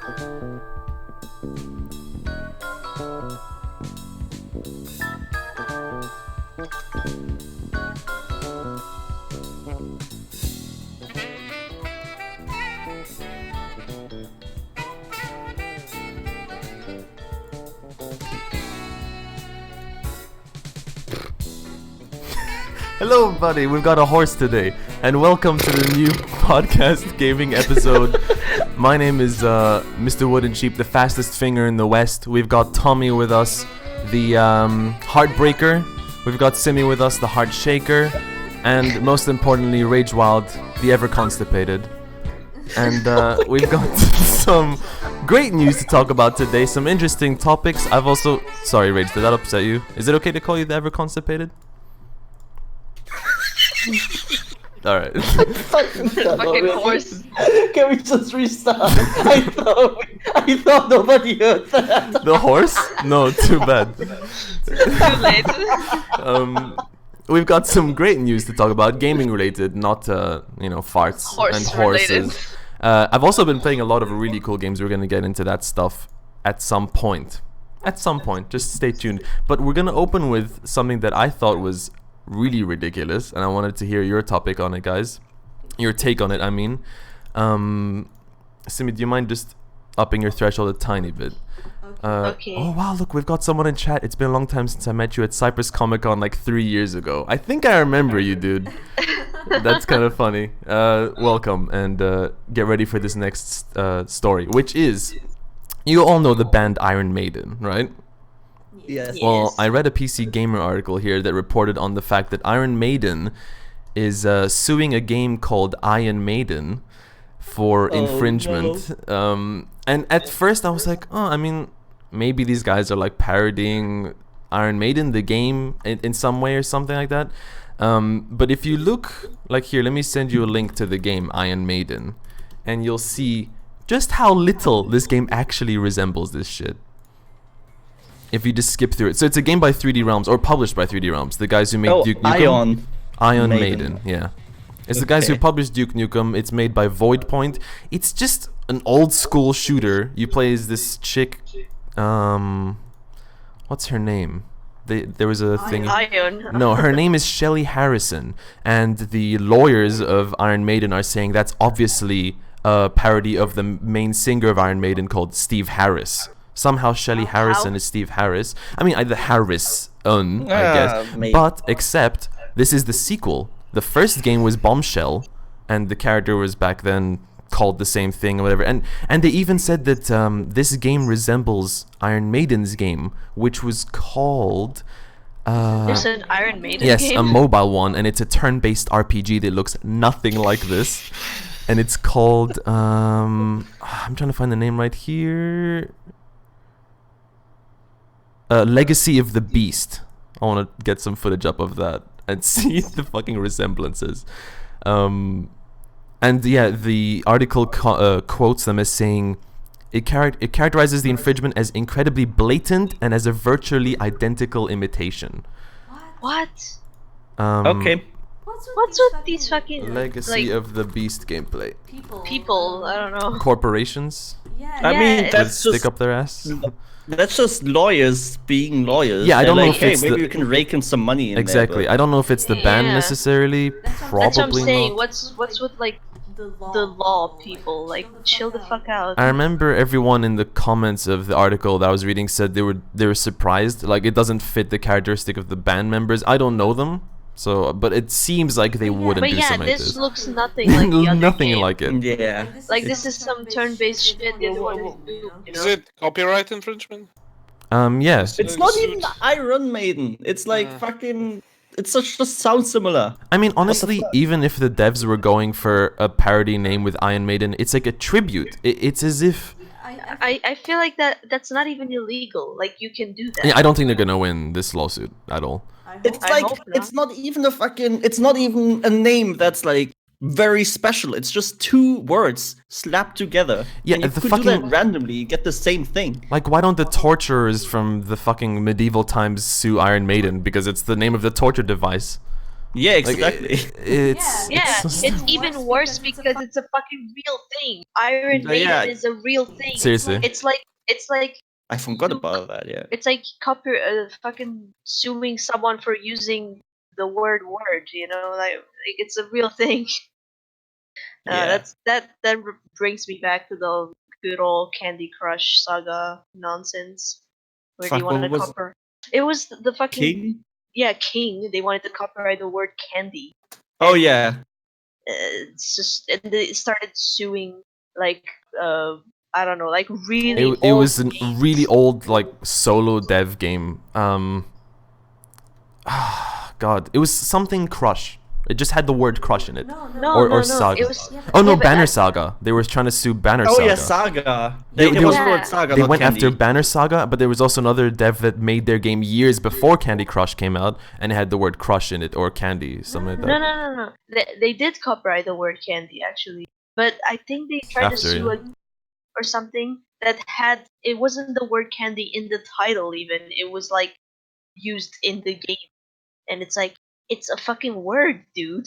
Hello everybody, we've got a horse today, and welcome to the new podcast gaming episode. My name is MrWoodenSheep, the fastest finger in the West. We've got Tommy with us, the Heartbreaker. We've got Simi with us, the Heart Shaker. And most importantly, Rage Wild, the Ever Constipated. And we've got some great news to talk about today, some interesting topics. I've also... Sorry Rage, did that upset you? Is it okay to call you the Ever Constipated? Alright. Fucking horse. Can we just restart? I thought nobody heard that. The horse? No, too bad. Too late. We've got some great news to talk about, gaming related, not farts and horses. Related. I've also been playing a lot of really cool games. We're gonna get into that stuff at some point. Just stay tuned. But we're gonna open with something that I thought was really ridiculous, and I wanted to hear your topic on it, guys. Your take on it, I mean. Simi, do you mind just upping your threshold a tiny bit? Okay. Oh wow, look, we've got someone in chat. It's been a long time since I met you at Cyprus Comic Con like 3 years ago. I think I remember you, dude. That's kind of funny. Welcome, and get ready for this next story, which is, you all know the band Iron Maiden, right? Yes. Well, I read a PC Gamer article here that reported on the fact that Iron Maiden is suing a game called Iron Maiden for infringement. No. And at first I was like, oh, I mean, maybe these guys are like parodying Iron Maiden, the game, in some way or something like that. But if you look, like here, let me send you a link to the game Iron Maiden, and you'll see just how little this game actually resembles this shit. If you just skip through it. So it's a game by 3D Realms, or published by 3D Realms, the guys who made Duke Nukem. Iron Maiden, yeah. It's the guys who published Duke Nukem. It's made by Void Point. It's just an old school shooter. You play as this chick, what's her name? There was a thing. Iron. No, her name is Shelly Harrison, and the lawyers of Iron Maiden are saying that's obviously a parody of the main singer of Iron Maiden called Steve Harris. Somehow Shelly Harrison is Steve Harris. I mean, either Harris, I guess. Maybe. But, except, this is the sequel. The first game was Bombshell, and the character was back then called the same thing or whatever. And they even said that this game resembles Iron Maiden's game, which was called... There's an Iron Maiden yes, game? a mobile one, and it's a turn-based RPG that looks nothing like this. And it's called... I'm trying to find the name right here... Legacy of the Beast. I want to get some footage up of that and see the fucking resemblances. And yeah, the article quotes them as saying, it characterizes the infringement as incredibly blatant and as a virtually identical imitation. What? Okay. What's with these fucking Legacy of the Beast gameplay. people? I don't know. Corporations I mean, Yeah, that's stick just up their ass. that's just lawyers being lawyers. Yeah, I don't They're know like, if hey, it's maybe the- we can rake in some money in Exactly. there. I don't know if it's the band Yeah. necessarily. Probably That's what I'm saying. not. What's with like the law people? Like, chill the fuck out. I remember everyone in the comments of the article that I was reading said they were surprised. Like, it doesn't fit the characteristic of the band members. I don't know them, so but it seems like they wouldn't But do yeah, something like this this. looks nothing like the other Nothing game. like it. Yeah. Like, this is some turn-based shit the other one is doing, you Is know? it copyright infringement? Yeah. It's not even Iron Maiden. It's like fucking. It just sounds similar. I mean, honestly, even if the devs were going for a parody name with Iron Maiden, it's like a tribute. It's as if. I feel like that's not even illegal. Like, you can do that. Yeah, I don't think they're gonna win this lawsuit at all. It's I like hope it's not even a fucking. It's not even a name that's like very special. It's just two words slapped together. Yeah, and you the could do that fucking- randomly. You get the same thing. Like, why don't the torturers from the fucking medieval times sue Iron Maiden because it's the name of the torture device? Yeah, Like, exactly. it's Yeah, just- it's even worse because it's a fucking real thing. Iron Maiden Yeah. is a real thing. Seriously. It's like I forgot about that. Yeah. it's like fucking suing someone for using the word, you know, like it's a real thing. Yeah. Brings me back to the good old Candy Crush saga nonsense, where they Fuck, what wanted to was copyright. It was the fucking King? King. They wanted to copyright the word candy. Oh yeah. It's just and they started suing like I don't know, like really it old was a games. really old like solo dev game. God, it was something Crush. It just had the word Crush in it. No, or no, Saga. It was Oh no, yeah, but Banner Saga. They were trying to sue Banner Oh Saga. yeah, Saga. They- It they- was the Yeah. word Saga. They not went Candy. after Banner Saga, but there was also another dev that made their game years before Candy Crush came out, and it had the word Crush in it, or Candy, something like that. No. They did copyright the word candy actually, but I think they tried to After, sue yeah. or something that had it wasn't the word candy in the title even. It was like used in the game, and it's like it's a fucking word, dude.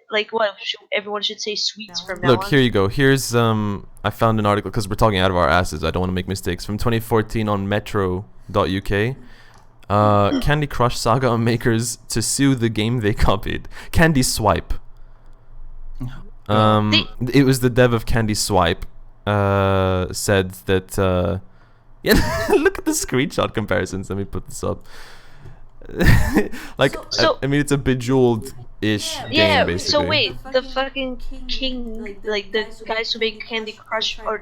Like what? Everyone should say sweets from now Look, on. here you go. Here's I found an article because we're talking out of our asses. I don't want to make mistakes. From 2014 on Metro.uk. Candy Crush Saga makers to sue the game they copied. Candy Swipe. It was the dev of Candy Swipe. Said that. Yeah, look at the screenshot comparisons. Let me put this up. Like, I mean, it's a bejeweled-ish game, basically. So wait, the fucking king, like the guys who make Candy Crush, were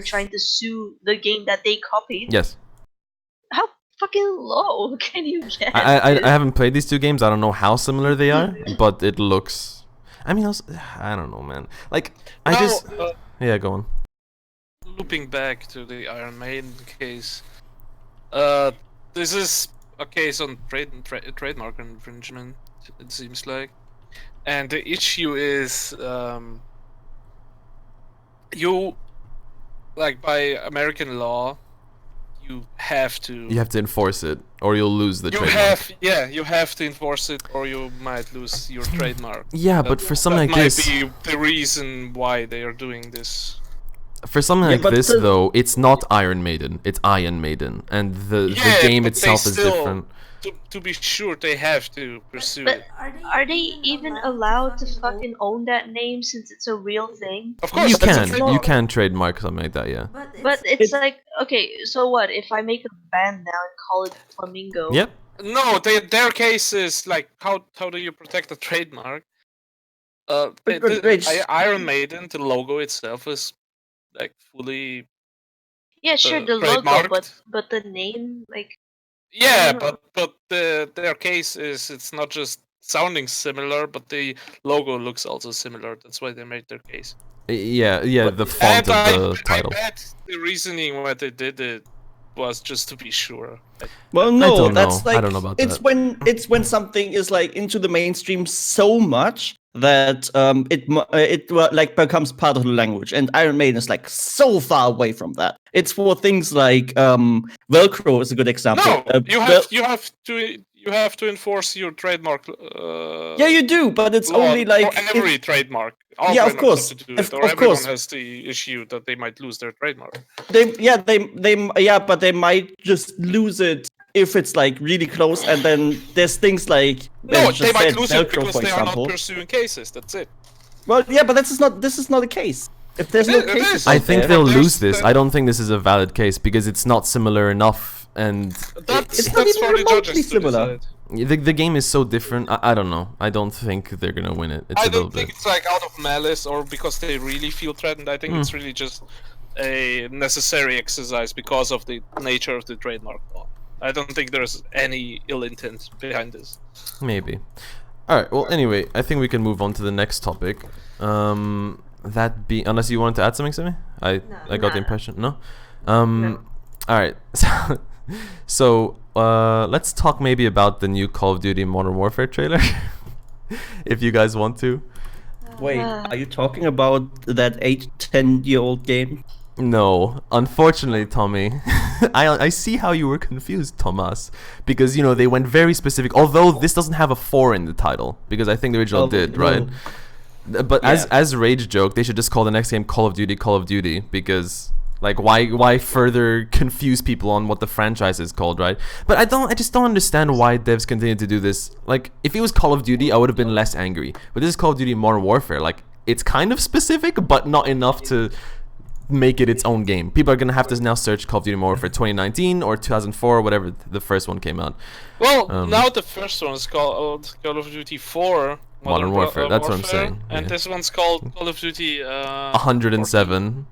trying to sue the game that they copied. Yes. How fucking low can you get? I haven't played these two games. I don't know how similar they are, but it looks. I mean, I don't know, man. Like, yeah, go on. Looping back to the Iron Maiden case, this is a case on trademark infringement, it seems like, and the issue is you, like, by American law, you have to enforce it, or you'll lose the trademark. You have to enforce it, or you might lose your trademark. Yeah, but for something like this, might be the reason why they are doing this. For something like this, though, it's not Iron Maiden, it's Iron Maiden, and the game itself is different. To be sure, they have to pursue But it. are they even allowed to fucking own that name since it's a real thing? Of course, You can trademark something like that, yeah. But it's like, okay, so what if I make a band now and call it Flamingo? Yep. No, their case is like, how do you protect a trademark? Iron Maiden, the logo itself is like fully. Yeah, sure, the logo, trademarked. but the name, like. Yeah, but their case is it's not just sounding similar, but the logo looks also similar. That's why they made their case. Yeah, the font of the title. I bet the reasoning why they did it was just to be sure. Well, I no, don't that's know. like I don't know about it's that. when something is like into the mainstream so much that it like becomes part of the language, and Iron Maiden is like so far away from that. It's for things like Velcro is a good example. No, you have to enforce your trademark. Yeah, you do, but it's law only like for every trademark. Yeah, of course. Of course, has the issue that they might lose their trademark. But they might just lose it if it's like really close, and then there's things like no, they might lose it Velcro, because for they example. are not pursuing cases. That's it. Well, yeah, but this is not the case. If there's no cases, I think they'll There's- lose this. I don't think this is a valid case because it's not similar enough, and That's not even for the remotely judges to similar. decide. the game is so different. I don't know. I don't think they're gonna win it. It's I a little don't think bit. it's like out of malice or because they really feel threatened. I think it's really just a necessary exercise because of the nature of the trademark law. I don't think there's any ill intent behind this. Maybe. All right. Well, anyway, I think we can move on to the next topic. That be unless you wanted to add something, Simi? I got the impression. No. All right. So let's talk maybe about the new Call of Duty Modern Warfare trailer, if you guys want to. Wait, are you talking about that 8-10-year-old game? No, unfortunately, Tommy, I see how you were confused, Thomas, because they went very specific. Although this doesn't have a 4 in the title, because I think the original did, right? But as Rage joked, they should just call the next game Call of Duty, because like why further confuse people on what the franchise is called, right? But I just don't understand why devs continue to do this. Like, if it was Call of Duty, I would have been less angry. But this is Call of Duty Modern Warfare. Like, it's kind of specific, but not enough to make it its own game. People are gonna have to now search Call of Duty Modern Warfare 2019 or 2004, whatever the first one came out. Well, now the first one is called Call of Duty 4 Modern Warfare. That's what I'm saying. And this one's called Call of Duty 107.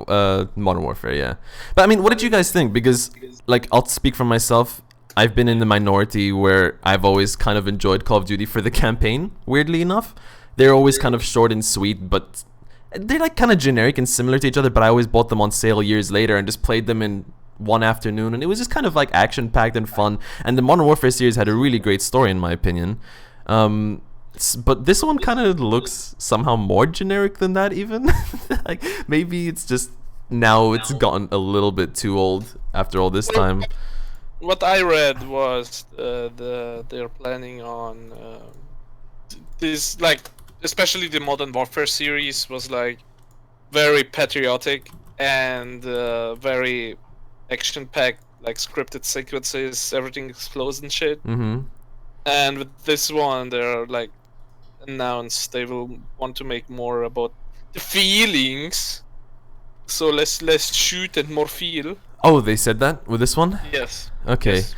Modern Warfare, yeah. But I mean, what did you guys think? Because, like, I'll speak for myself. I've been in the minority where I've always kind of enjoyed Call of Duty for the campaign, weirdly enough. They're always kind of short and sweet, but they're like kind of generic and similar to each other, but I always bought them on sale years later and just played them in one afternoon, and it was just kind of like action-packed and fun. And the Modern Warfare series had a really great story, in my opinion. But this one kind of looks somehow more generic than that, even. Like, maybe it's just now it's gotten a little bit too old after all this time. What I read was they're planning on this, like, especially the Modern Warfare series was like very patriotic and very action-packed, like scripted sequences, everything explodes and shit. Mm-hmm. And with this one, they're like announced they will want to make more about the feelings. So less shoot and more feel. Oh, they said that with this one? Yes. Okay. Yes.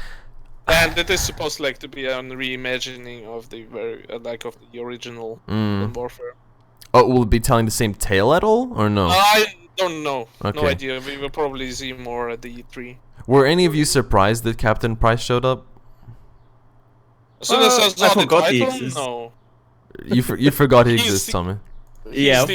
And it is supposed like to be a reimagining of the of the original Modern Warfare. Oh, will it be telling the same tale at all, or no? I don't know. Okay. No idea. We will probably see more at the E3. Were any of you surprised that Captain Price showed up? As soon as I saw the forgot he title, exists. no. You forgot he He's exists, the- Tommy. Yeah,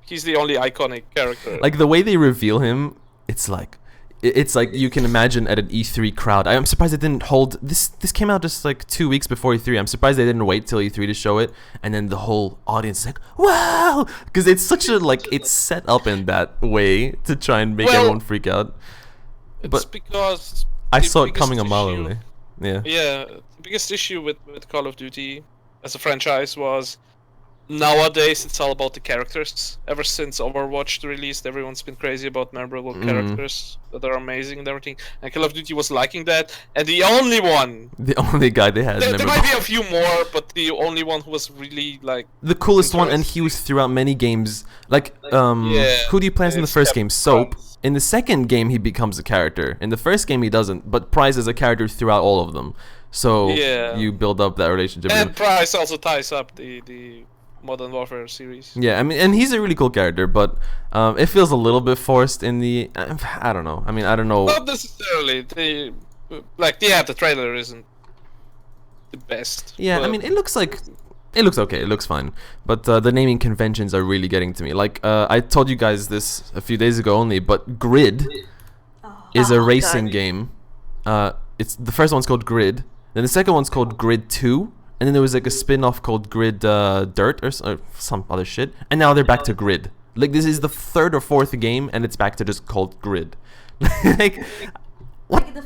He's the only iconic character. Like, the way they reveal him, it's like you can imagine at an E3 crowd. I'm surprised they didn't hold this. This came out just like 2 weeks before E3. I'm surprised they didn't wait till E3 to show it, and then the whole audience is like, wow, because it's such a it's set up in that way to try and make everyone freak out. it's but because I the saw it coming a biggest mile issue- away. Yeah. Yeah, the biggest issue with Call of Duty as a franchise was nowadays it's all about the characters. Ever since Overwatch released, everyone's been crazy about memorable characters that are amazing and everything. And Call of Duty was liking that. And the only one, The only guy they had. there memorable. might be a few more, but the only one who was really like The coolest one, and he was throughout many games. Like, who do you play as in the it's first Captain game? Soap. Price. In the second game, he becomes a character. In the first game, he doesn't. But Price is a character throughout all of them. So Yeah. you build up that relationship. with him. And Price also ties up the Modern Warfare series. Yeah, I mean, and he's a really cool character, but it feels a little bit forced in the. I don't know. I mean, I don't know. Not necessarily. The trailer isn't the best. Yeah, I but- mean, it looks okay. It looks fine, but the naming conventions are really getting to me. Like, I told you guys this a few days ago only, but Grid is a Oh, racing God. game. It's the first one's called Grid, then the second one's called Grid 2, and then there was like a spin-off called Grid Dirt or some other shit, and now they're back to Grid. Like, this is the third or fourth game, and it's back to just called Grid. Like,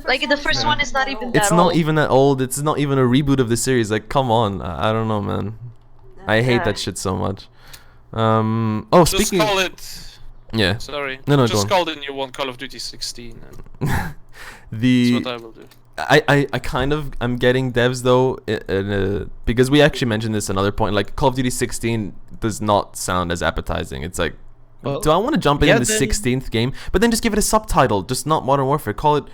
Like the first one is not even that it's old. not even that old. It's not even a reboot of the series. Like, come on. I don't know, man. I hate that shit so much. Oh, Just speaking. call it. Yeah. Sorry. No, go Just on. call the new one Call of Duty 16. And that's The what I will do. I kind of I'm getting devs though, because we actually mentioned this another point. Like, Call of Duty 16 does not sound as appetizing. It's like, Well, do I want to jump in yeah, the then- 16th game? But then just give it a subtitle, just not Modern Warfare. Call it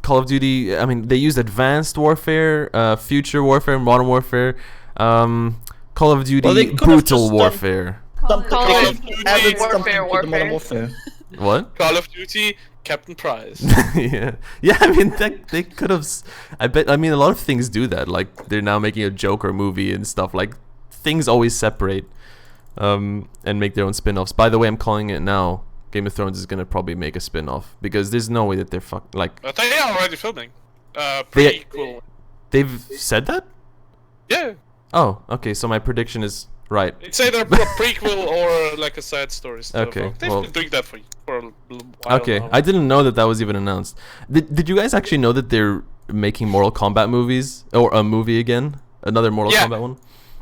Call of Duty. I mean, they used Advanced Warfare, Future Warfare, Modern Warfare, Call of Duty Well, they could have Brutal just done- Warfare. Something Call Call of of Duty added something Warfare, to the Modern Warfare. What? Call of Duty Captain Price. Yeah, yeah. I mean, they could have. I bet. I mean, a lot of things do that. Like, they're now making a Joker movie and stuff. Like, things always separate, and make their own spin-offs. By the way, I'm calling it now. Game of Thrones is gonna probably make a spin-off, because there's no way that they're like But they are already filming. Pretty cool. they've said that. Yeah. Oh, okay. So my prediction is Right. It's either a prequel or like a side story stuff. Okay, They've well- been doing that for a while Okay, now. I didn't know that was even announced. Did you guys actually know that they're making Mortal Kombat movies or a movie again? Another Mortal Yeah. Kombat one?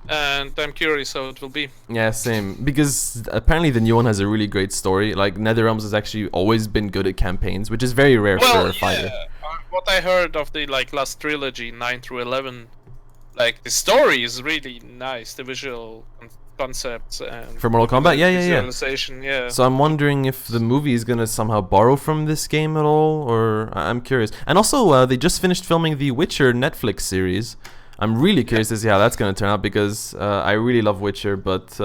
And I'm curious how it will be. Yeah, same. Because apparently the new one has a really great story. Like NetherRealms has actually always been good at campaigns, which is very rare for Well, a fighter. yeah. What I heard of the last trilogy, 9 through 11, the story is really nice. The visual concepts and For Mortal Kombat? Yeah. visualization, yeah. So I'm wondering if the movie is gonna somehow borrow from this game at all, or I'm curious. And also, they just finished filming the Witcher Netflix series. I'm really curious to see how that's gonna turn out because I really love Witcher, but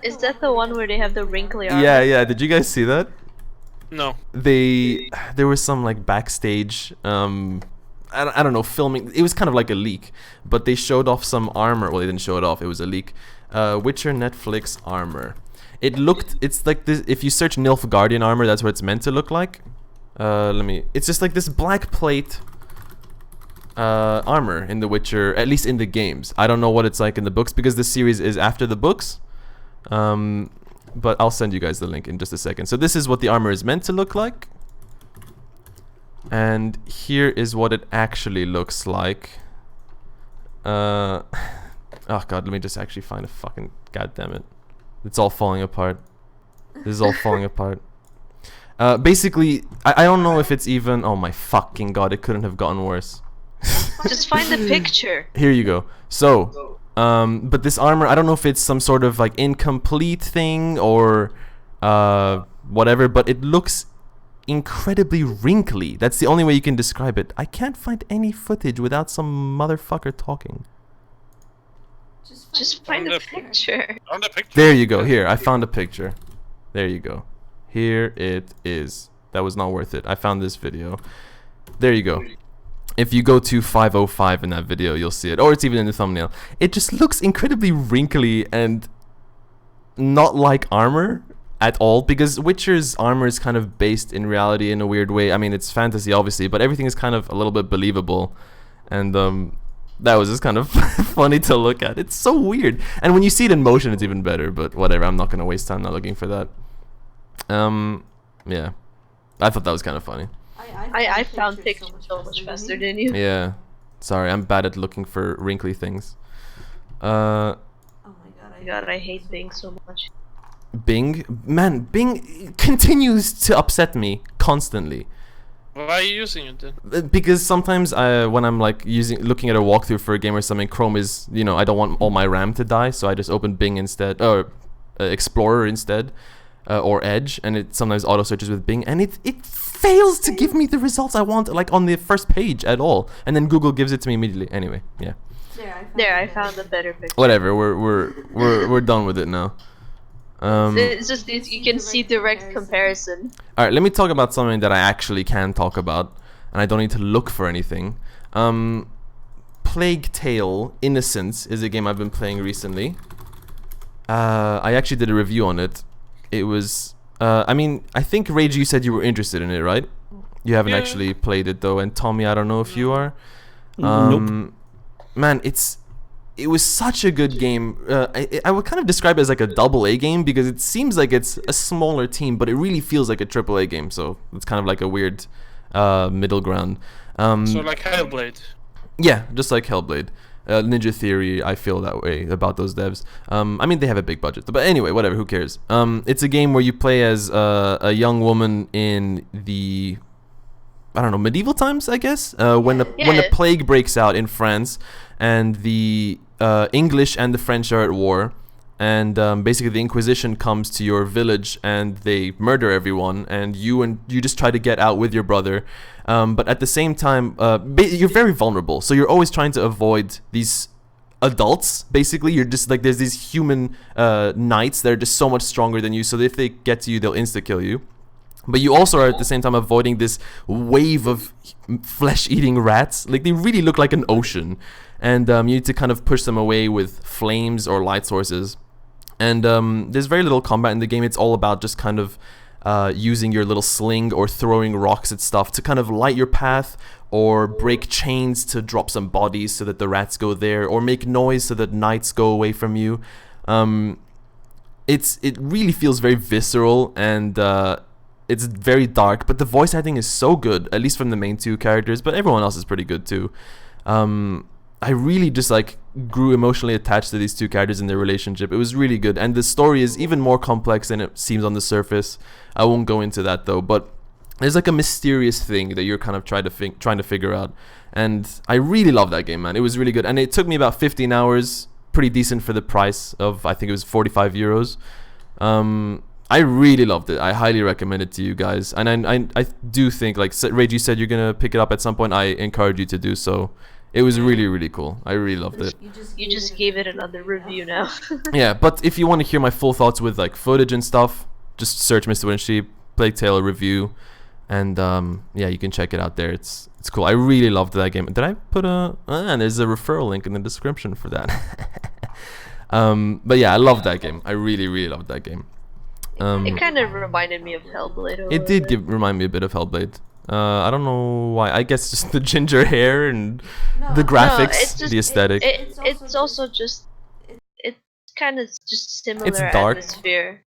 Is that the one where they have the wrinkly armor? yeah. Did you guys see that? No. There was some backstage I don't know, filming. It was kind of like a leak, but they showed off some armor. Well, they didn't show it off. It was a leak. Witcher Netflix armor. It's like this. If you search Nilfgaardian armor, that's what it's meant to look like. It's just like this black plate armor in The Witcher, at least in the games. I don't know what it's like in the books because the series is after the books. But I'll send you guys the link in just a second. So this is what the armor is meant to look like. And here is what it actually looks like. Oh god, let me just actually find a fucking... God damn it. It's all falling apart. This is all falling apart. Basically, I don't know if it's even... Oh my fucking god, it couldn't have gotten worse. Just find the picture. Here you go. So, but this armor, I don't know if it's some sort of incomplete thing or whatever, but it looks incredibly wrinkly. That's the only way you can describe it. I can't find any footage without some motherfucker talking. Just find the picture. On the picture. There you go. Here, I found a picture. There you go. Here it is. That was not worth it. I found this video. There you go. If you go to 505 in that video, you'll see it. Or it's even in the thumbnail. It just looks incredibly wrinkly and not like armor at all. Because Witcher's armor is kind of based in reality in a weird way. I mean, it's fantasy, obviously. But everything is kind of a little bit believable. And that was just kind of funny to look at. It's so weird. And when you see it in motion, it's even better. But whatever. I'm not going to waste time not looking for that. Yeah. I thought that was kind of funny. I found pictures so much faster than you. Yeah. Sorry, I'm bad at looking for wrinkly things. Oh my god, I hate Bing so much. Bing? Man, Bing continues to upset me constantly. Why are you using it then? Because sometimes when I'm looking at a walkthrough for a game or something, Chrome is, I don't want all my RAM to die, so I just open Bing instead, or Explorer instead, or Edge, and it sometimes auto searches with Bing, and it fails to give me the results I want, on the first page at all, and then Google gives it to me immediately. Anyway, yeah. There, I found a better picture. Whatever, we're done with it now. It's just you can see direct comparison. Alright, let me talk about something that I actually can talk about, and I don't need to look for anything. Plague Tale Innocence is a game I've been playing recently. I actually did a review on it. It was... I think, Rage, you said you were interested in it, right? You haven't actually played it, though, and Tommy, I don't know if you are. Nope. Man, it was such a good game. I would kind of describe it as like a AA game because it seems like it's a smaller team, but it really feels like a AAA game. So it's kind of like a weird middle ground. So like Hellblade. Yeah, just like Hellblade. Ninja Theory, I feel that way about those devs. I mean, they have a big budget, but anyway, whatever. Who cares? It's a game where you play as a young woman in the, I don't know, medieval times, I guess. When the plague breaks out in France, and the English and the French are at war, and basically the Inquisition comes to your village and they murder everyone, and you just try to get out with your brother, but at the same time you're very vulnerable, so you're always trying to avoid these adults. Basically, you're just like, there's these human knights that are just so much stronger than you, so if they get to you, they'll insta-kill you. But you also are at the same time avoiding this wave of flesh-eating rats. Like, they really look like an ocean. And you need to kind of push them away with flames or light sources. And there's very little combat in the game. It's all about just kind of using your little sling or throwing rocks at stuff to kind of light your path, or break chains to drop some bodies so that the rats go there, or make noise so that knights go away from you. It really feels very visceral, and it's very dark, but the voice acting is so good, at least from the main two characters, but everyone else is pretty good too. I really just like grew emotionally attached to these two characters in their relationship. It was really good, and the story is even more complex than it seems on the surface. I won't go into that though, but there's like a mysterious thing that you're kind of trying to figure out, and I really love that game, man. It was really good, and it took me about 15 hours, pretty decent for the price of, I think it was 45 euros. I really loved it. I highly recommend it to you guys, and I do think, like Rage, you said you're gonna pick it up at some point. I encourage you to do so. It was really, really cool. I really loved it. You just gave it another review now. Yeah, but if you want to hear my full thoughts with like footage and stuff, just search MrWoodenSheep, Plague Tale review, and yeah, you can check it out there. It's cool. I really loved that game. Did I put and there's a referral link in the description for that. But yeah, I love that game. I really, really loved that game. It kind of reminded me of Hellblade. It did remind me a bit of Hellblade. I don't know why. I guess just the ginger hair and the graphics, the aesthetic. It's also just it's kind of just similar It's dark. atmosphere.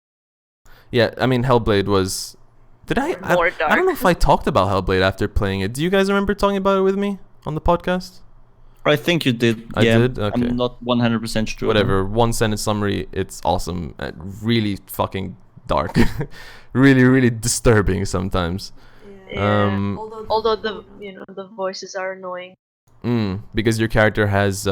Yeah, I mean Hellblade was. Did I? I don't know if I talked about Hellblade after playing it. Do you guys remember talking about it with me on the podcast? I think you did. I did? Okay. I'm not 100% sure. Whatever. One sentence summary. It's awesome. Really fucking dark. Really, really disturbing sometimes. Yeah. Although the voices are annoying. Because your character has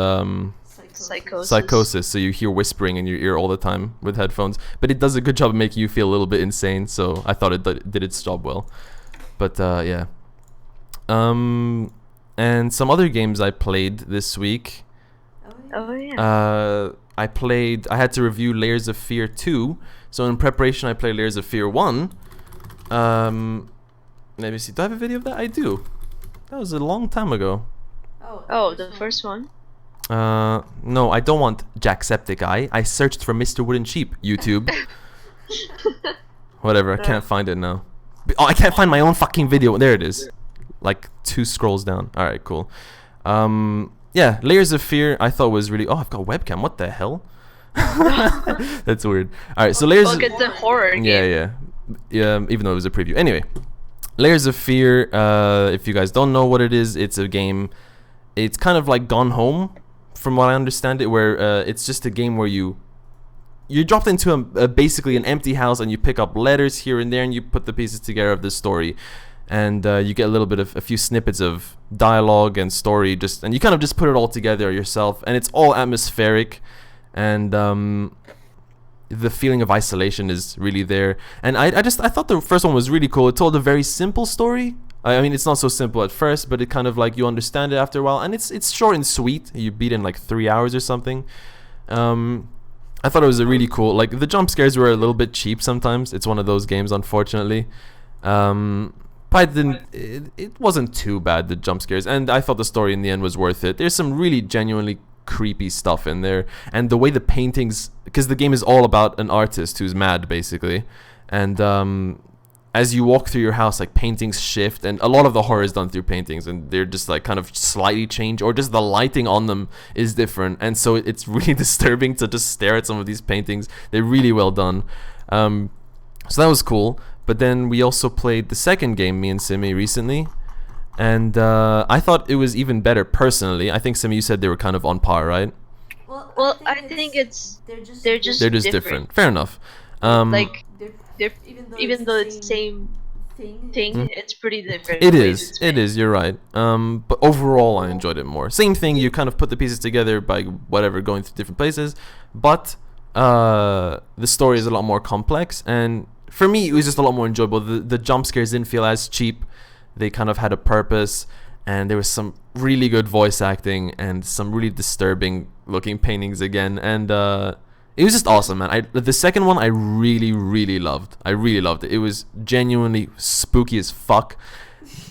Psychosis. so you hear whispering in your ear all the time with headphones. But it does a good job of making you feel a little bit insane. So I thought it did its job well. But yeah. And some other games I played this week. Oh yeah. I had to review Layers of Fear 2. So in preparation, I played Layers of Fear 1. Let me see. Do I have a video of that? I do. That was a long time ago. Oh, the first one? No, I don't want Jacksepticeye. I searched for MrWoodenSheep, YouTube. Whatever, I can't find it now. Oh, I can't find my own fucking video. There it is. Like 2 scrolls down. Alright, cool. Yeah, Layers of Fear I thought was really... Oh, I've got webcam. What the hell? That's weird. Alright, so Layers... Look, it's a horror game. Yeah. Even though it was a preview. Anyway, Layers of Fear, if you guys don't know what it is, it's a game... It's kind of like Gone Home, from what I understand it, where it's just a game where you're dropped into basically an empty house, and you pick up letters here and there, and you put the pieces together of the story. And you get a little bit of a few snippets of dialogue and story, and you kind of just put it all together yourself, and it's all atmospheric, and the feeling of isolation is really there. And I thought the first one was really cool. It told a very simple story. I mean, it's not so simple at first, but it kind of like you understand it after a while, and it's short and sweet. You beat it in like 3 hours or something. I thought it was a really cool. Like the jump scares were a little bit cheap sometimes. It's one of those games, unfortunately. But it wasn't too bad, the jump scares, and I thought the story in the end was worth it. There's some really genuinely creepy stuff in there, and the way the paintings, because the game is all about an artist who's mad basically, and as you walk through your house, like paintings shift, and a lot of the horror is done through paintings, and they're just like kind of slightly changed, or just the lighting on them is different, and so it's really disturbing to just stare at some of these paintings. They're really well done. So that was cool. But then we also played the second game, me and Simi, recently, and I thought it was even better personally. I think Simi, you said they were kind of on par, right? Well, I think they're just different. Fair enough. Like even though it's the same thing, it's pretty different. It is. You're right. But overall, I enjoyed it more. Same thing. You kind of put the pieces together by whatever, going through different places, but the story is a lot more complex, and for me, it was just a lot more enjoyable. The jump scares didn't feel as cheap. They kind of had a purpose, and there was some really good voice acting and some really disturbing looking paintings again, and it was just awesome, man. The second one I really, really loved. I really loved it. It was genuinely spooky as fuck.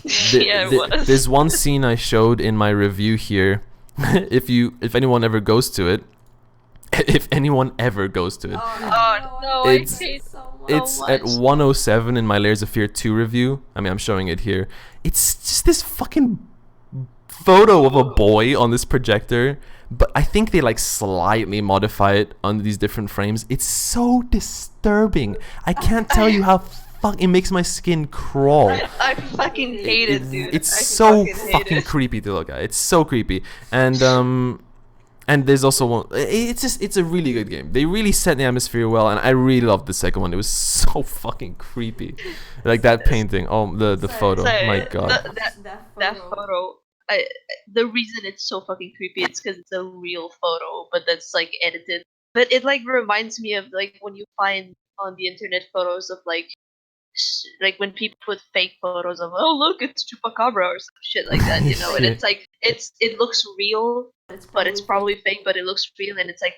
Yeah, it was. There's one scene I showed in my review here. If anyone ever goes to it, Oh no, I hate it's at 107 in my Layers of Fear 2 review. I mean, I'm showing it here. It's just this fucking photo of a boy on this projector, but I think they like slightly modify it on these different frames. It's so disturbing. I can't tell you how it makes my skin crawl. I fucking hate it, dude. It's I so hate fucking it. creepy to look at. It's so creepy. And there's also one. It's a really good game. They really set the atmosphere well, and I really loved the second one. It was so fucking creepy, like that painting. Oh, the photo. Sorry, My God. That photo. The reason it's so fucking creepy is because it's a real photo, but that's like edited. But it like reminds me of like when you find on the internet photos of like when people put fake photos of, oh look, it's chupacabra or some shit like that, you know. And it's like it looks real, but it's probably fake, but it looks real, and it's like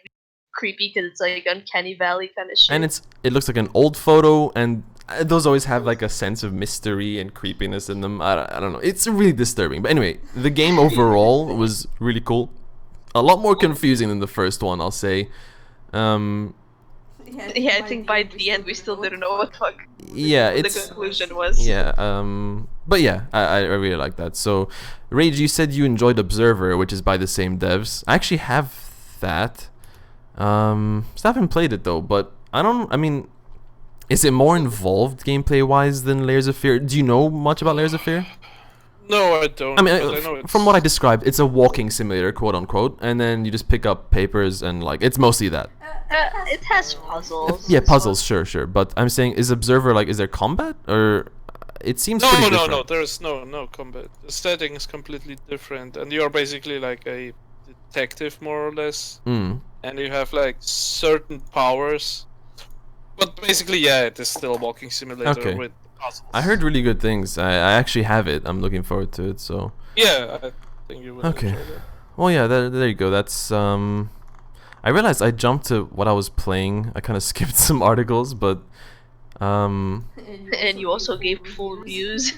creepy because it's like uncanny valley kind of shit. And it looks like an old photo, and those always have like a sense of mystery and creepiness in them. I don't know. It's really disturbing. But anyway, the game overall was really cool. A lot more confusing than the first one, I'll say. Yeah, I think by the end we still didn't know what the fuck the conclusion was. Yeah, but yeah, I really like that. So, Rage, you said you enjoyed Observer, which is by the same devs. I actually have that. Still haven't played it though, but I mean, is it more involved gameplay-wise than Layers of Fear? Do you know much about Layers of Fear? No, I don't. I mean, but I know from what I described, it's a walking simulator, quote unquote, and then you just pick up papers and like it's mostly that. It has puzzles. Yeah, puzzles, sure. But I'm saying, is Observer like, is there combat, or it seems pretty different? No. There's no combat. The setting is completely different, and you're basically like a detective, more or less. Mm. And you have like certain powers. But basically, yeah, it is still a walking simulator with puzzles. I heard really good things. I actually have it. I'm looking forward to it. So. Yeah, I think you will. Okay. Enjoy that. Well, yeah. There you go. That's I realized I jumped to what I was playing. I kind of skipped some articles, but And you also gave full reviews.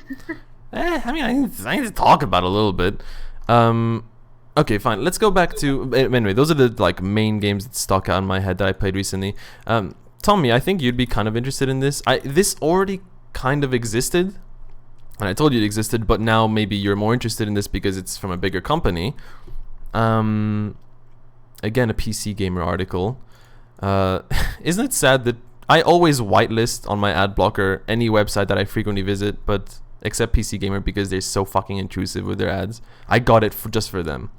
I mean, I need to talk about it a little bit. Okay, fine. Let's go back to anyway. Those are the like main games that stuck out in my head that I played recently. Tommy, I think you'd be kind of interested in this. This already kind of existed, and I told you it existed, but now maybe you're more interested in this because it's from a bigger company. Again, a PC Gamer article. Isn't it sad that I always whitelist on my ad blocker any website that I frequently visit, but except PC Gamer because they're so fucking intrusive with their ads. I got it just for them.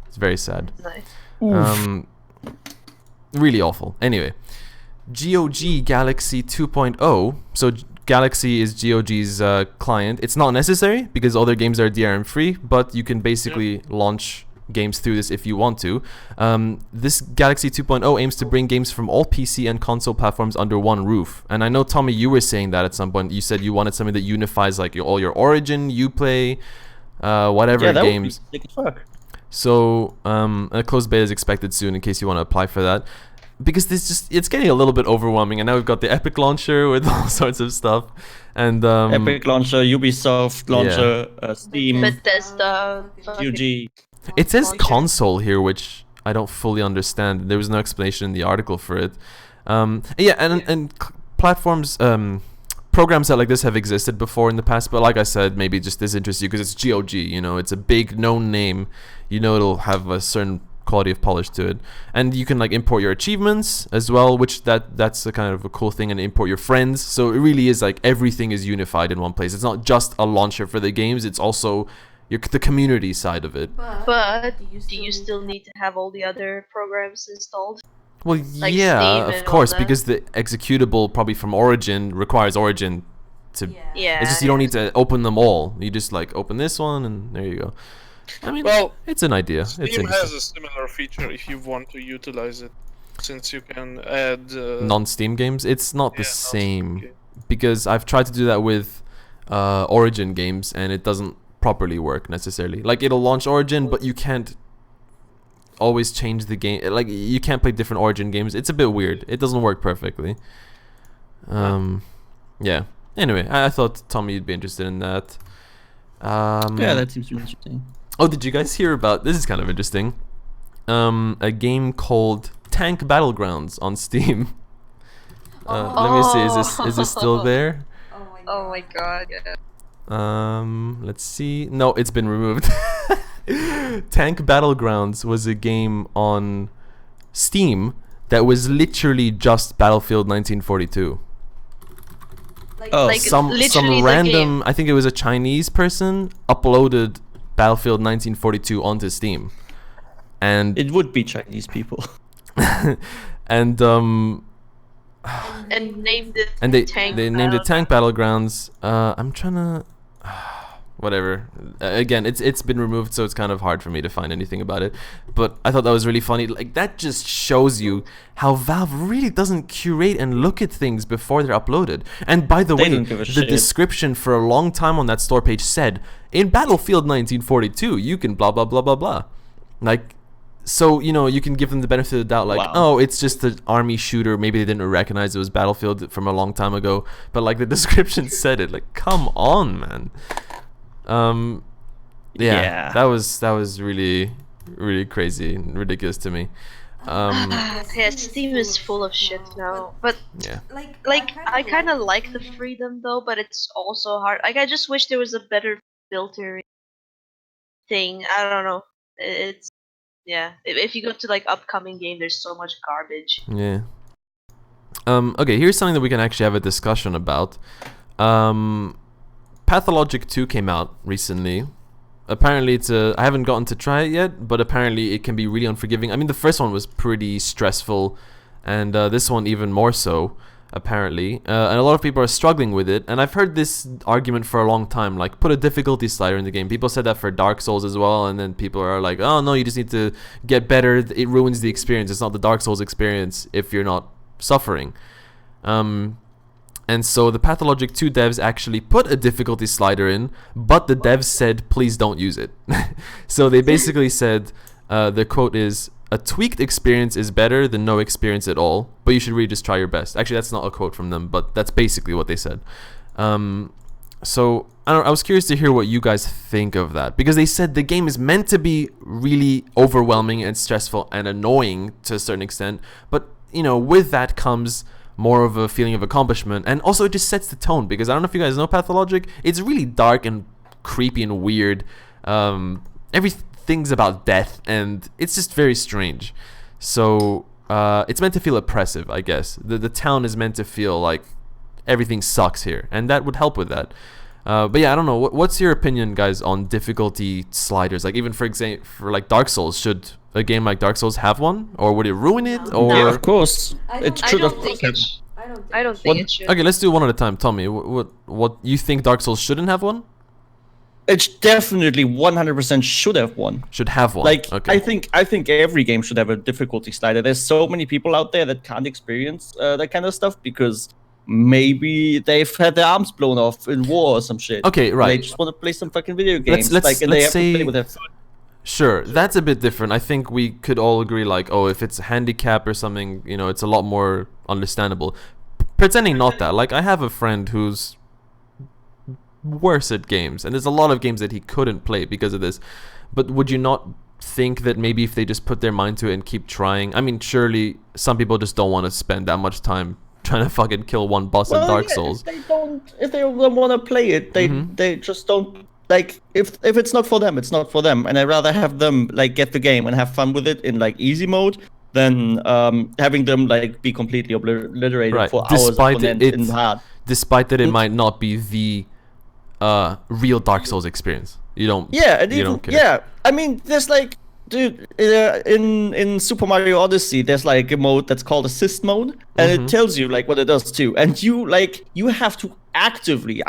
It's very sad. Nice. Really awful. Anyway, GOG Galaxy 2.0. So Galaxy is GOG's client. It's not necessary because all their games are DRM free, but you can basically launch games through this if you want to. This Galaxy 2.0 aims to bring games from all PC and console platforms under one roof. And I know, Tommy, you were saying that at some point. You said you wanted something that unifies like all your Origin, Uplay, whatever games. Would be sick as fuck. So a closed beta is expected soon in case you want to apply for that. Because it's getting a little bit overwhelming, and now we've got the Epic launcher with all sorts of stuff, and Epic launcher, Ubisoft launcher, Steam, Bethesda, GOG. It says console here, which I don't fully understand. There was no explanation in the article for it. Yeah, and platforms, programs that like this have existed before in the past, but like I said, maybe just this interests you because it's GOG. You know, it's a big known name. You know, it'll have a certain quality of polish to it, and you can like import your achievements as well, which that's a kind of a cool thing, and import your friends. So it really is like everything is unified in one place. It's not just a launcher for the games, it's also the community side of it. But do you still need to have all the other programs installed? Well, Like yeah, Steam of and course, all that? because the executable probably from Origin requires Origin to. Yeah. It's just you don't need to open them all. You just like open this one, and there you go. I mean, Well, it's an idea. It's Steam interesting. has a similar feature if you want to utilize it, since you can add Non-Steam games. It's not the non-Steam same games. because I've tried to do that with Origin games, and it doesn't properly work necessarily. Like it'll launch Origin, but you can't always change the game. Like you can't play different Origin games. It's a bit weird. It doesn't work perfectly. Yeah. Anyway, I thought Tommy you'd be interested in that. Yeah, that seems interesting. Oh, did you guys hear about this? Is kind of interesting. A game called Tank Battlegrounds on Steam. Let me see. Is this still there? Oh my god. Yeah. Let's see. No, it's been removed. Tank Battlegrounds was a game on Steam that was literally just Battlefield 1942. Oh, Like Some literally the random, game. I think it was a Chinese person, uploaded Battlefield 1942 onto Steam, and it would be Chinese people. and And named it and they Tank named it Tank Battlegrounds. Battlegrounds. I'm trying to whatever. Again, it's been removed, so it's kind of hard for me to find anything about it. But I thought that was really funny. Like, that just shows you how Valve really doesn't curate and look at things before they're uploaded. And by the They way, don't give a the shit. description for a long time on that store page said, in Battlefield 1942, you can blah blah blah blah blah. Like, so, you know, you can give them the benefit of the doubt, like, Wow. oh, it's just an army shooter. Maybe they didn't recognize it was Battlefield from a long time ago. But like, the description said it. Like, come on, man. Yeah, that was really crazy and ridiculous to me. Yeah, Steam is full of shit now. But Yeah. like I kind of like the freedom though, but it's also hard. Like, I just wish there was a better filtering thing. I don't know. It's yeah. If you go to like upcoming game, there's so much garbage. Yeah. Okay, here's something that we can actually have a discussion about. Pathologic 2 came out recently. Apparently I haven't gotten to try it yet, but apparently it can be really unforgiving. I mean, the first one was pretty stressful, and this one even more so, apparently. And a lot of people are struggling with it, and I've heard this argument for a long time, like, put a difficulty slider in the game. People said that for Dark Souls as well, and then people are like, oh no, you just need to get better. It ruins the experience. It's not the Dark Souls experience if you're not suffering. And so the Pathologic 2 devs actually put a difficulty slider in, but the devs said, please don't use it. So they basically said, the quote is, a tweaked experience is better than no experience at all, but you should really just try your best. Actually, that's not a quote from them, but that's basically what they said. So I was curious to hear what you guys think of that, because they said the game is meant to be really overwhelming and stressful and annoying to a certain extent, but, you know, with that comes more of a feeling of accomplishment, and also it just sets the tone, because I don't know if you guys know Pathologic. It's really dark and creepy and weird. Everything's about death, and it's just very strange. So it's meant to feel oppressive, I guess. The town is meant to feel like everything sucks here, and that would help with that. But yeah, I don't know. What's your opinion, guys, on difficulty sliders? Like, even for example, for like Dark Souls, should a game like Dark Souls have one, or would it ruin it? Or Yeah, of course. It I should don't have. think it. I don't think What- it should. okay, let's do one at a time. Tommy, what you think Dark Souls shouldn't have one? It definitely 100% should have one. Should have one. Like, okay. I think every game should have a difficulty slider. There's so many people out there that can't experience that kind of stuff because maybe they've had their arms blown off in war or some shit. Okay, And right. they just want to play some fucking video games. let's and they have say- to play with their foot. Sure, that's a bit different. I think we could all agree, like, oh, if it's a handicap or something, you know, it's a lot more understandable. Pretending not that, like, I have a friend who's worse at games, and there's a lot of games that he couldn't play because of this. But would you not think that maybe if they just put their mind to it and keep trying, I mean, surely some people just don't want to spend that much time trying to fucking kill one boss in Dark Souls. If they don't want to play it, they just don't. Like, if it's not for them, it's not for them. And I'd rather have them like get the game and have fun with it in like easy mode than having them like be completely obliterated Right. for hours Despite on end it- in hard. Despite that it might not be the real Dark Souls experience. You don't Yeah, and you even don't care. yeah, I mean, there's like, dude, in Super Mario Odyssey, there's like a mode that's called Assist Mode, and it tells you like what it does too. And you have to actively,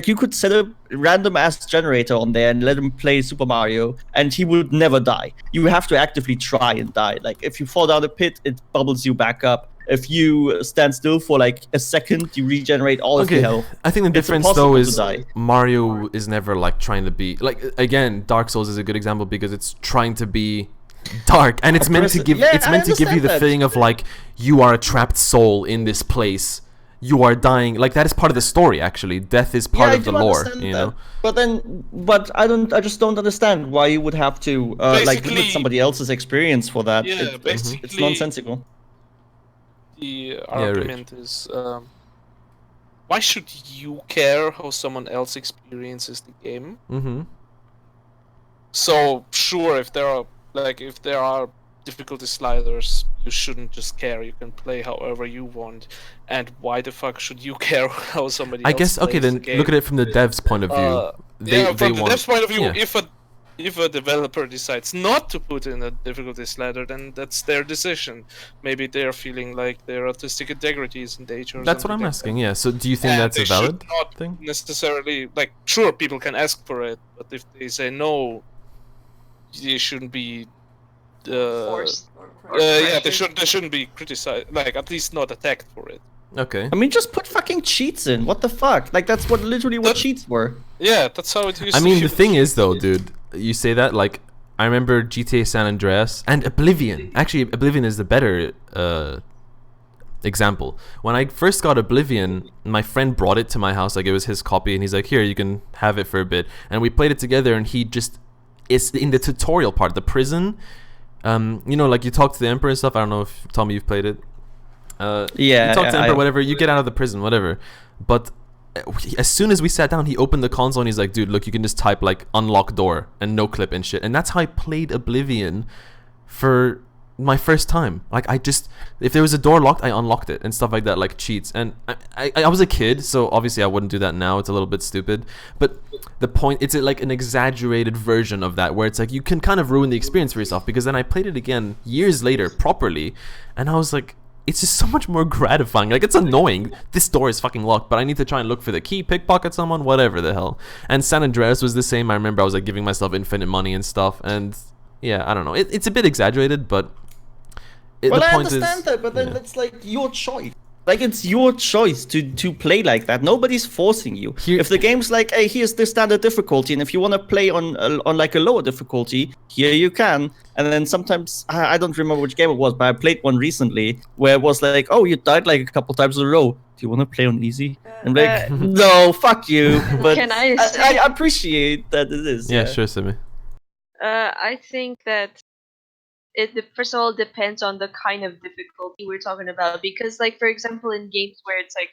you could set a random ass generator on there and let him play Super Mario, and he would never die. You have to actively try and die. Like, if you fall down a pit, it bubbles you back up. If you stand still for like a second, you regenerate all of your health. I think the It's difference impossible though to is die. Mario is never like trying to be like, again, Dark Souls is a good example because it's trying to be dark, and it's meant to give Yeah, it's I meant to give you understand the that. feeling of like you are a trapped soul in this place. You are dying. Like, that is part of the story. Actually, death is part of the lore. You know. But I just don't understand why you would have to like Basically- limit somebody else's experience for that. Yeah, It's basically- nonsensical. The Rich. argument is, why should you care how someone else experiences the game? Mm-hmm. So sure, if there are difficulty sliders, you shouldn't just care. You can play however you want. And why the fuck should you care how somebody I else guess okay. plays the Then game? look at it from the dev's point of view. Yeah, from the want, dev's point of view, yeah. if a developer decides not to put in a difficulty slider, then that's their decision. Maybe they're feeling like their artistic integrity is in danger. Or That's what something I'm like asking. that. Yeah. So do you think And that's they a should valid not thing? necessarily like. Sure, people can ask for it, but if they say no, they shouldn't be. Forced. Yeah, they shouldn't be criticized. Like at least not attacked for it. Okay. I mean, just put fucking cheats in. What the fuck? Like that's literally what cheats were. Yeah, that's how it used I to mean, be. the thing is, though, dude, you say that, like, I remember GTA San Andreas and Oblivion. Actually, Oblivion is the better example. When I first got Oblivion, my friend brought it to my house, like, it was his copy, and he's like, here, you can have it for a bit. And we played it together, and he just, it's in the tutorial part, the prison, you know, like, you talk to the Emperor and stuff. I don't know if, Tommy, you've played it. Yeah, you talk to the Emperor, I- whatever, you get out of the prison, whatever. But as soon as we sat down, he opened the console and he's like, dude, look, you can just type like unlock door and no clip and shit. And that's how I played Oblivion for my first time. Like, I just, if there was a door locked, I unlocked it and stuff like that, like cheats. And I was a kid, so obviously I wouldn't do that now. It's a little bit stupid. But the point, it's like an exaggerated version of that, where it's like you can kind of ruin the experience for yourself. Because then I played it again years later properly, and I was like, it's just so much more gratifying. Like, it's annoying. This door is fucking locked, but I need to try and look for the key, pickpocket someone, whatever the hell. And San Andreas was the same. I remember I was like giving myself infinite money and stuff. And yeah, I don't know. It's a bit exaggerated, but Well, the I point understand is, that, but then yeah. it's like your choice. Like it's your choice to play like that. Nobody's forcing you. If the game's like, hey, here's the standard difficulty, and if you want to play on like a lower difficulty, here you can. And then sometimes I don't remember which game it was, but I played one recently where it was like, oh, you died like a couple times in a row. Do you want to play on easy? And like, no, fuck you. But Can I say- I appreciate that it is. Yeah, sure, Simi. I think that first of all depends on the kind of difficulty we're talking about, because like for example in games where it's like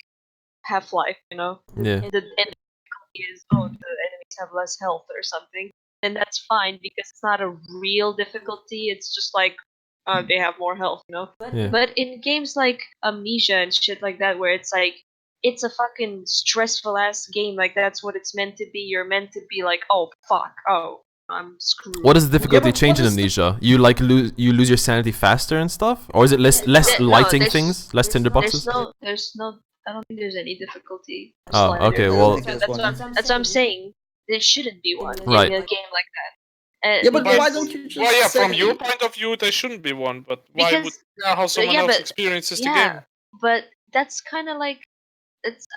Half-Life, you know, Yeah. and the difficulty is the enemies have less health or something, then that's fine because it's not a real difficulty. It's just like they have more health, you know. Yeah. But in games like Amnesia and shit like that, where it's like it's a fucking stressful ass game, like that's what it's meant to be. You're meant to be like, oh fuck, oh I'm screwed. What does the difficulty but change in what is the- Amnesia? You like lose your sanity faster and stuff, or is it less No, lighting there's- things, less tinderboxes? There's no. I don't think there's any difficulty. Oh, Slide okay, it. well- That's what I'm saying. There shouldn't be one Right. in a game like that. Yeah, but because- why don't you just Well, yeah, from say- your point of view, there shouldn't be one. But why would Because- care how someone yeah, else but- experiences the yeah, game? but that's kind of like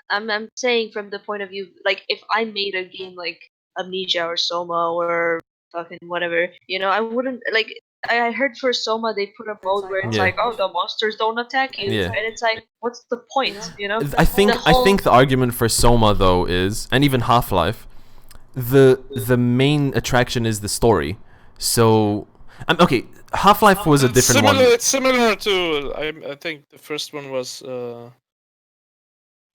I'm saying from the point of view, like if I made a game like Amnesia or Soma or fucking whatever, you know, I wouldn't like. I heard for Soma they put a mode where it's Yeah. like, oh, the monsters don't attack you, Yeah. and it's like, what's the point, you know? I think The whole- the argument for Soma though is, and even Half-Life, the main attraction is the story. So okay, Half-Life was a different one. It's similar to I think the first one was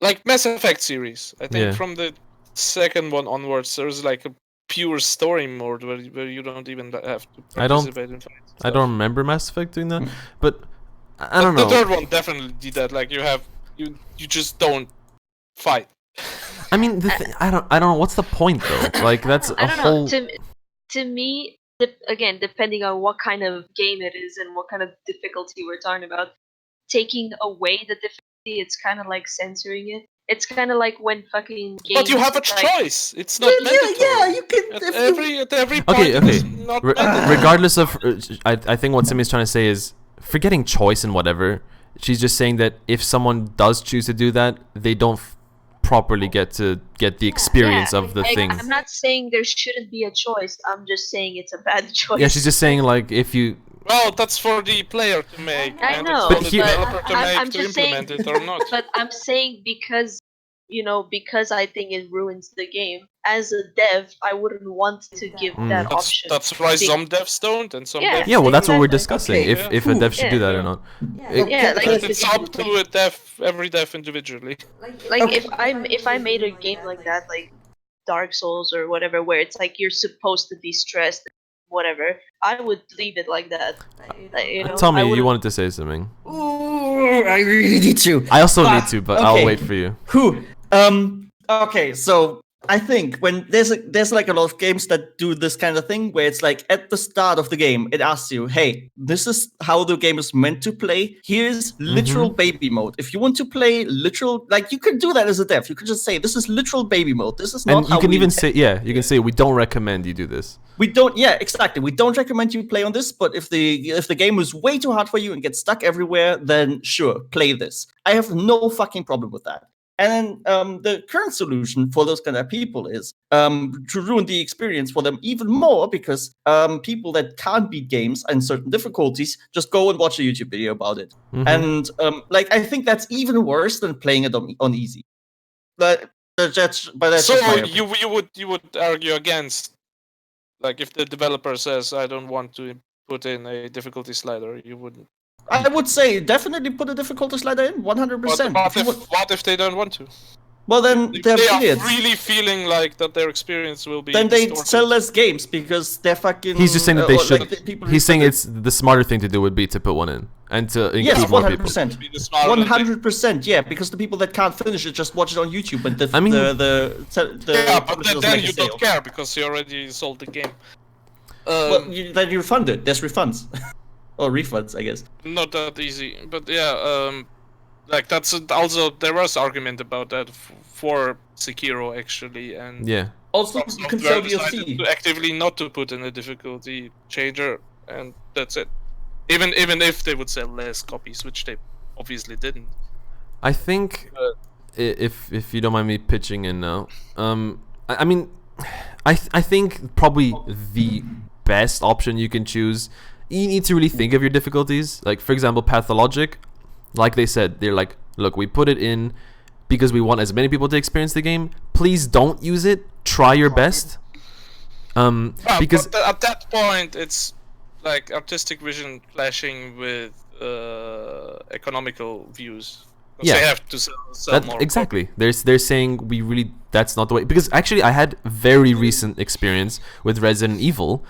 like Mass Effect series. I think Yeah. from the second one onwards, there's like a pure story mode where you don't even have to I don't- participate in fights. I don't remember Mass Effect doing that, but I don't The know. third one definitely did that. Like you just don't fight. I mean, I don't know. What's the point though? Like, that's I a don't whole. know. To me, again, depending on what kind of game it is and what kind of difficulty we're talking about, taking away the difficulty, it's kind of like censoring it. It's kind of like when fucking games. But you have a it's like- choice. It's not mandatory. Yeah, you can. At if you- every point, Okay, it's okay. not mandatory. Regardless of, I think what Simi's trying to say is, forgetting choice and whatever. She's just saying that if someone does choose to do that, they don't properly get the experience Yeah, of the like, thing. I'm not saying there shouldn't be a choice. I'm just saying it's a bad choice. Yeah, she's just saying like if you. Well, that's for the player to make, I and know, it's But for the here- developer to make I'm to just saying- implement it or not. But I'm saying because because I think it ruins the game. As a dev, I wouldn't want to give that option. That's why Be- some devs don't, and some Yeah. devs. Yeah, well, that's what we're Exactly. discussing. Okay, If a dev should do Yeah. that or not. Yeah, like But it's up to every dev individually. like if I made a game like that, like Dark Souls or whatever, where it's like you're supposed to be stressed, whatever, I would leave it like that. Tell me, I you would've- wanted to say something. Ooh, I really need to. I also Ah, need to, but I'll wait for you. Who? Okay, so I think when there's like a lot of games that do this kind of thing where it's like at the start of the game it asks you, hey, this is how the game is meant to play. Here's literal baby mode. If you want to play literal, like you can do that as a dev. You can just say this is literal baby mode. This is not And how you can we even intend- say, you can say we don't recommend you do this. We don't, yeah, exactly. We don't recommend you play on this, but if the game is way too hard for you and gets stuck everywhere, then sure, play this. I have no fucking problem with that. And then the current solution for those kind of people is to ruin the experience for them even more, because people that can't beat games and certain difficulties just go and watch a YouTube video about it. And like I think that's even worse than playing it on easy. But that's just my So opinion. you would argue against, like, if the developer says I don't want to put in a difficulty slider, you wouldn't. I would say definitely put a difficulty slider in, 100%. What if they don't want to? Well, then If they're they are idiots. really feeling like that their experience will be Then they distorted. sell less games because they're fucking. He's just saying that they or, should. like, the people He's saying who- it's the smarter thing to do would be to put one in and to include Yes, more people. 100%. Be the smarter thing. 100%, yeah, because the people that can't finish it just watch it on YouTube, and I mean- the Yeah, but publisher doesn't then make a you sale. don't care because you already sold the game. Well, then you refund it. There's refunds. Or refunds, I guess. Not that easy, but yeah, like that's also there was argument about that for Sekiro actually, and Yeah. Also, some you can software sell decided DLC. to actively not to put in a difficulty changer, and that's it. Even if they would sell less copies, which they obviously didn't. I think Uh, if you don't mind me pitching in now, I mean, I think probably the best option you can choose. You need to really think of your difficulties. Like for example, Pathologic, like they said, they're like, look, we put it in because we want as many people to experience the game. Please don't use it. Try your best. Because but at that point, it's like artistic vision clashing with economical views. 'Cause Yeah. they have to sell more. exactly. They're saying we really that's not the way, because actually I had very recent experience with Resident Evil.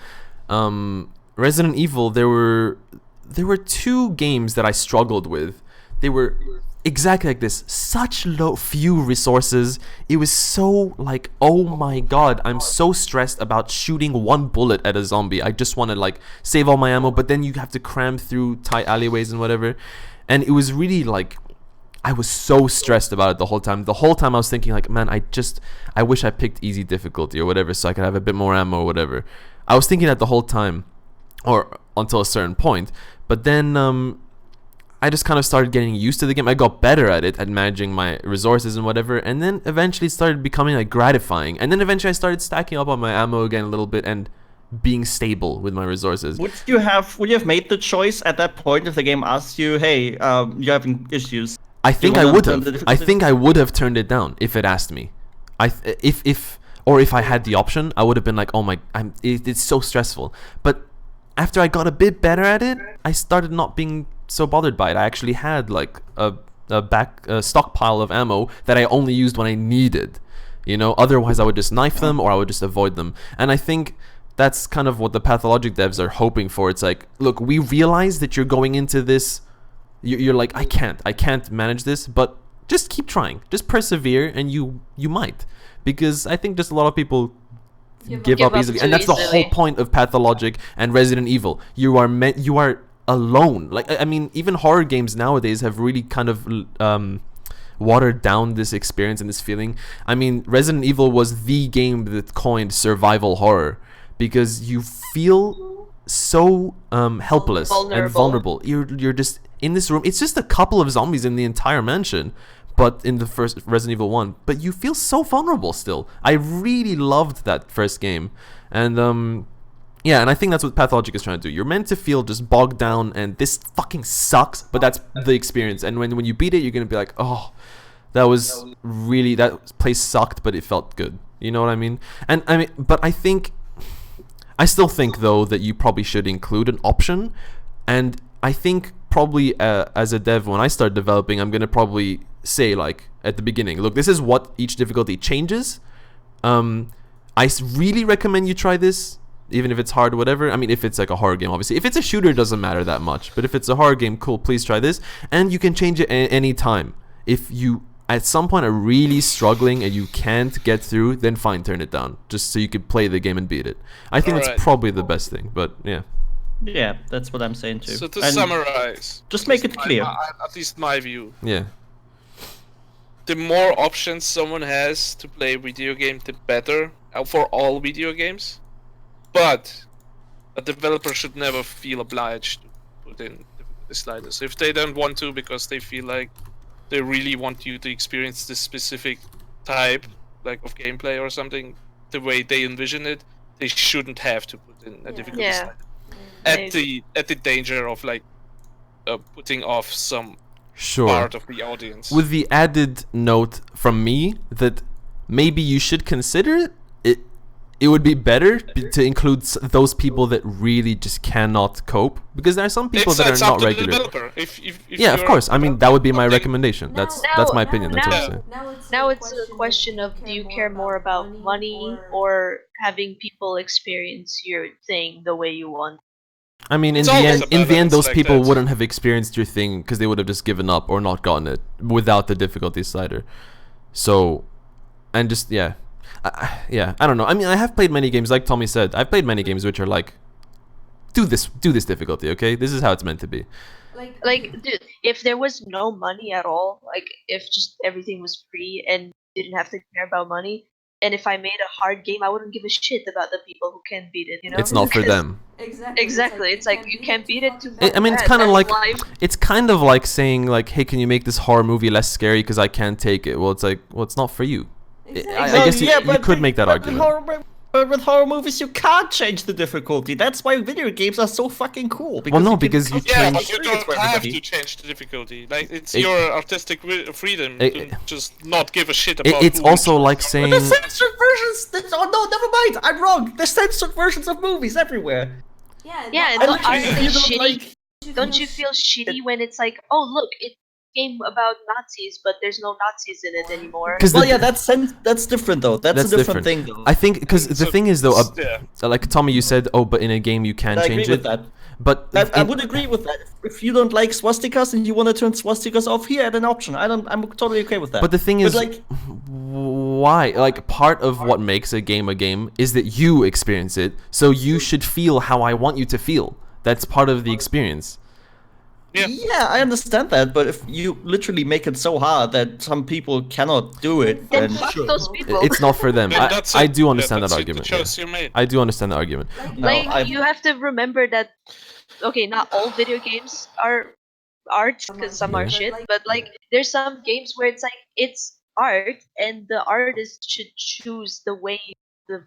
Resident Evil, there were two games that I struggled with. They were exactly like this, such few resources. It was so like, oh my god, I'm so stressed about shooting one bullet at a zombie. I just want to like save all my ammo, but then you have to cram through tight alleyways and whatever. And it was really like, I was so stressed about it the whole time. The whole time I was thinking like, man, I wish I picked easy difficulty or whatever so I could have a bit more ammo or whatever. I was thinking that the whole time, or until a certain point. But then I just kind of started getting used to the game. I got better at it, at managing my resources and whatever, and then eventually it started becoming like gratifying. And then eventually I started stacking up on my ammo again a little bit and being stable with my resources. Would you have made the choice at that point if the game asked you, hey, you're having issues? I think I wanna would turn the have. I difficulty- think I would have turned it down if it asked me. If I had the option, I would have been like, oh my, it's so stressful. But after I got a bit better at it, I started not being so bothered by it. I actually had like a stockpile of ammo that I only used when I needed. You know, otherwise I would just knife them or I would just avoid them. And I think that's kind of what the Pathologic devs are hoping for. It's like, look, we realize that you're going into this. You're like, I can't manage this, but just keep trying, just persevere, and you might, because I think just a lot of people give up easily, and that's the whole point of Pathologic and Resident Evil. You are alone. Like, I mean, even horror games nowadays have really kind of watered down this experience and this feeling. I mean, Resident Evil was the game that coined survival horror, because you feel so helpless and vulnerable. You're just in this room. It's just a couple of zombies in the entire mansion, but in the first Resident Evil 1, but you feel so vulnerable still. I really loved that first game. And yeah, and I think that's what Pathologic is trying to do. You're meant to feel just bogged down and this fucking sucks, but that's the experience. And when you beat it, you're gonna be like, oh, that place sucked, but it felt good. You know what I mean? And I mean, but I still think though that you probably should include an option. And I think probably as a dev, when I start developing, I'm gonna probably say like at the beginning, look, this is what each difficulty changes. I really recommend you try this. even if it's hard, whatever. I mean, if it's like a horror game, obviously. If it's a shooter, it doesn't matter that much. But if it's a horror game, cool, please try this. And you can change it any time. If you, at some point, are really struggling and you can't get through, then fine, turn it down. Just so you can play the game and beat it. I think that's probably the best thing, but yeah. Yeah, that's what I'm saying too. So to summarize, just make it clear. At least my view. Yeah. The more options someone has to play a video game, the better for all video games. But a developer should never feel obliged to put in the sliders. If they don't want to because they feel like they really want you to experience this specific type like of gameplay or something the way they envision it, they shouldn't have to put in a difficulty slider. At the danger of like putting off some part of the audience. With the added note from me that maybe you should consider it. It would be better to include those people that really just cannot cope, because there are some people that are not regular. If yeah, of course. I mean, that would be my recommendation. That's my opinion. That's what I'm saying. Now it's a question of, do you care more about money or having people experience your thing the way you want? I mean, in the end, those people wouldn't have experienced your thing because they would have just given up or not gotten it without the difficulty slider. So, and just yeah, I don't know. I mean, I have played many games, like Tommy said. I've played many games which are like, do this difficulty, okay? This is how it's meant to be. Like, dude, if there was no money at all, like if just everything was free and didn't have to care about money, and if I made a hard game, I wouldn't give a shit about the people who can't beat it. You know, it's not for them. Exactly. It's like you can't beat it. I mean, it's kind of like saying like, hey, can you make this horror movie less scary because I can't take it? Well, it's like, well, it's not for you. Exactly. I guess you could make that argument. But with horror movies, you can't change the difficulty. That's why video games are so fucking cool. Well, no, because you change. But you don't have to change the difficulty. Like, it's your artistic freedom to just not give a shit about. It's also like saying. But the censored versions. Oh no, never mind. I'm wrong. There's censored versions of movies everywhere. Yeah. Don't you feel shitty when it's like, oh look, it's game about Nazis, but there's no Nazis in it anymore? Well, yeah, that's different though. That's a different thing though. I think because the thing is though, like Tommy, you said, oh, but in a game you can change it. That. But I would agree with that. If you don't like swastikas and you want to turn swastikas off, here, add an option. I'm totally okay with that. But the thing is, like, why? Like, part of what makes a game is that you experience it. So you should feel how I want you to feel. That's part of the experience. Yeah, I understand that, but if you literally make it so hard that some people cannot do it, then fuck those people. It's not for them. I do understand that argument. I do understand the argument. Like, you have to remember that, okay, not all video games are art, because some are shit, but like, there's some games where it's like, it's art, and the artist should choose the way the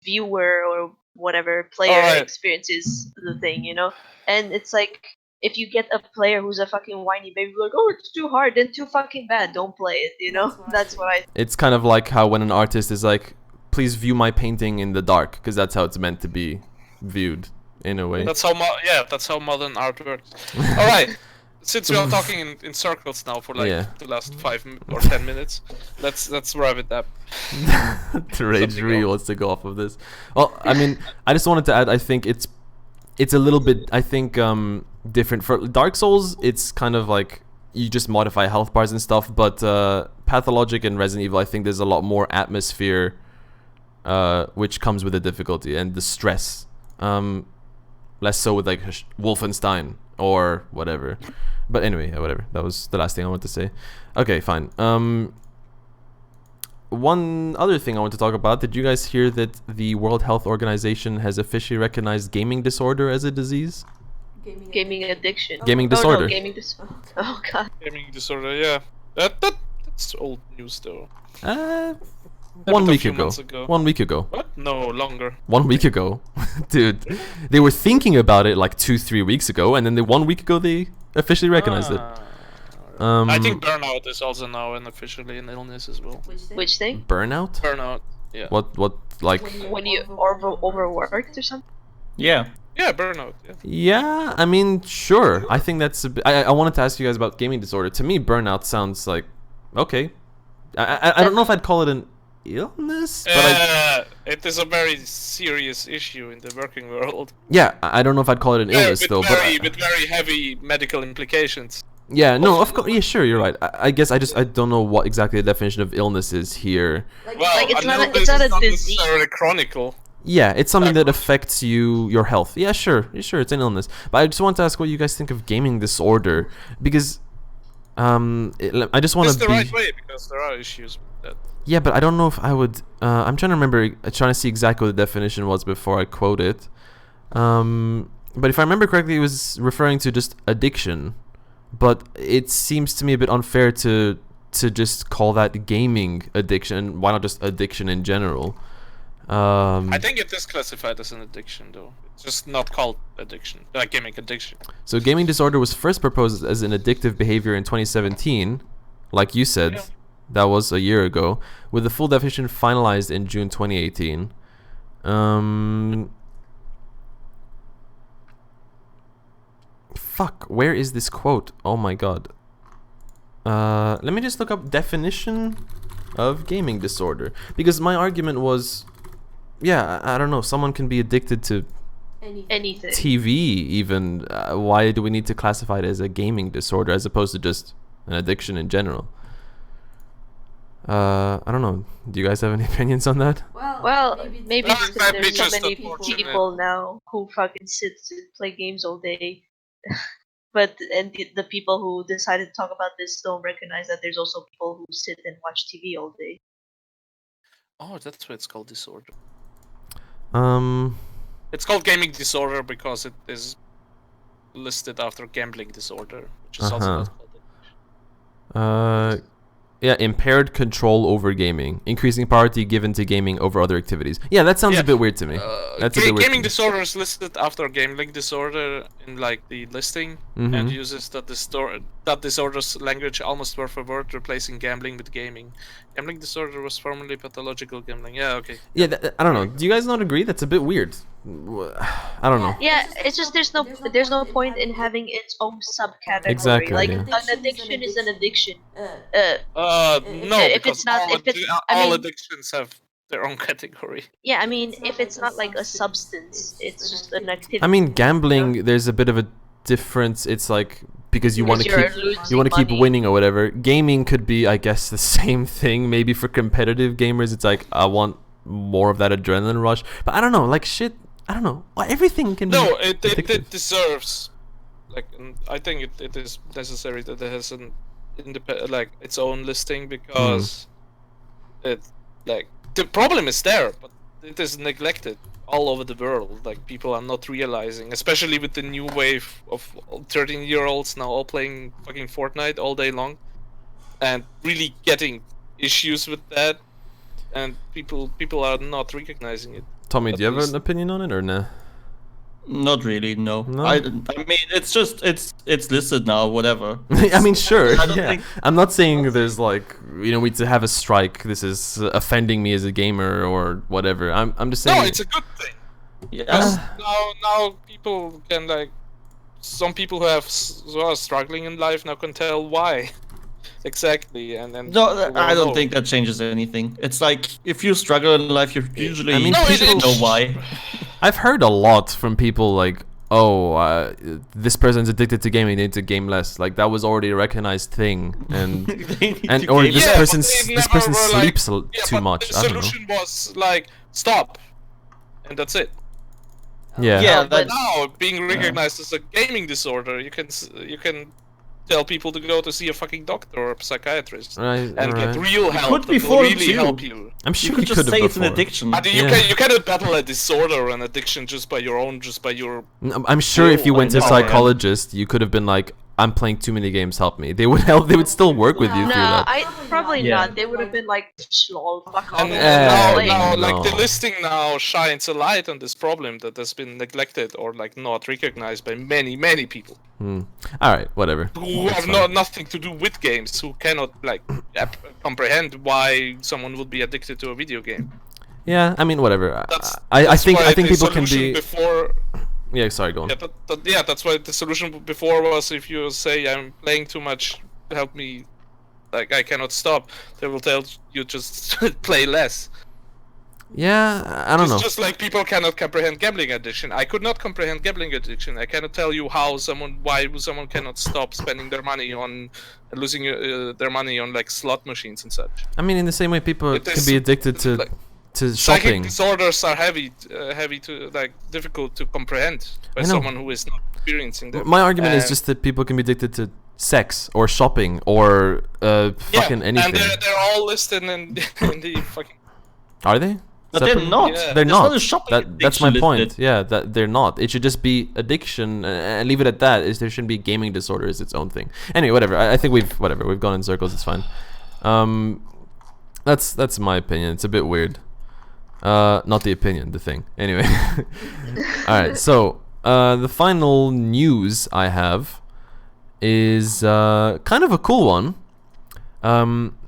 viewer or whatever player experiences the thing, you know? And it's like, if you get a player who's a fucking whiny baby, like, oh, it's too hard, then too fucking bad, don't play it, you know? That's what I... It's kind of like how when an artist is like, please view my painting in the dark, because that's how it's meant to be viewed, in a way. That's how modern art works. Alright, since we are talking in circles now for like the last 5 or 10 minutes, let's wrap it up. The Rage really wants to go off of this. Well, I mean, I just wanted to add, I think it's a little bit, I think, different. For Dark Souls, it's kind of like you just modify health bars and stuff, but Pathologic and Resident Evil, I think there's a lot more atmosphere which comes with the difficulty and the stress, less so with like Wolfenstein or whatever. But anyway, whatever, that was the last thing I wanted to say. Okay, fine. One other thing I want to talk about, did you guys hear that the World Health Organization has officially recognized gaming disorder as a disease? Gaming addiction. Gaming disorder. Oh god. Gaming disorder, yeah. That's old news though. 1 week ago. 1 week ago. What? No, longer. 1 week ago. Dude, they were thinking about it like 2-3 weeks ago, and then 1 week ago they officially recognized it. I think burnout is also now officially an illness as well. Which thing? Burnout? Burnout, yeah. What like... When you overworked or something? Yeah. Yeah, burnout, yeah. Yeah, I mean, sure. I think that's a bit... I wanted to ask you guys about gaming disorder. To me, burnout sounds like... Okay. I don't know if I'd call it an illness, but it is a very serious issue in the working world. Yeah, I don't know if I'd call it an illness with though, with very heavy medical implications. yeah, no, of course, yeah, sure, you're right. I guess I don't know what exactly the definition of illness is here. Well, Like, it's an not a- illness it's not is a disease. necessarily chronicle. Yeah, it's something that affects your health. Yeah, sure, it's an illness. But I just want to ask what you guys think of gaming disorder, because I just want It's to the be. right way because there are issues with that. Yeah, but I don't know if I would. I'm trying to remember, trying to see exactly what the definition was before I quote it. But if I remember correctly, it was referring to just addiction. But it seems to me a bit unfair to just call that gaming addiction. Why not just addiction in general? I think it is classified as an addiction, though. It's just not called addiction, like gaming addiction. So gaming disorder was first proposed as an addictive behavior in 2017, like you said. Yeah. That was a year ago, with the full definition finalized in June 2018. Fuck, where is this quote? Oh my god. Let me just look up definition of gaming disorder, because my argument was, yeah, I don't know, someone can be addicted to Anything. TV even. Why do we need to classify it as a gaming disorder as opposed to just an addiction in general? I don't know. Do you guys have any opinions on that? Well, maybe Well, because it might be there's so just many unfortunate. people now who fucking sit and play games all day. But the people who decided to talk about this don't recognize that there's also people who sit and watch TV all day. Oh, that's why it's called disorder. Um, It's called gaming disorder because it is listed after gambling disorder, which is also not called yeah, impaired control over gaming, increasing priority given to gaming over other activities. Yeah, that sounds Yeah. a bit weird to me. That's a bit weird. Gaming disorder is listed after gambling disorder in like the listing, and Mhm. uses that disorder's language almost word for word, replacing gambling with gaming. Gambling disorder was formerly pathological gambling. Yeah, okay. Yeah, I don't know. Do you guys not agree? That's a bit weird. I don't know. Yeah, it's just there's no point in having its own subcategory. Exactly, Like yeah. an addiction is an addiction. No, if because it's not- all, if it's- all I mean- addictions have their own category. Yeah, I mean, if it's not like a substance, it's just an activity. I mean, gambling. There's a bit of a difference. It's like because you want to Because keep you're losing you want to keep money. winning or whatever. Gaming could be, I guess, the same thing. Maybe for competitive gamers, it's like I want more of that adrenaline rush. But I don't know, like shit. I don't know. Everything can No, be it addictive. deserves. Like, I think it is necessary that it has an like its own listing because it like the problem is there, but it is neglected all over the world. Like people are not realizing, especially with the new wave of 13-year-olds now all playing fucking Fortnite all day long, and really getting issues with that, and people are not recognizing it. Tommy, at do you have least. an opinion on it or nah? Not really, no. No? I mean, it's just it's listed now. Whatever. I mean, sure. I don't Yeah. think- I'm not saying there's like we need to have a strike. This is offending me as a gamer or whatever. I'm just saying. No, it's a good thing. Yeah. Because now people can like some people who are struggling in life now can tell why exactly, and then No, people I will don't know. think that changes anything. It's like if you struggle in life, you usually I mean, No, people know why. I've heard a lot from people like, oh, this person's addicted to gaming. They need to game less. Like that was already a recognized thing, and They need and to or game this Yeah, but person they this never person were like- sleeps Yeah, too but much. The I don't know. solution was like stop, and that's it. Yeah. Yeah, No, but- Now being recognized as a gaming disorder, you can tell people to go to see a fucking doctor or a psychiatrist Right. and get right. real help. could that will before really too. help you. I'm You sure could he just could say have it's an before. addiction. I mean, Yeah. you cannot battle a disorder or an addiction just by your. I'm sure if you Oh, went to a I know, man. psychologist, you could have been like, I'm playing too many games. Help me. They would help. They would still work with you through Nah, that. probably Yeah. not. They would have been like, lol, fuck off. And Eh, now, no. like the listing now shines a light on this problem that has been neglected or like not recognized by many people All right. Whatever. who That's have fine. nothing to do with games, who cannot like comprehend why someone would be addicted to a video game. Yeah. I mean, whatever. That's, I that's think why I think the people can solution be. before. Yeah. Sorry. Go on. Yeah, that's why the solution before was if you say I'm playing too much, help me, like I cannot stop. They will tell you just play less. Yeah, I don't know. It's just like people cannot comprehend gambling addiction. I could not comprehend gambling addiction. I cannot tell you why someone cannot stop spending their money on losing their money on like slot machines and such. I mean, in the same way, people It can is- be addicted to like, to Psychic shopping. disorders are heavy to like difficult to comprehend by I know. someone who is not experiencing them. My argument is And- just that people can be addicted to sex or shopping or fucking yeah, anything. and they're all listed in the fucking. Are they? But they're Separate? not. Yeah. They're There's not. a shopping That's my addiction point. listed. Yeah, that they're not. It should just be addiction, and leave it at that. Is there shouldn't be gaming disorder is its own thing. Anyway, whatever. I think we've gone in circles. It's fine. That's my opinion. It's a bit weird. Not the opinion, the thing. Anyway. All right. So the final news I have is kind of a cool one.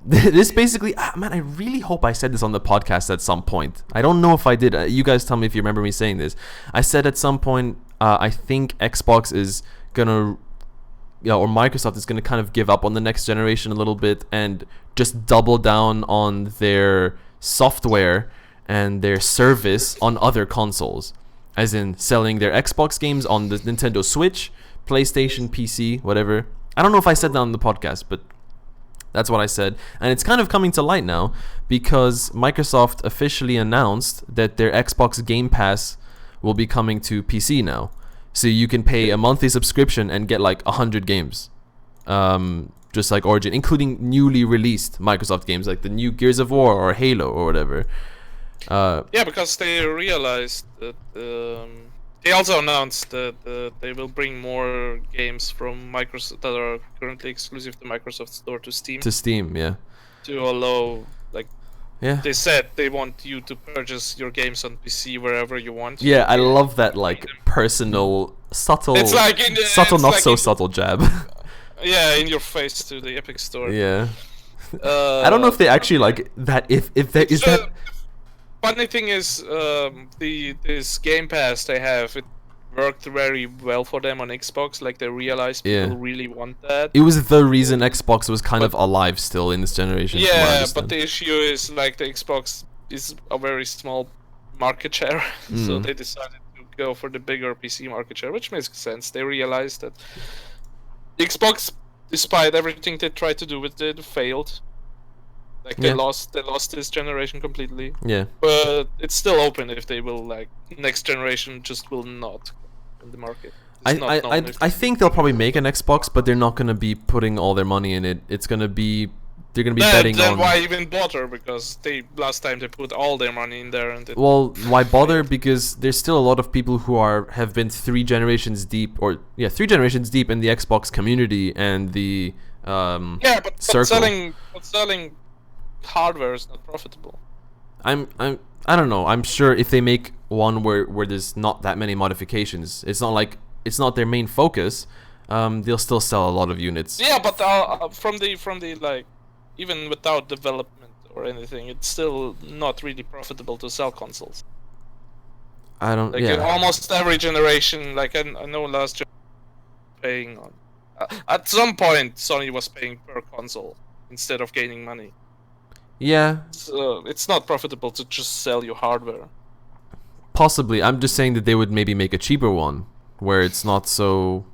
This basically, man, I really hope I said this on the podcast at some point. I don't know if I did. You guys tell me if you remember me saying this. I said at some point, I think Xbox is gonna, or Microsoft is gonna kind of give up on the next generation a little bit and just double down on their software and their service on other consoles, as in selling their Xbox games on the Nintendo Switch, PlayStation, PC, whatever. I don't know if I said that on the podcast, but that's what I said. And it's kind of coming to light now because Microsoft officially announced that their Xbox Game Pass will be coming to PC now. So you can pay a monthly subscription and get like 100 games. Just like Origin, including newly released Microsoft games like the new Gears of War or Halo or whatever. Yeah, because they realized that they also announced that they will bring more games from Microsoft that are currently exclusive to Microsoft Store to Steam To Steam, yeah. to allow, like, Yeah. they said they want you to purchase your games on PC wherever you want. Yeah, I love that like personal, subtle, It's like subtle, it's not like so in- subtle jab. Yeah, in your face to the Epic Store. Yeah. I don't know if they actually like that. If that is that. Funny thing is, this Game Pass they have, it worked very well for them on Xbox. Like they realized people Yeah. really want that. It was the reason Xbox was kind of alive still in this generation. from what I Yeah, understand. but the issue is like the Xbox is a very small market share, so Mm. they decided to go for the bigger PC market share, which makes sense. They realized that Xbox, despite everything they tried to do with it, failed. Like they Yeah. lost this generation completely. Yeah. But it's still open if they will, like, next generation just will not in the market. It's not known if- I think they'll probably make an Xbox, but they're not gonna be putting all their money in it. It's gonna be they're gonna be betting then on. why even bother? Because last time they put all their money in there and it, Well, why bother? Because there's still a lot of people who have been 3 generations deep, or 3 generations deep in the Xbox community and the yeah, but circle. selling hardware is not profitable. I don't know. I'm sure if they make one where there's not that many modifications, it's not their main focus. They'll still sell a lot of units. Yeah, but from the like, even without development or anything, it's still not really profitable to sell consoles. I don't. Like in Yeah. almost every generation, like I know last generation paying on. At some point, Sony was paying per console instead of gaining money. Yeah. So it's not profitable to just sell your hardware. Possibly. I'm just saying that they would maybe make a cheaper one where it's not so.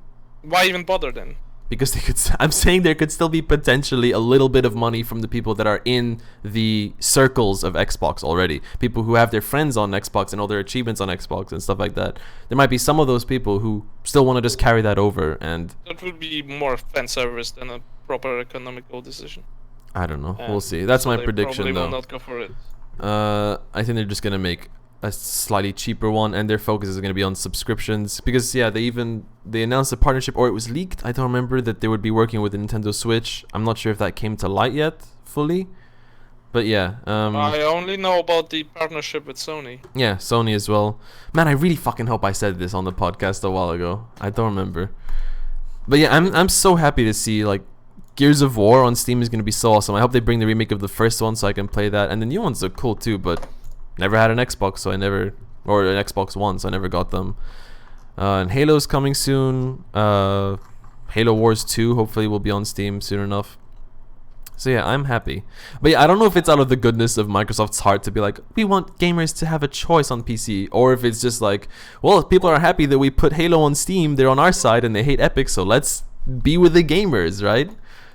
Why even bother then? Because they could. I'm saying there could still be potentially a little bit of money from the people that are in the circles of Xbox already. People who have their friends on Xbox and all their achievements on Xbox and stuff like that. There might be some of those people who still want to just carry that over, and That would be more fan service than a proper economical decision. I don't know. And We'll see. That's so my they prediction, probably though. will not go for it. I think they're just gonna make a slightly cheaper one, and their focus is gonna be on subscriptions. Because yeah, they announced a partnership, or it was leaked. I don't remember that they would be working with the Nintendo Switch. I'm not sure if that came to light yet fully, but yeah. I only know about the partnership with Sony. Yeah, Sony as well. Man, I really fucking hope I said this on the podcast a while ago. I don't remember. But yeah, I'm so happy to see like Gears of War on Steam is gonna be so awesome. I hope they bring the remake of the first one so I can play that. And the new ones are cool too, but never had an Xbox, so or an Xbox One, so I never got them. And Halo's coming soon. Halo Wars 2 hopefully will be on Steam soon enough. So yeah, I'm happy. But yeah, I don't know if it's out of the goodness of Microsoft's heart to be like, we want gamers to have a choice on PC, or if it's just like, well, if people are happy that we put Halo on Steam, they're on our side and they hate Epic, so let's be with the gamers, right?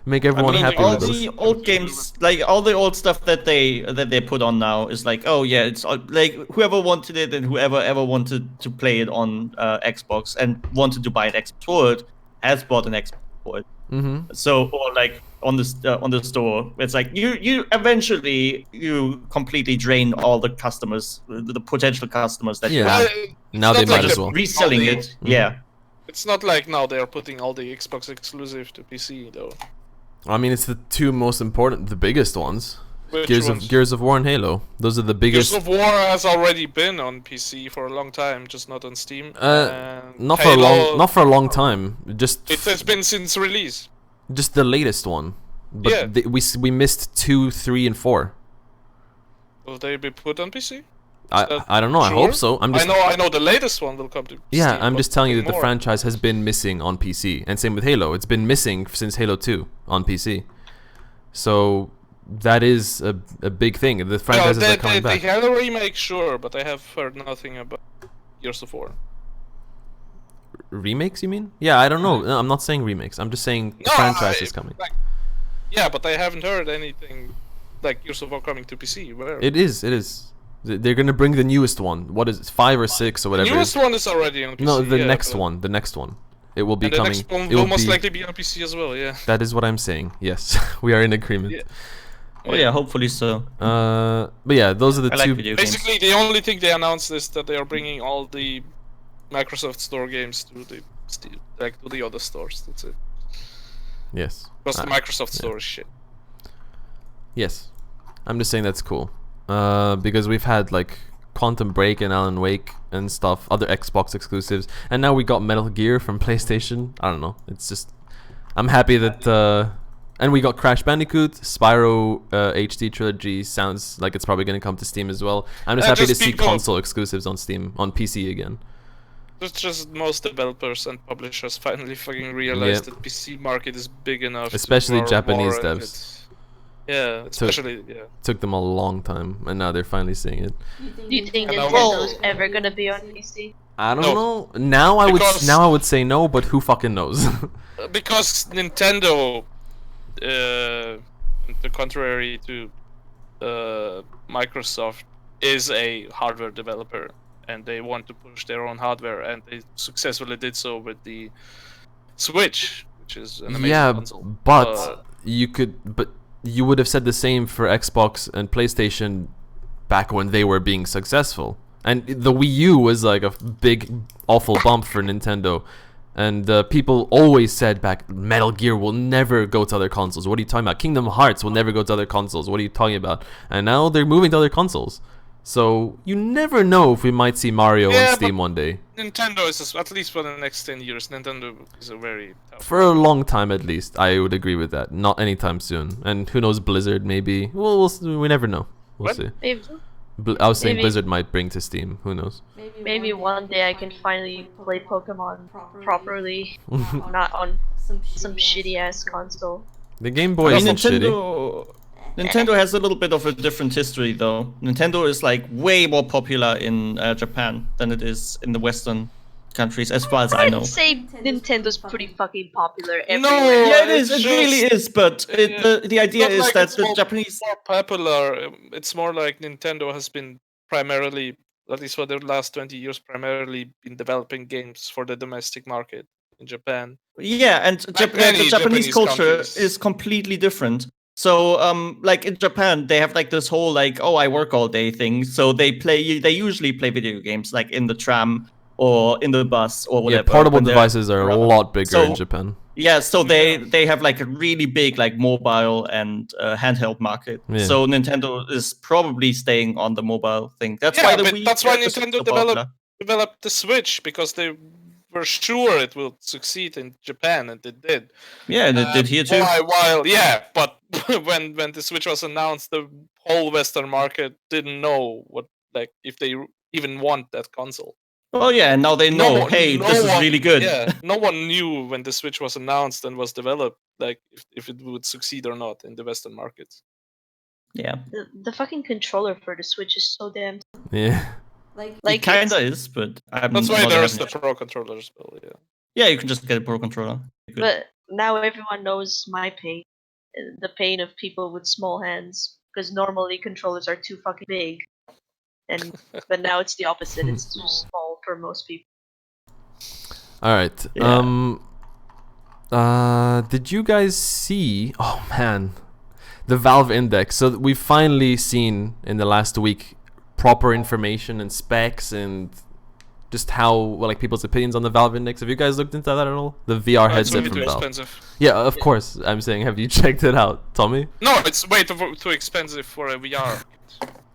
Make everyone don't happy think all with the us. old games, like all the old stuff that they put on now is like, oh yeah, it's like whoever wanted it and whoever ever wanted to play it on Xbox and wanted to buy an Xbox for it has bought an Xbox for it. Mm-hmm. So, or like on the store, it's like you eventually you completely drain all the customers, the potential customers that you Yeah. have. Now they might as well. Reselling they- it, yeah. It's not like now they are putting all the Xbox exclusive to PC though. I mean, it's the two most important, the biggest ones. Which Gears of War and Halo. Those are the biggest. Gears of War has already been on PC for a long time, just not on Steam. And Not for a Halo, not for a long time. Just It has been since release. just the latest one. But Yeah. we missed 2, 3, and 4. Will they be put on PC? I don't know. I Sure? hope so. I'm just I know the latest one will come to yeah. Steam, I'm but just telling you that the more. franchise has been missing on PC, and same with Halo. It's been missing since Halo 2 on PC. So that is a big thing. The franchises are coming They back. had a remake, sure, but I have heard nothing about Gears of War. Remakes, you mean? Yeah, I don't know. No, I'm not saying remakes. I'm just saying the No, franchise I- is coming. like- Yeah, but I haven't heard anything like Gears of War coming to PC. Where? It is. It is. They're gonna bring the newest one. What is it? 5 or 6 or The whatever. newest one is already on PC. No, the yeah, next but- one. The next one. It will be And the coming. next one It will will most be. likely be on PC as well, yeah. That is what I'm saying. Yes, we are in agreement. Yeah. Oh yeah, hopefully so. But yeah, those are the I like two. video games. Basically, the only thing they announced is that they are bringing all the Microsoft Store games to the to the other stores. That's it. Yes. Because the Microsoft Store is shit. Yes. I'm just saying that's cool. Because we've had like Quantum Break and Alan Wake and stuff, other Xbox exclusives, and now we got Metal Gear from PlayStation. I don't know. It's just, I'm happy that. And we got Crash Bandicoot, Spyro HD Trilogy. Sounds like it's probably gonna come to Steam as well. I'm just happy to just see people- console exclusives on Steam, on PC again. It's just most developers and publishers finally fucking realized Yeah. that PC market is big enough. to Especially grow Japanese more and devs. Yeah, especially yeah. Took them a long time, and now they're finally seeing it. Do you think And now- Nintendo's ever gonna be on PC? I don't No. know. Now I Because- would say no, but who fucking knows? Because Nintendo, the contrary to Microsoft, is a hardware developer, and they want to push their own hardware, and they successfully did so with the Switch, which is an amazing yeah, console. but you would have said the same for Xbox and PlayStation back when they were being successful. And the Wii U was like a big, awful bump for Nintendo. And people always said back, Metal Gear will never go to other consoles. What are you talking about? Kingdom Hearts will never go to other consoles. What are you talking about? And now they're moving to other consoles. So you never know if we might see Mario Yeah, on Steam one day. Nintendo is at least for the next 10 years. Nintendo is a very tough. For a long time at least, I would agree with that. Not anytime soon. And who knows, Blizzard maybe. Well, we never know. We'll What? see. Maybe, I was saying Maybe. Blizzard might bring to Steam. Who knows? maybe one day I can finally play Pokemon properly, not on some shitty ass console. The Game Boy I is mean, not shitty. Nintendo has a little bit of a different history, though. Nintendo is like way more popular in Japan than it is in the Western countries, as far as I know. I'd say Nintendo's pretty fucking popular No, everywhere. Yeah, it is. it's It really just- is. But the idea Not is like that it's the more- Japanese. more popular. It's more like Nintendo has been primarily, at least for the last 20 years, primarily been developing games for the domestic market in Japan. Yeah, and Like many the Japanese Japanese culture countries. is completely different. So, like in Japan, they have like this whole like, oh, I work all day thing. So they usually play video games like in the tram or in the bus or whatever. Yeah, portable when they're- devices are a lot bigger in So- Japan. Yeah, so they have like a really big like mobile and handheld market. Yeah. So Nintendo is probably staying on the mobile thing. That's Yeah, why the but Wii that's why is so Nintendo popular. developed the Switch, because they were sure it will succeed in Japan, and it did. Yeah, and it did here too. While yeah, but when the Switch was announced, the whole Western market didn't know what, like, if they even want that console. Well, yeah, and now they know, hey, this is one- really good. Yeah, no one knew when the Switch was announced and was developed, like if it would succeed or not in the Western markets. Yeah. The fucking controller for the Switch is so damn. Yeah. It Like kinda it's- is, but I'm That's why not there's having the it. Pro controller as well. Yeah. Yeah, you can just get a Pro controller. Good. But now everyone knows my pain, the pain of people with small hands, because normally controllers are too fucking big, but now it's the opposite. It's too small for most people. All right. Yeah. Did you guys see? Oh man, the Valve Index. So we've finally seen in the last week proper information and specs and just how like people's opinions on the Valve Index. Have you guys looked into that at all? The VR It's headset way from too Valve. expensive. Yeah, of course. I'm saying, have you checked it out, Tommy? No, it's way too expensive for a VR.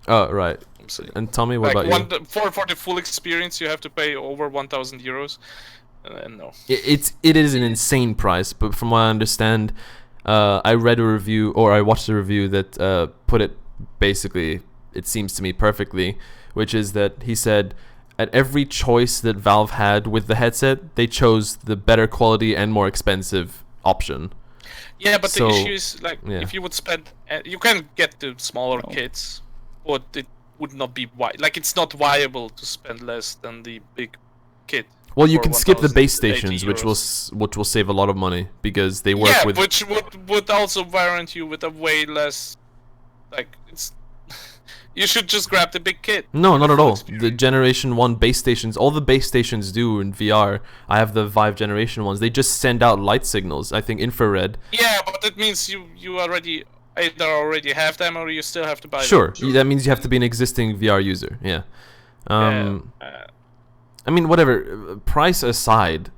Oh, right. I'm saying. And Tommy, what Like about you? for the full experience, you have to pay over 1,000 euros. And no. It is an insane price, but from what I understand, I read a review or I watched a review that put it basically, it seems to me perfectly, which is that he said at every choice that Valve had with the headset, they chose the better quality and more expensive option. Yeah, but So, the issue is like yeah. if you would spend, you can get the smaller kits, but it would not be like it's not viable to spend less than the big kit. Well, you for can skip the base 1,080 stations, euros. which will save a lot of money because they work Yeah, with. which would also warrant you with a way less. Like it's, you should just grab the big kit. No, for not the at full all. experience. The Generation 1 base stations, all the base stations do in VR, I have the Vive Generation ones, they just send out light signals, I think infrared. Yeah, but that means you already either already have them or you still have to buy Sure, them. that means you have to be an existing VR user, yeah. Yeah, I mean, whatever, price aside,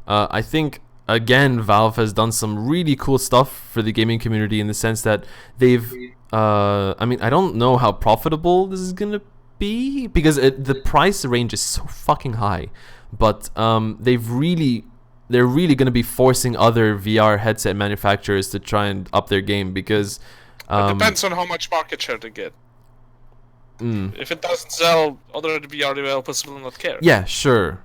I think, again, Valve has done some really cool stuff for the gaming community in the sense that they've, I mean, I don't know how profitable this is gonna be, because the price range is so fucking high, but they're really gonna be forcing other VR headset manufacturers to try and up their game, because... it depends on how much market share they get. If it doesn't sell, other VR developers will not care. Yeah, sure.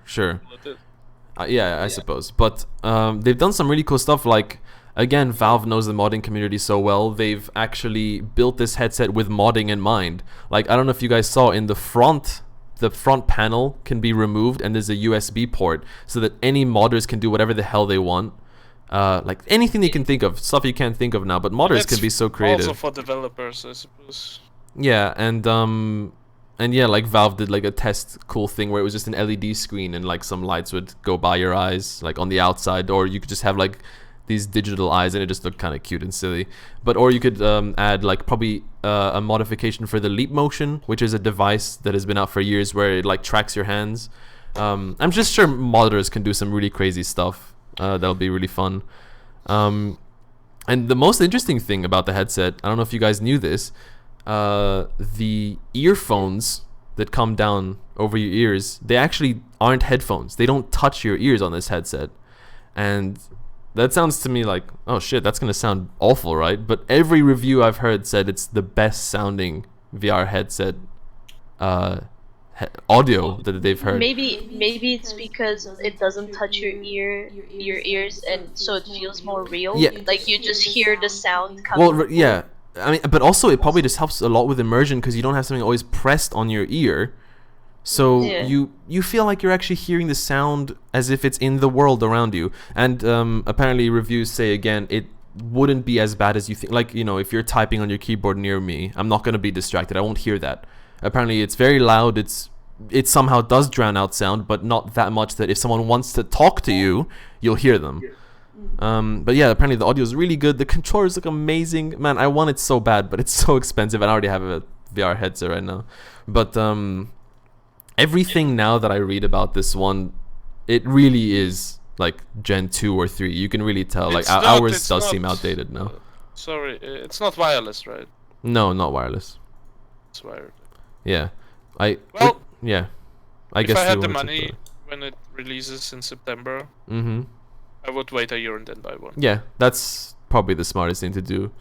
Yeah, I suppose. But they've done some really cool stuff. Like, again, Valve knows the modding community so well. They've actually built this headset with modding in mind. Like, I don't know if you guys saw in the front panel can be removed and there's a USB port so that any modders can do whatever the hell they want. Like anything you can think of, stuff you can't think of now. But modders can be so creative. Also for developers, I suppose. Yeah, and yeah, like Valve did like a test cool thing where it was just an LED screen and like some lights would go by your eyes like on the outside, or you could just have like these digital eyes and it just looked kind of cute and silly. But or you could add like probably a modification for the leap motion, which is a device that has been out for years where it like tracks your hands. I'm just sure modders can do some really crazy stuff. That'll be really fun. And the most interesting thing about the headset, I don't know if you guys knew this, the earphones that come down over your ears, they actually aren't headphones. They don't touch your ears on this headset. And that sounds to me like, oh shit, that's gonna sound awful, right? But every review I've heard said it's the best sounding VR headset audio that they've heard. Maybe it's because it doesn't touch your ears, and so it feels more real. Yeah. Like you just hear the sound coming. Well, yeah. I mean, but also it probably just helps a lot with immersion because you don't have something always pressed on your ear. So Yeah. you feel like you're actually hearing the sound as if it's in the world around you. And apparently reviews say again it wouldn't be as bad as you think. Like, you know, if you're typing on your keyboard near me, I'm not going to be distracted. I won't hear that. Apparently it's very loud. It somehow does drown out sound, but not that much that if someone wants to talk to you, you'll hear them. But yeah, apparently the audio is really good. The controllers look amazing. Man, I want it so bad, but it's so expensive. And I already have a VR headset right now. But everything now that I read about this one, it really is like Gen 2 or 3. You can really tell. Like ours does seem outdated now. Sorry, it's not wireless, right? No, not wireless. It's wired. Yeah. Well, yeah. I if guess I had we the wanted to money put when it releases in September, it. I would wait a year and then buy one. Yeah, that's probably the smartest thing to do.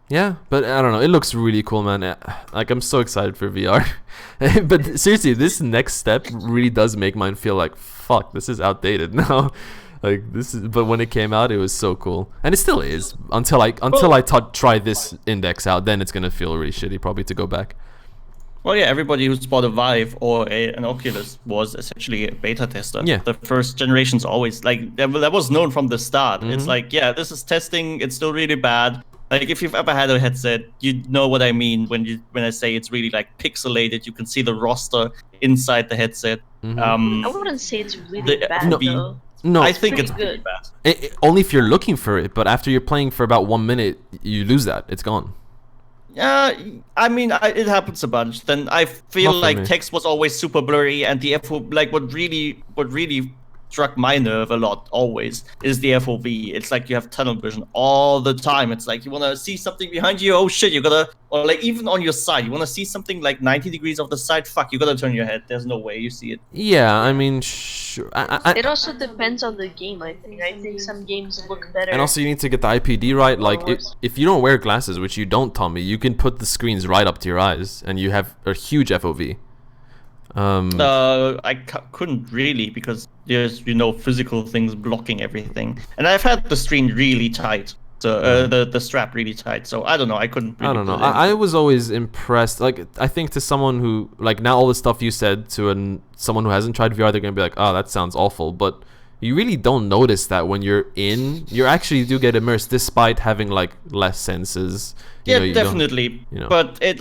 Yeah, but I don't know. It looks really cool, man. Like, I'm so excited for VR. But seriously, this next step really does make mine feel like, fuck, this is outdated now. Like, this is. But when it came out, it was so cool, and it still is. Until I try this index out, then it's gonna feel really shitty probably to go back. Well, yeah, everybody who's bought a Vive or an Oculus was essentially a beta tester. Yeah. The first generation's always like that was known from the start. Mm-hmm. It's like, yeah, this is testing. It's still really bad. Like, if you've ever had a headset, you know what I mean when I say it's really like pixelated. You can see the roster inside the headset. Mm-hmm. I wouldn't say it's really bad no, though. No, I think pretty it's good. pretty bad. Only if you're looking for it. But after you're playing for about 1 minute, you lose that. It's gone. I mean, it happens a bunch. Then I feel Not for like me. text was always super blurry, and the FO, like what really struck my nerve a lot always is the FOV. It's like you have tunnel vision all the time. It's like you want to see something behind you. Oh shit, you gotta, or like even on your side, you want to see something like 90 degrees off the side. Fuck, you gotta turn your head. There's no way you see it. Yeah, I mean, sure. It also depends on the game. I think some games look better. And also, you need to get the IPD right. Like, worse. if you don't wear glasses, which you don't, Tommy, you can put the screens right up to your eyes, and you have a huge FOV. I couldn't really because there's physical things blocking everything, and I've had the screen really tight, so the strap really tight. So I don't know. I couldn't. Really I don't know. put it in. I was always impressed. Like, I think to someone who, like, now all the stuff you said to someone who hasn't tried VR, they're gonna be like, oh, that sounds awful. But you really don't notice that when you're in. You actually do get immersed, despite having like less senses. You Yeah, know, you don't- definitely. you know. But it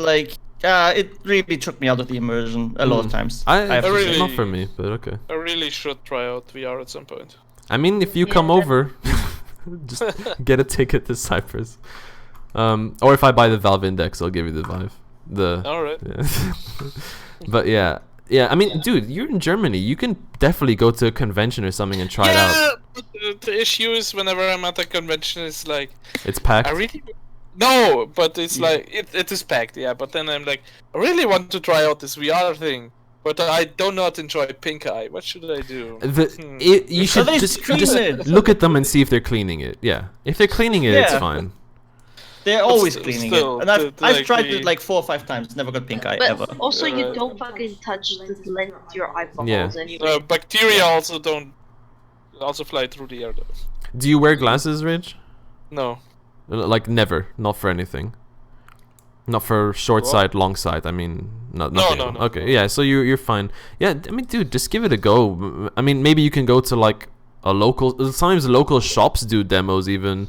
really took me out of the immersion a lot of times. I have to say. really- not for me, but okay. I really should try out VR at some point. I mean, if you Yeah, come that- over, just get a ticket to Cyprus. Or if I buy the Valve Index, I'll give you the Vive. Alright. Yeah. But yeah. I mean, dude, you're in Germany. You can definitely go to a convention or something and try it out. Yeah, but the issue is whenever I'm at a convention, it's like It's packed. I really no, but it's like it is packed, yeah. But then I'm like, I really want to try out this VR thing, but I do not enjoy pink eye. What should I do? You should they just clean it. look at them and see if they're cleaning it. Yeah, if they're cleaning it, it's Yeah. fine. They're always st- cleaning still, it, and I've like tried the- it like 4 or 5 times. Never got pink eye But ever. also, you Alright. don't fucking touch the lens with your eyeballs Yeah. anyway. Bacteria also fly through the air though. Do you wear glasses, Rich? No. Like never, not for anything. Not for short What? sight, long sight. I mean, not. No, nothing. no. Okay, yeah. So you're fine. Yeah, I mean, dude, just give it a go. I mean, maybe you can go to like a local. Sometimes local shops do demos even.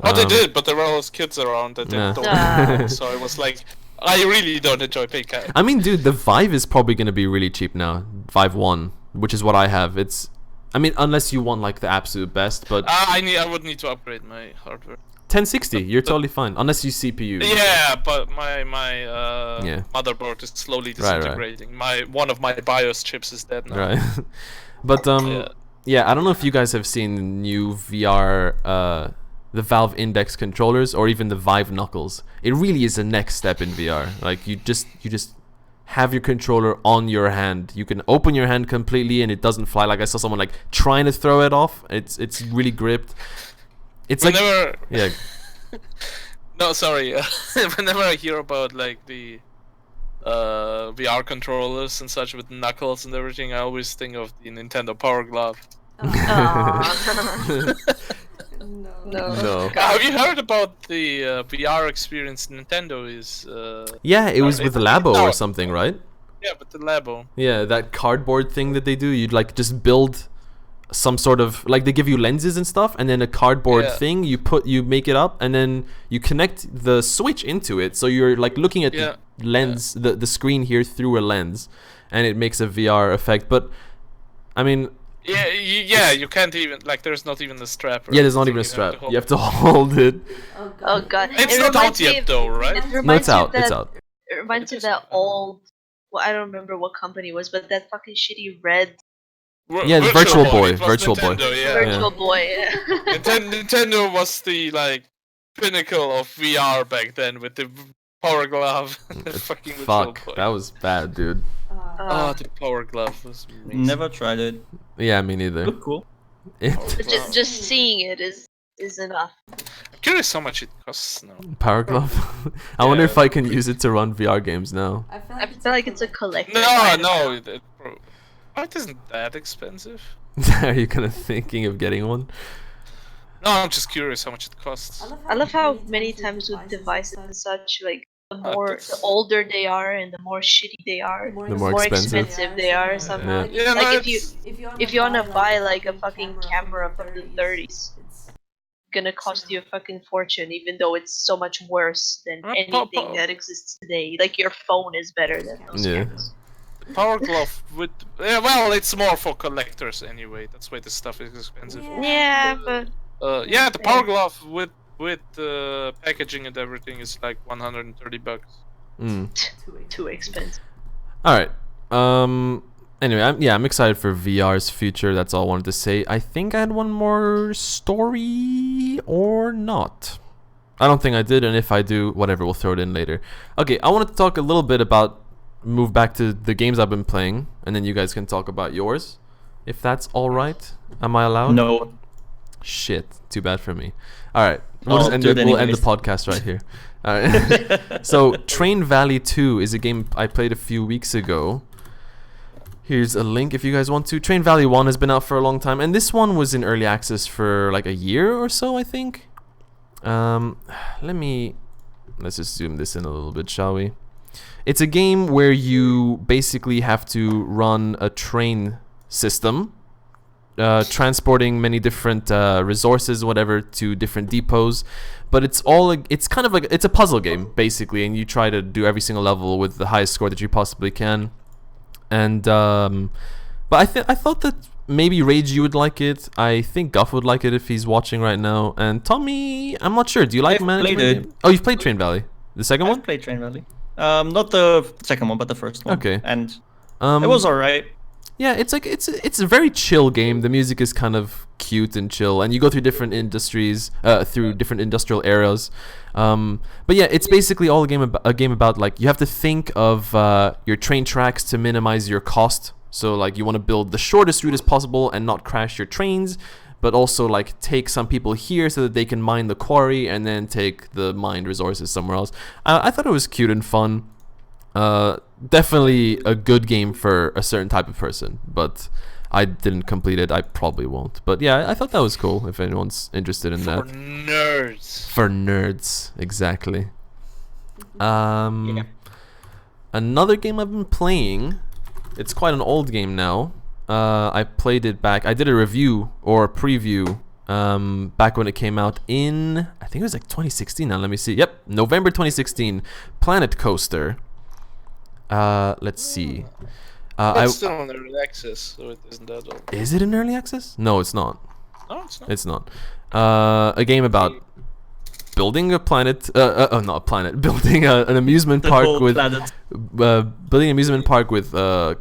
Oh, they did, but there were all those kids around that Yeah. didn't Ah. so I was like, I really don't enjoy pink eye. I mean, dude, the Vive is probably gonna be really cheap now. Vive 1, which is what I have. I mean, unless you want like the absolute best, but I would need to upgrade my hardware. 1060, you're totally fine. Unless you CPU. Yeah, but my Yeah. motherboard is slowly Right, right. disintegrating. One of my BIOS chips is dead now. Right. But Yeah. yeah, I don't know if you guys have seen the new VR the Valve Index controllers or even the Vive Knuckles. It really is the next step in VR. Like you just have your controller on your hand. You can open your hand completely and it doesn't fly. Like I saw someone like trying to throw it off. It's really gripped. It's like Whenever yeah. no, sorry. Whenever I hear about like the VR controllers and such with knuckles and everything, I always think of the Nintendo Power Glove. Aw. No. Have you heard about the VR experience Nintendo is? Yeah, it was with it- Labo no. or something, right? Yeah, but the Labo. Yeah, that cardboard thing that they do. You'd like just build some sort of like they give you lenses and stuff, and then a cardboard Yeah. thing. You make it up, and then you connect the Switch into it. So you're like looking at Yeah. the lens, the screen here through a lens, and it makes a VR effect. But I mean, Yeah, you can't even like. There's not even a strap. or yeah, there's not anything, even a strap. hold You have to hold it. Oh god. It's It not out reminds me yet of- though, right? It No, reminds it's me of out. It's that- out. It reminds me of that old. Well, I don't remember what company it was, but that fucking shitty red Yeah, the Virtual Boy, It was Virtual Boy. Nintendo, yeah. Virtual Boy. Yeah. Nintendo was the like pinnacle of VR back then with the Power Glove. Fucking Virtual Fuck, Boy. that was bad, dude. Oh, the Power Glove was amazing. Never tried it. Yeah, me neither. Looked cool. It, Power Glove. Just seeing it is enough. curious how much it costs now. Power glove. I wonder if I can use it to run VR games now. I feel like it's a collector. No, item no, now. it isn't that expensive. Are you kind of thinking of getting one? No, I'm just curious how much it costs. I love how many times with devices and such, like the that's- older they are and the more shitty they are, The more expensive. they are somehow. Yeah. Yeah, no, Like it's- if you wanna buy like a fucking camera from the 30s, it's gonna cost you a fucking fortune, even though it's so much worse than anything that exists today. Like your phone is better than those Yeah. cameras. Power glove with well, it's more for collectors anyway. That's why this stuff is expensive. Yeah, but Yeah, the power glove with packaging and everything is like $130. Mm. too expensive. All right. Anyway, I'm excited for VR's future. That's all I wanted to say. I think I had one more story or not. I don't think I did, and if I do, whatever, we'll throw it in later. Okay, I wanted to talk a little bit about move back to the games I've been playing, and then you guys can talk about yours, if that's all right. Am I allowed? No. Shit, too bad for me. All right, I'll we'll end do it the anyways. podcast right here. All right. So, Train Valley 2 is a game I played a few weeks ago. Here's a link if you guys want to. Train Valley 1 has been out for a long time, and this one was in early access for like a year or so, I think. Let's just zoom this in a little bit, shall we? It's a game where you basically have to run a train system, transporting many different resources, whatever, to different depots. But it's kind of like it's a puzzle game basically, and you try to do every single level with the highest score that you possibly can. And but I thought that maybe Rage, you would like it. I think Guff would like it if he's watching right now. And Tommy, I'm not sure. Do you like I've management played it. game? Oh, you've played Train Valley, the second I've one. played Train Valley. Not the second one, but the first one. Okay. And it was alright. Yeah, it's like it's a very chill game. The music is kind of cute and chill, and you go through different industries, through different industrial eras. But yeah, it's basically all a game about like you have to think of your train tracks to minimize your cost. So like you want to build the shortest route as possible and not crash your trains, but also like take some people here so that they can mine the quarry and then take the mined resources somewhere else. I thought it was cute and fun. Definitely a good game for a certain type of person, but I didn't complete it. I probably won't. But yeah, I thought that was cool if anyone's interested in that. For nerds. For nerds, exactly. Yeah. Another game I've been playing, it's quite an old game now. I played it back. I did a review or a preview back when it came out in, I think it was like 2016 now. Let me see. Yep, November 2016. Planet Coaster. Let's see. It's still on early access, so it isn't that old. Is it in early access? No, it's not. No, it's not. It's not. A game about building a planet. Not a planet. Building an amusement The park whole with planet. building an amusement park with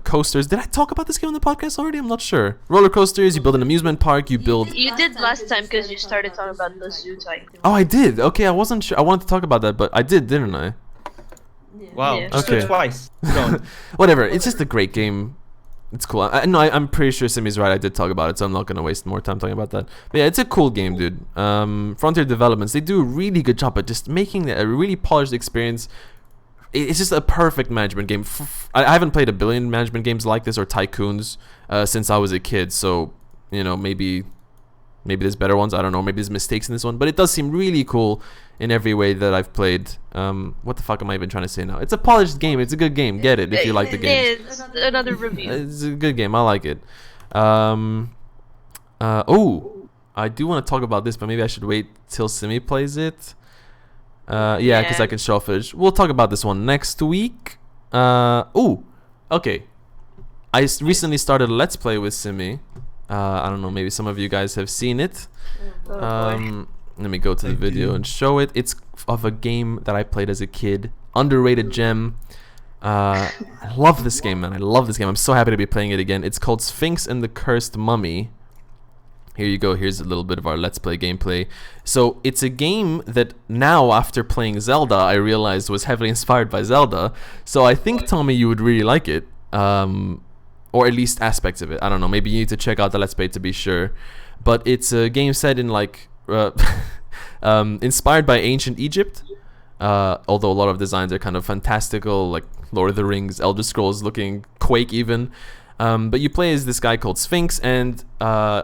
coasters. Did I talk about this game on the podcast already? I'm not sure. Roller coasters. You build an amusement park. You build. You did last time because you started talking about the zoo tycoon. Oh, I did. Okay, I wasn't sure. I wanted to talk about that, but I did, didn't I? Wow. Yeah. Just do Okay. it twice. Go. Whatever. It's just a great game. It's cool. I'm pretty sure Simi's right. I did talk about it, so I'm not gonna waste more time talking about that. But yeah, it's a cool game, dude. Frontier Developments, they do a really good job at just making it a really polished experience. It's just a perfect management game. I haven't played a billion management games like this or tycoons since I was a kid. So maybe there's better ones. I don't know. Maybe there's mistakes in this one, but it does seem really cool in every way that I've played. What the fuck am I even trying to say now? It's a polished game. It's a good game. Get it if you like the game. It's another review. It's a good game. I like it. I do want to talk about this, but maybe I should wait till Simi plays it. Yeah, because I can show footage. We'll talk about this one next week. Okay. I recently started a Let's Play with Simi. I don't know, maybe some of you guys have seen it. Let me go to the video and show it. It's of a game that I played as a kid. Underrated gem. I love this game, man. I love this game. I'm so happy to be playing it again. It's called Sphinx and the Cursed Mummy. Here you go. Here's a little bit of our Let's Play gameplay. So it's a game that now, after playing Zelda, I realized was heavily inspired by Zelda. So I think, Tommy, you would really like it. Or at least aspects of it. I don't know. Maybe you need to check out the Let's Play to be sure. But it's a game set in like inspired by ancient Egypt. Although a lot of designs are kind of fantastical, like Lord of the Rings, Elder Scrolls looking, Quake even. But you play as this guy called Sphinx, and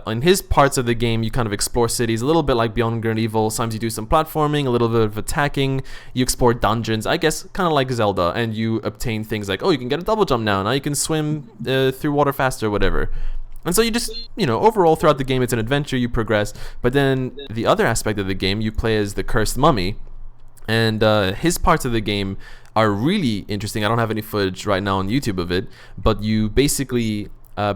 in his parts of the game, you kind of explore cities a little bit like Beyond Good and Evil. Sometimes you do some platforming, a little bit of attacking. You explore dungeons, I guess, kind of like Zelda, and you obtain things like, oh, you can get a double jump now you can swim through water faster, whatever. And so you just, overall throughout the game, it's an adventure, you progress. But then the other aspect of the game, you play as the cursed mummy, and his parts of the game are really interesting. I don't have any footage right now on YouTube of it, but you basically,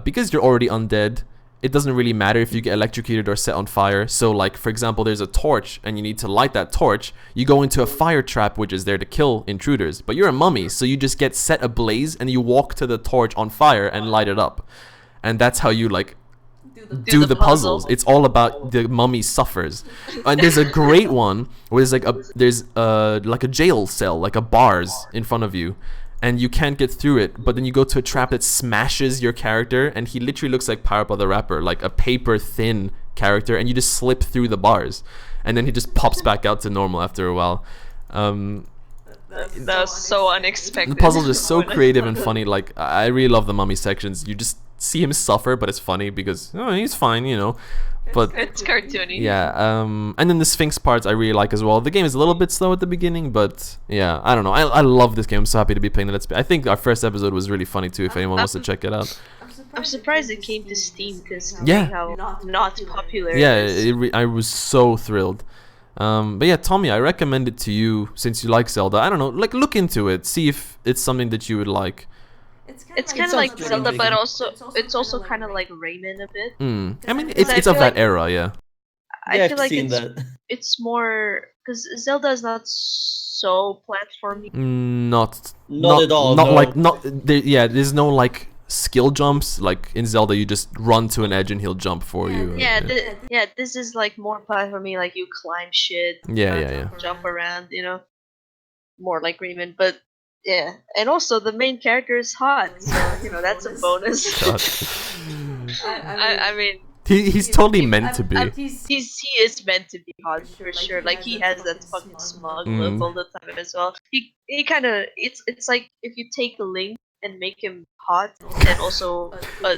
because you're already undead, it doesn't really matter if you get electrocuted or set on fire. So like, for example, there's a torch and you need to light that torch. You go into a fire trap, which is there to kill intruders, but you're a mummy, so you just get set ablaze and you walk to the torch on fire and light it up. And that's how you like do the puzzles. It's all about the mummy suffers. And there's a great one where there's like a jail cell, like a bars in front of you, and you can't get through it, but then you go to a trap that smashes your character, and he literally looks like Power Up the Rapper, like a paper thin character, and you just slip through the bars, and then he just pops back out to normal after a while. That was so unexpected. The puzzles are so creative and funny. Like, I really love the mummy sections. You just see him suffer, but it's funny because he's fine, but It's cartoony. yeah. And then the Sphinx parts I really like as well. The game is a little bit slow at the beginning, but yeah, I don't know, I love this game. I'm so happy to be playing it. I think our first episode was really funny too, if anyone wants to check it out. I'm surprised it came to Steam because Yeah. how not popular Yeah, it is. I was so thrilled. But yeah, Tommy, I recommend it to you since you like Zelda. I don't know, like, look into it, see if it's something that you would like. It's kind of sounds like pretty Zelda, but intriguing. it's also kind of like Rayman a bit. I mean, Because it's I of feel that like- era, yeah. I Yeah, feel I've like seen it's that. it's more because Zelda is not so platformy. Not Not at all, Not no. like there's no like skill jumps like in Zelda. You just run to an edge and he'll jump for you. Yeah, this is like more platformy. Like you climb shit. Yeah. Jump around. More like Rayman, but yeah, and also the main character is hot, so that's a bonus. God. I mean, He's totally meant to be. he is meant to be hot for sure. Like he has that fucking smug look all the time as well. He kind of it's like if you take a Link and make him hot and also.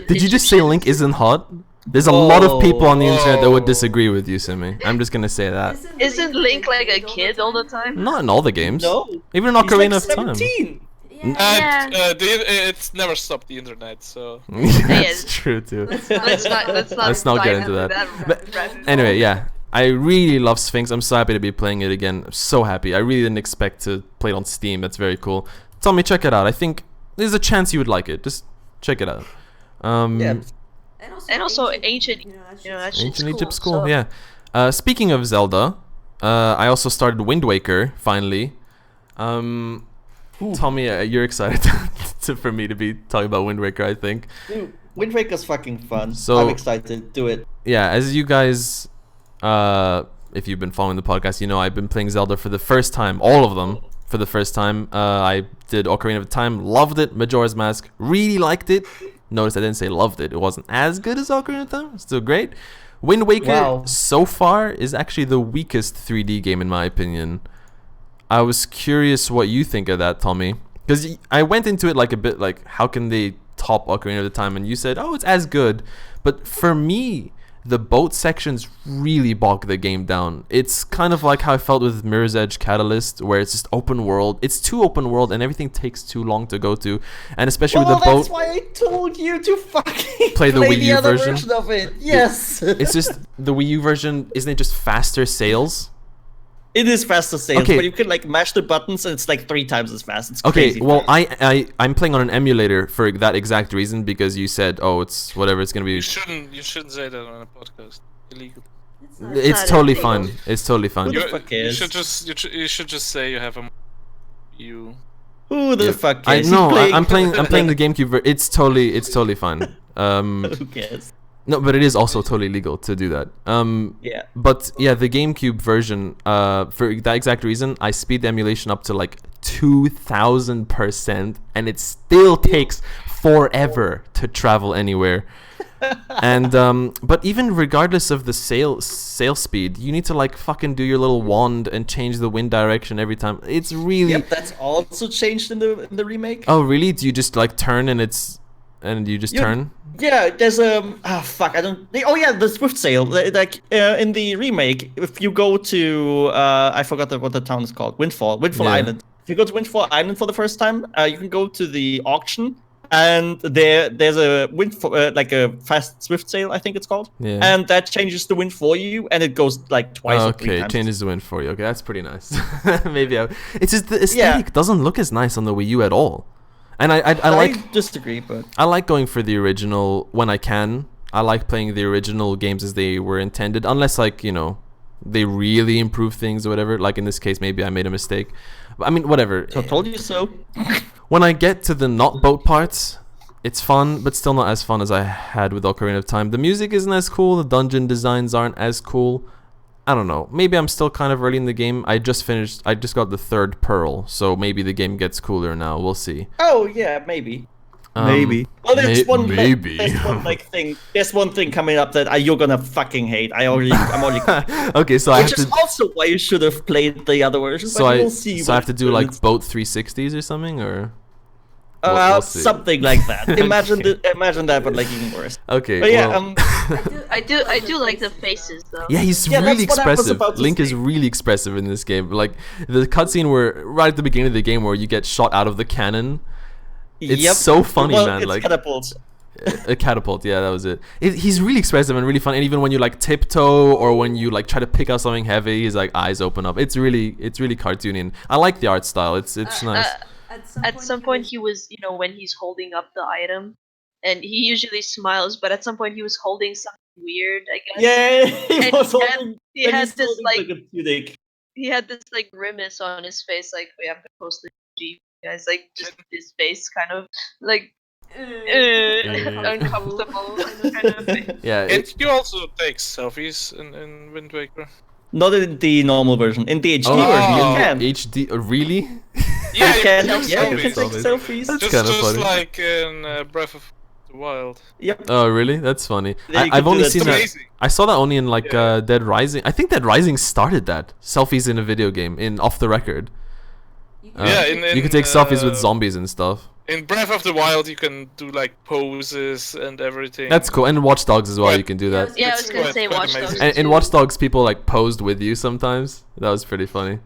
Did you just say Link isn't hot? There's a lot of people on the internet that would Whoa. disagree with you, Simi. I'm just gonna say that. Isn't Link like a kid all the time? Not in all the games. No. Even in He's Ocarina like of Time. 17. Yeah. It's never stopped the internet, so That's true too. Let's not get dive into that. rabbit hole. Anyway, yeah. I really love Sphinx. I'm so happy to be playing it again. I'm so happy. I really didn't expect to play it on Steam. That's very cool. Tommy, check it out. I think there's a chance you would like it. Just check it out. Yeah. And also ancient, that shit's Ancient cool, Egypt's cool, so- yeah. Speaking of Zelda, I also started Wind Waker, finally. Tommy, you're excited for me to be talking about Wind Waker, I think. Dude, Wind Waker's fucking fun. So- I'm excited. Do it. Yeah, as you guys, if you've been following the podcast, I've been playing Zelda for the first time, all of them for the first time. I did Ocarina of Time, loved it. Majora's Mask, really liked it. Notice I didn't say loved it. It wasn't as good as Ocarina of Time. Still great. Wind Waker, Wow. so far, is actually the weakest 3D game in my opinion. I was curious what you think of that, Tommy. Because I went into it like a bit like, how can they top Ocarina of Time? And you said, oh, it's as good. But for me, the boat sections really bog the game down. It's kind of like how I felt with Mirror's Edge Catalyst, where it's just open world. It's too open world and everything takes too long to go to. And especially with the that's boat, why I told you to fucking Play the Wii U other version. of it. Yes. it's just the Wii U version, isn't it just faster sails? It is faster sales, Okay. but you can like mash the buttons and it's like 3 times as fast. It's Okay, crazy well, fast. I'm playing on an emulator for that exact reason, because you said, oh, it's whatever, it's gonna be. you shouldn't say that on a podcast. Illegal. It's not totally illegal. fine. It's totally fine. Who the You, fuck you cares? should just say you have a you. Who the fuck I cares? know. He's I'm playing the GameCube. It's totally fine. Who cares? No, but it is also totally legal to do that. Yeah. But yeah, the GameCube version, for that exact reason, I speed the emulation up to like 2000%, and it still takes forever to travel anywhere. And but even regardless of the sail speed, you need to like fucking do your little wand and change the wind direction every time. It's really Yep, that's also changed in the remake. Oh really? Do you just like turn and you just turn? Yeah, there's fuck, I don't. Oh yeah, the swift sail. Like in the remake, if you go to I forgot what the town is called, Windfall Yeah. Island. If you go to Windfall Island for the first time, you can go to the auction, and there's a like a fast swift sail, I think it's called. Yeah. And that changes the wind for you, and it goes like twice or three Okay, times. changes the wind for you. Okay, that's pretty nice. Maybe it's just the aesthetic doesn't look as nice on the Wii U at all. And I like disagree, but I like going for the original when I can. I like playing the original games as they were intended, unless like, you know, they really improve things or whatever. Like in this case, maybe I made a mistake. But, I mean, whatever. I told you so. When I get to the not boat parts, it's fun, but still not as fun as I had with Ocarina of Time. The music isn't as cool. The dungeon designs aren't as cool. I don't know. Maybe I'm still kind of early in the game. I just got the 3rd pearl, so maybe the game gets cooler now. We'll see. Oh yeah, maybe. Maybe. Well, there's one maybe. There's one thing coming up that you're gonna fucking hate. I'm already. Okay, so I have Which is to. also why you should have played the other version. So But we'll see. I have to do like boat 360s or something, or we'll see. Something like that. Imagine that, but like even worse. Okay. But yeah, well, I do like the faces though. yeah, he's Yeah, really that's what I was expressive. about to Link is say. really expressive in this game. Like the cutscene where right at the beginning of the game where you get shot out of the cannon. It's so funny, man. It's Like catapults. a catapult, yeah, that was it. He's really expressive and really fun. And even when you like tiptoe or when you like try to pick out something heavy, his like eyes open up. It's really cartoony. And I like the art style. It's nice. At some point he was, you know, when he's holding up the item, and he usually smiles, but at some point he was holding something weird, I guess. Yeah, And he had this like a tunic. he had this like grimace on his face, like wait, I'm gonna post the G guys, like just his face kind of like uncomfortable kind of thing. Yeah. And you also take selfies in Wind Waker. Not in the normal version. In the HD Oh, version, you can. HD. Really? Yeah, You can. take Yeah, you can selfies. take selfies. That's Just kind of funny. like in Breath of the Wild. Yep. Oh, really? That's funny. Yeah, you I've can only do that seen too. that. Amazing. I saw that only in like Yeah. Dead Rising. I think Dead Rising started that. Selfies in a video game, in off the record. Yeah, you could take selfies with zombies and stuff. In Breath of the Wild, you can do like poses and everything. That's cool. And Watch Dogs as well, Quite- you can do that. Yeah, I was gonna quite- say quite Watch Dogs. amazing. And in too. Watch Dogs, people like posed with you sometimes. That was pretty funny.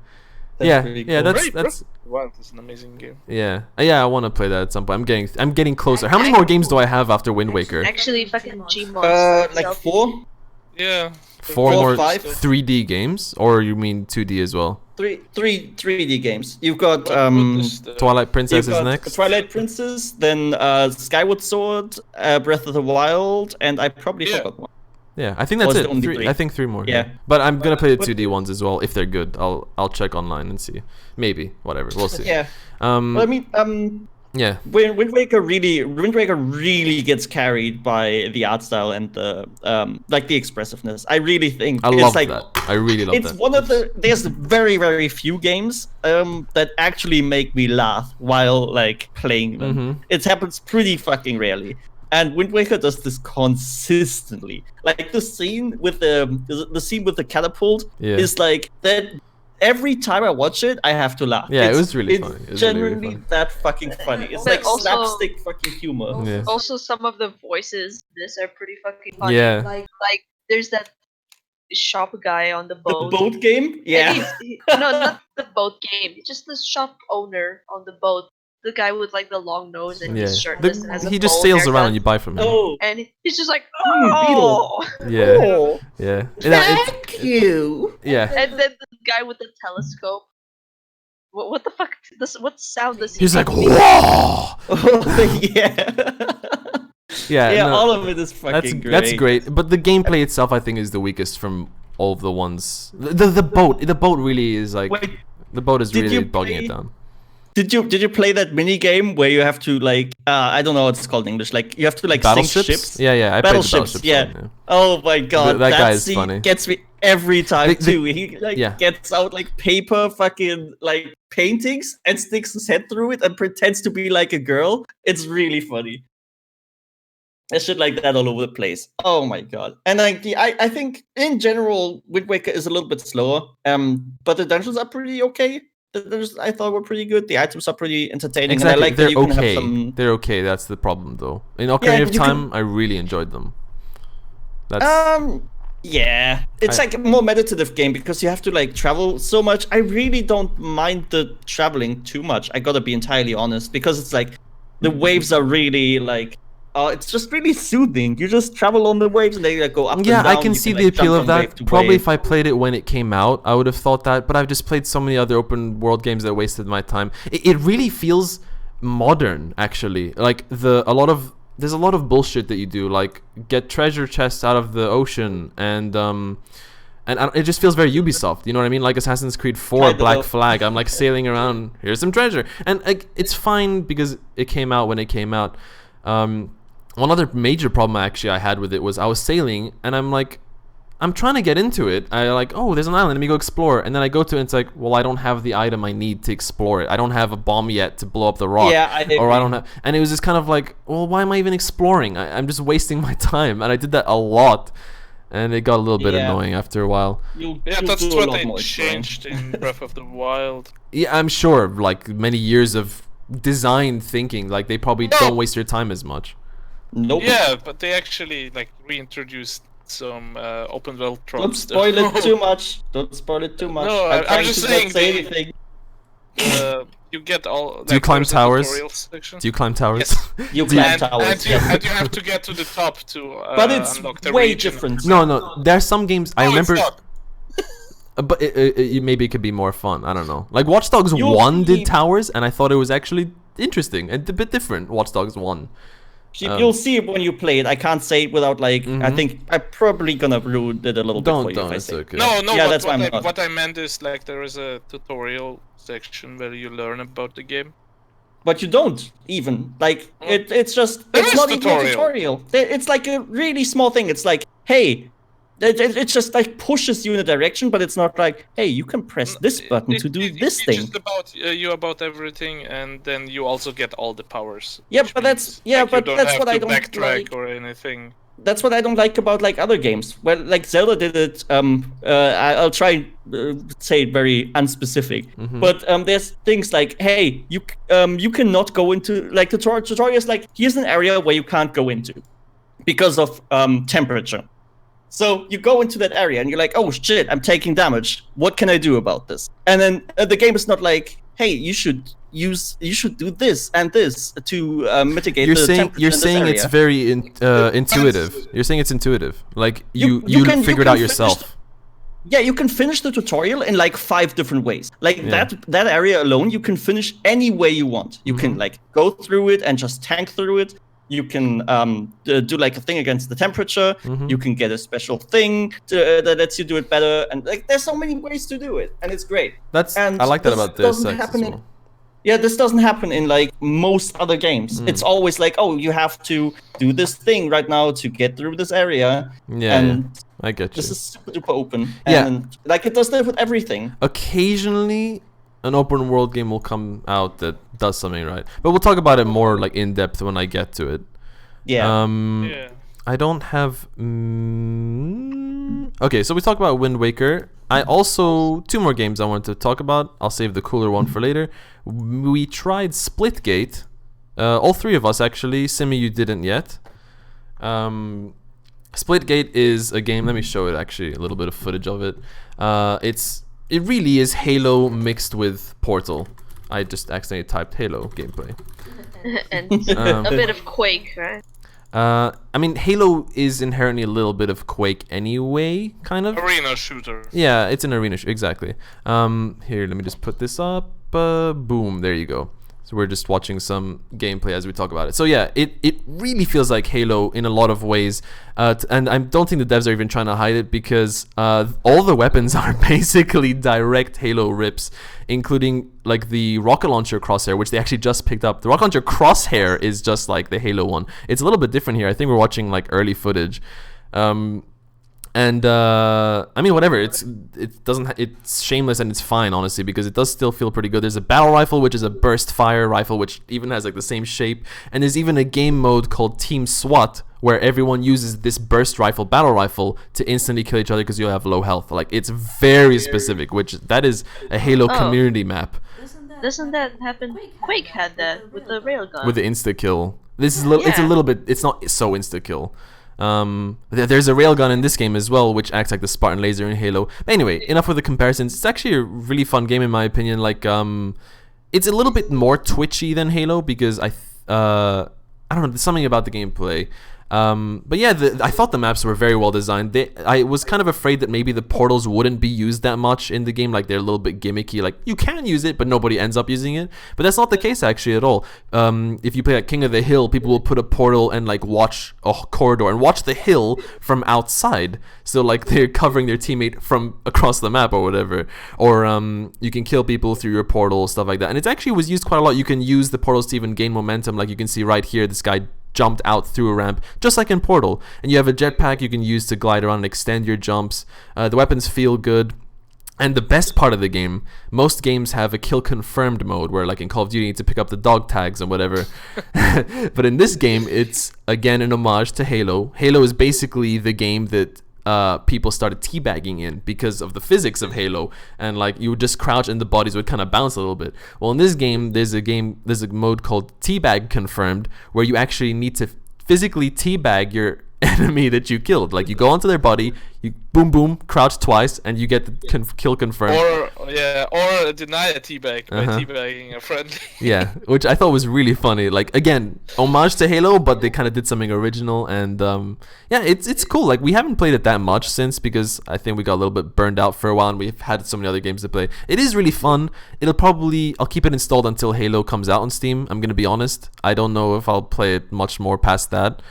Yeah, pretty yeah, cool. that's Right, Breath of the Wild is an amazing game. yeah, yeah. I want to play that at some point. I'm getting closer. How many more games do I have after Wind Waker? Actually, fucking Gmod. Like 4? Yeah. Four four, more five? 3D games, or you mean 2D as well? Three 3D games. You've got What is the- Twilight Princess you've is got next. Twilight Princess, then Skyward Sword, Breath of the Wild, and I probably Yeah. forgot one. Yeah, I think that's Was it. it only 3, three? I think 3 more. Yeah. But I'm gonna play the But- 2D ones as well if they're good. I'll check online and see. Maybe whatever. We'll see. Yeah. Um. Well, I mean, Yeah. Wind Waker really gets carried by the art style and the like the expressiveness. I really think I it's love like that. I really love it's that. one of there's very few games that actually make me laugh while like playing them. Mhm. It happens pretty fucking rarely. And Wind Waker does this consistently. Like the scene with the catapult Yeah. is like that. Every time I watch it, I have to laugh. Yeah, it It's- was really it's funny. It was really, really genuinely funny. that fucking funny. It's But like also- slapstick fucking humor. Yeah. Also, some of the voices in this are pretty fucking funny. Yeah. Like there's that shop guy on the The boat. boat game? And Yeah. no, not the boat game. Just the shop owner on the boat. The guy with like the long nose and Yeah. he's shirtless and has a He just bowl sails around haircut. and you buy from him. Oh, And he's just like, Beetle. oh. Yeah. oh. Yeah. Thank you. And Yeah. then the guy with the telescope. What the fuck? What sound does he? He's like, make? whoa. Yeah. Yeah. Yeah, no, all of it is fucking great. That's great. But the gameplay itself, I think, is the weakest from all of the ones. The boat really is like Wait, the boat is did really you bogging play- it down. did you play that mini game where you have to like I don't know what it's called in English. Like you have to like sink Battleships? ships? Yeah. I played the Battleships, battleships. yeah. one, Oh my god, that guy is scene funny. gets me every time The- too. He like yeah. gets out like paper fucking like paintings and sticks his head through it and pretends to be like a girl. It's really funny. There's shit like that all over the place. Oh my god! And like I think in general, Wind Waker is a little bit slower. But the dungeons are pretty okay. The dungeons I thought were pretty good. The items are pretty entertaining, Exactly, and I like they're that you can okay. have some. They're okay. That's the problem, though. In Ocarina of you Time, can- I really enjoyed them. That's Yeah, it's like a more meditative game because you have to like travel so much. I really don't mind the traveling too much. I gotta be entirely honest because it's like the waves are really like. It's just really soothing. You just travel on the waves and they like go up and yeah, down. I can You see like, the appeal jump of from wave that. to Probably wave. if I played it when it came out, I would have thought that. But I've just played so many other open world games that wasted my time. It really feels modern, actually. Like there's a lot of bullshit that you do, like get treasure chests out of the ocean, and it just feels very Ubisoft. You know what I mean? Like Assassin's Creed 4 Kind of. Black Flag. I'm like sailing around. Here's some treasure, and like it's fine because it came out when it came out. One other major problem I had with it was I was sailing and I'm trying to get into it. I like, oh, there's an island, let me go explore. And then I go to it and it's like, well, I don't have the item I need to explore it. I don't have a bomb yet to blow up the rock. Yeah, I or I agree. don't have, and it was just kind of like, well, why am I even exploring? I'm just wasting my time. And I did that a lot. And it got a little bit Yeah. annoying after a while. You Yeah, do that's a what lot they more exploring. changed in Breath of the Wild. Yeah, I'm sure, like many years of design thinking, like they probably don't waste your time as much. Nope. Yeah, but they actually like reintroduced some open world tropes. Don't spoil though. it too much. Don't spoil it too much. No, I'm I'm trying just to saying not say they- anything. You get all. Do you climb there's a towers? tutorial section. Do you climb towers? Yes. You climb and, towers. and, you, yeah. and you have to get to the top to But it's unlock the way region. different. No, there's some games I No, remember. it's not. But maybe it could be more fun. I don't know. Like Watch Dogs You'll 1 see- did towers, and I thought it was actually interesting and a bit different. Watch Dogs 1. You'll see it when you play it. I can't say it without like. I think I'm probably gonna ruin it a little bit for you if Don't. I It's say. okay. No, Yeah, what, that's why what, I'm I, not. what I meant is like there is a tutorial section where you learn about the game. But you don't even like it. It's just There it's is not even a tutorial. tutorial. It's like a really small thing. It's like, hey, it just like pushes you in a direction, but it's not like, hey, you can press this button to do this It thing. teaches about you about everything, and then you also get all the powers. Yeah, which but that's- means, yeah, like, but you don't that's have what to I don't backtrack like. or anything. That's what I don't like about like other games. Well, like Zelda did it. I'll try say it very unspecific. But there's things like, hey, you cannot go into like the tutorial is like, here's an area where you can't go into because of temperature. So you go into that area and you're like, oh shit, I'm taking damage. What can I do about this? And then the game is not like, hey, you should do this and this to mitigate You're the saying temperature you're in this saying it's area. very intuitive. You're saying it's intuitive. Like you can figure it out finish yourself. Yeah, you can finish the tutorial in like 5 different ways. Like Yeah. that area alone, you can finish any way you want. You can like go through it and just tank through it. You can do like a thing against the temperature. You can get a special thing that lets you do it better. And like, there's so many ways to do it, and it's great. I like that about this doesn't sex as happen in- well. Yeah, this doesn't happen in like most other games. It's always like, oh, you have to do this thing right now to get through this area. Yeah, and yeah. I get you. this is super duper open. Yeah. And like it does that with everything. Occasionally an open world game will come out that does something right, but we'll talk about it more like in depth when I get to it. Yeah. Yeah. I don't have okay, so we talked about Wind Waker. I also 2 more games I wanted to talk about. I'll save the cooler one for later. We tried Splitgate, all 3 of us actually. Simi, you didn't yet. Splitgate is a game. Let me show it actually, a little bit of footage of it. It really is Halo mixed with Portal. I just accidentally typed Halo gameplay. And a bit of Quake, right? I mean, Halo is inherently a little bit of Quake anyway, kind of. Arena shooter. Yeah, it's an arena, exactly. Here, let me just put this up. Boom, there you go. So we're just watching some gameplay as we talk about it. So yeah, it really feels like Halo in a lot of ways. And I don't think the devs are even trying to hide it because all the weapons are basically direct Halo rips, including like the rocket launcher crosshair, which they actually just picked up. The rocket launcher crosshair is just like the Halo one. It's a little bit different here. I think we're watching like early footage. And I mean, whatever. It's shameless and it's fine, honestly, because it does still feel pretty good. There's a battle rifle, which is a burst fire rifle, which even has like the same shape, and there's even a game mode called Team SWAT, where everyone uses this burst rifle, battle rifle, to instantly kill each other because you have low health. Like, it's very specific, which that is a Halo community map Doesn't that happen? Quake had that with the railgun. with the insta kill. This is it's a little bit. It's not so insta kill. There's a railgun in this game as well, which acts like the Spartan laser in Halo. Anyway, enough with the comparisons. It's actually a really fun game in my opinion. Like, it's a little bit more twitchy than Halo because I don't know, there's something about the gameplay. But yeah, I thought the maps were very well designed. I was kind of afraid that maybe the portals wouldn't be used that much in the game, like they're a little bit gimmicky, like you can use it but nobody ends up using it. But that's not the case actually at all. If you play like King of the Hill, people will put a portal and like watch a corridor and watch the hill from outside, so like they're covering their teammate from across the map or whatever. Or you can kill people through your portal, stuff like that. And it actually was used quite a lot. You can use the portals to even gain momentum, like you can see right here, this guy jumped out through a ramp, just like in Portal. And you have a jetpack you can use to glide around and extend your jumps. The weapons feel good. And the best part of the game, most games have a kill confirmed mode where, like in Call of Duty, you need to pick up the dog tags and whatever. But in this game, it's again an homage to Halo. Halo is basically the game that people started teabagging in because of the physics of Halo, and like you would just crouch and the bodies would kind of bounce a little bit. Well, in this game, there's a mode called Teabag Confirmed, where you actually need to physically teabag your enemy that you killed. Like you go onto their body, you boom boom crouch twice, and you get the kill confirmed. Or deny a teabag by teabagging a friendly. Yeah, which I thought was really funny. Like again, homage to Halo, but they kind of did something original, and yeah, it's cool. Like we haven't played it that much since, because I think we got a little bit burned out for a while, and we've had so many other games to play. It is really fun. I'll keep it installed until Halo comes out on Steam. I'm gonna be honest. I don't know if I'll play it much more past that.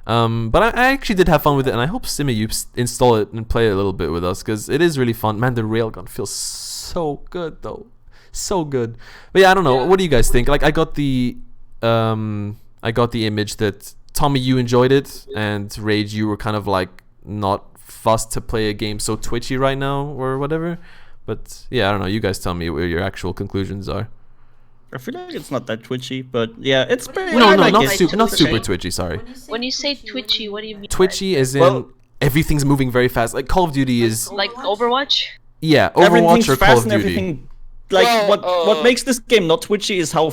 But I actually did have fun with it, and I hope Simi, you install it and play it a little bit with us, because it is really fun. Man, the railgun feels so good though, so good. But yeah, I don't know. What do you guys think? Like, I got the image that Tommy, you enjoyed it, and Rage, you were kind of like not fussed to play a game so twitchy right now or whatever. But yeah, I don't know. You guys tell me where your actual conclusions are. I feel like it's not that twitchy, but yeah, it's pretty. Not super twitchy. Sorry. When you say twitchy, what do you mean? Twitchy as in everything's moving very fast. Like Call of Duty is like Overwatch. Yeah, Overwatch or Call of Duty. Like what makes this game not twitchy is how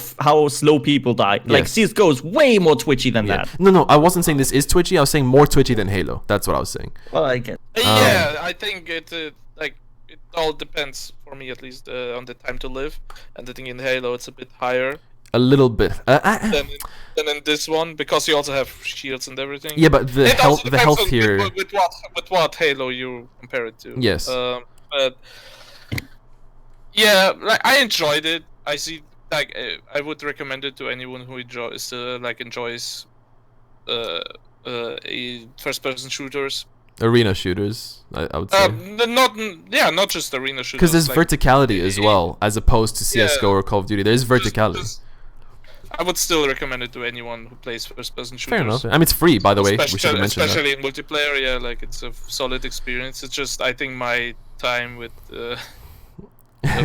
slow people die. Like CS:GO is way more twitchy than that. No, I wasn't saying this is twitchy. I was saying more twitchy than Halo. That's what I was saying. Well, I get. Yeah, I think it all depends, for me at least, on the time to live. And I think in Halo it's a bit higher. A little bit. Than in this one, because you also have shields and everything. Yeah, but the health here. With what Halo you compare it to? Yes. But yeah, like I enjoyed it. I see, like I would recommend it to anyone who enjoys first-person shooters. Arena shooters, I would say. Not just arena shooters. Because there's verticality as well, as opposed to CS:GO or Call of Duty. There's verticality. I would still recommend it to anyone who plays first-person shooters. Fair enough. I mean, it's free, by the way. We should mention that. Especially in multiplayer, yeah, like it's a solid experience. It's just, I think my time with the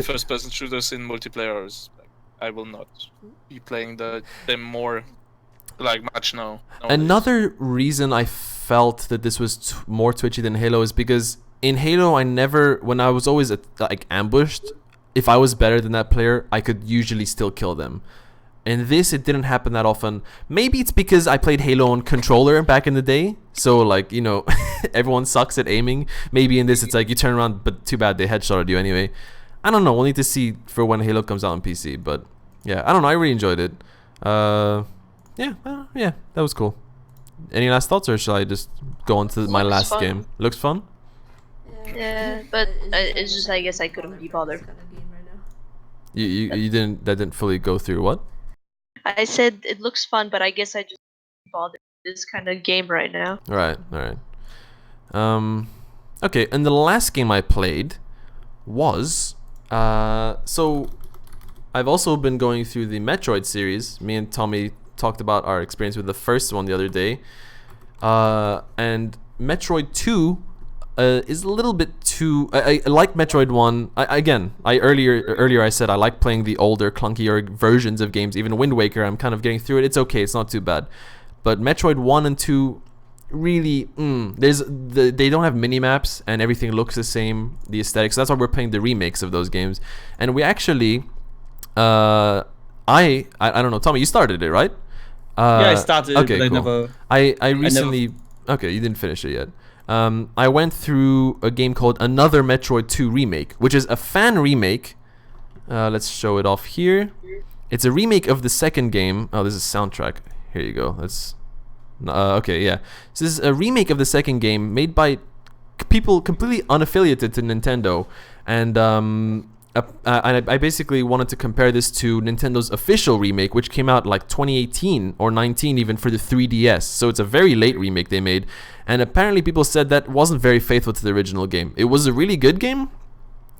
first-person shooters in multiplayer is, like, I will not be playing them more, like, much now. Another reason I felt that this was more twitchy than Halo is because in Halo, when I was always like ambushed, if I was better than that player, I could usually still kill them. In this, it didn't happen that often. Maybe it's because I played Halo on controller back in the day, so like, you know, everyone sucks at aiming. Maybe in this, it's like you turn around, but too bad they headshotted you anyway. I don't know. We'll need to see for when Halo comes out on PC, but yeah, I don't know. I really enjoyed it. Yeah, that was cool. Any last thoughts, or shall I just go on to my last game? Looks fun? Yeah, but it's just, I guess I couldn't be bothered. You didn't fully go through what? I said it looks fun, but I guess I just couldn't be bothered with this kind of game right now. Right. Okay, and the last game I played was so I've also been going through the Metroid series. Me and Tommy talked about our experience with the first one the other day, and Metroid 2 is a little bit too. I like Metroid 1. Earlier I said I like playing the older, clunkier versions of games. Even Wind Waker, I'm kind of getting through it. It's okay. It's not too bad. But Metroid 1 and 2, really they don't have mini maps and everything looks the same, the aesthetics. So that's why we're playing the remakes of those games. And we actually I don't know, Tommy, you started it, right? I started okay, it, but cool. I I recently okay, you didn't finish it yet. I went through a game called Another Metroid 2 Remake, which is a fan remake. Let's show it off here. It's a remake of the second game. Oh, this is soundtrack. Here you go. Let's okay, yeah. So this is a remake of the second game made by people completely unaffiliated to Nintendo, and I basically wanted to compare this to Nintendo's official remake, which came out like 2018 or 19 even for the 3DS. So it's a very late remake they made, and apparently people said that wasn't very faithful to the original game. It was a really good game,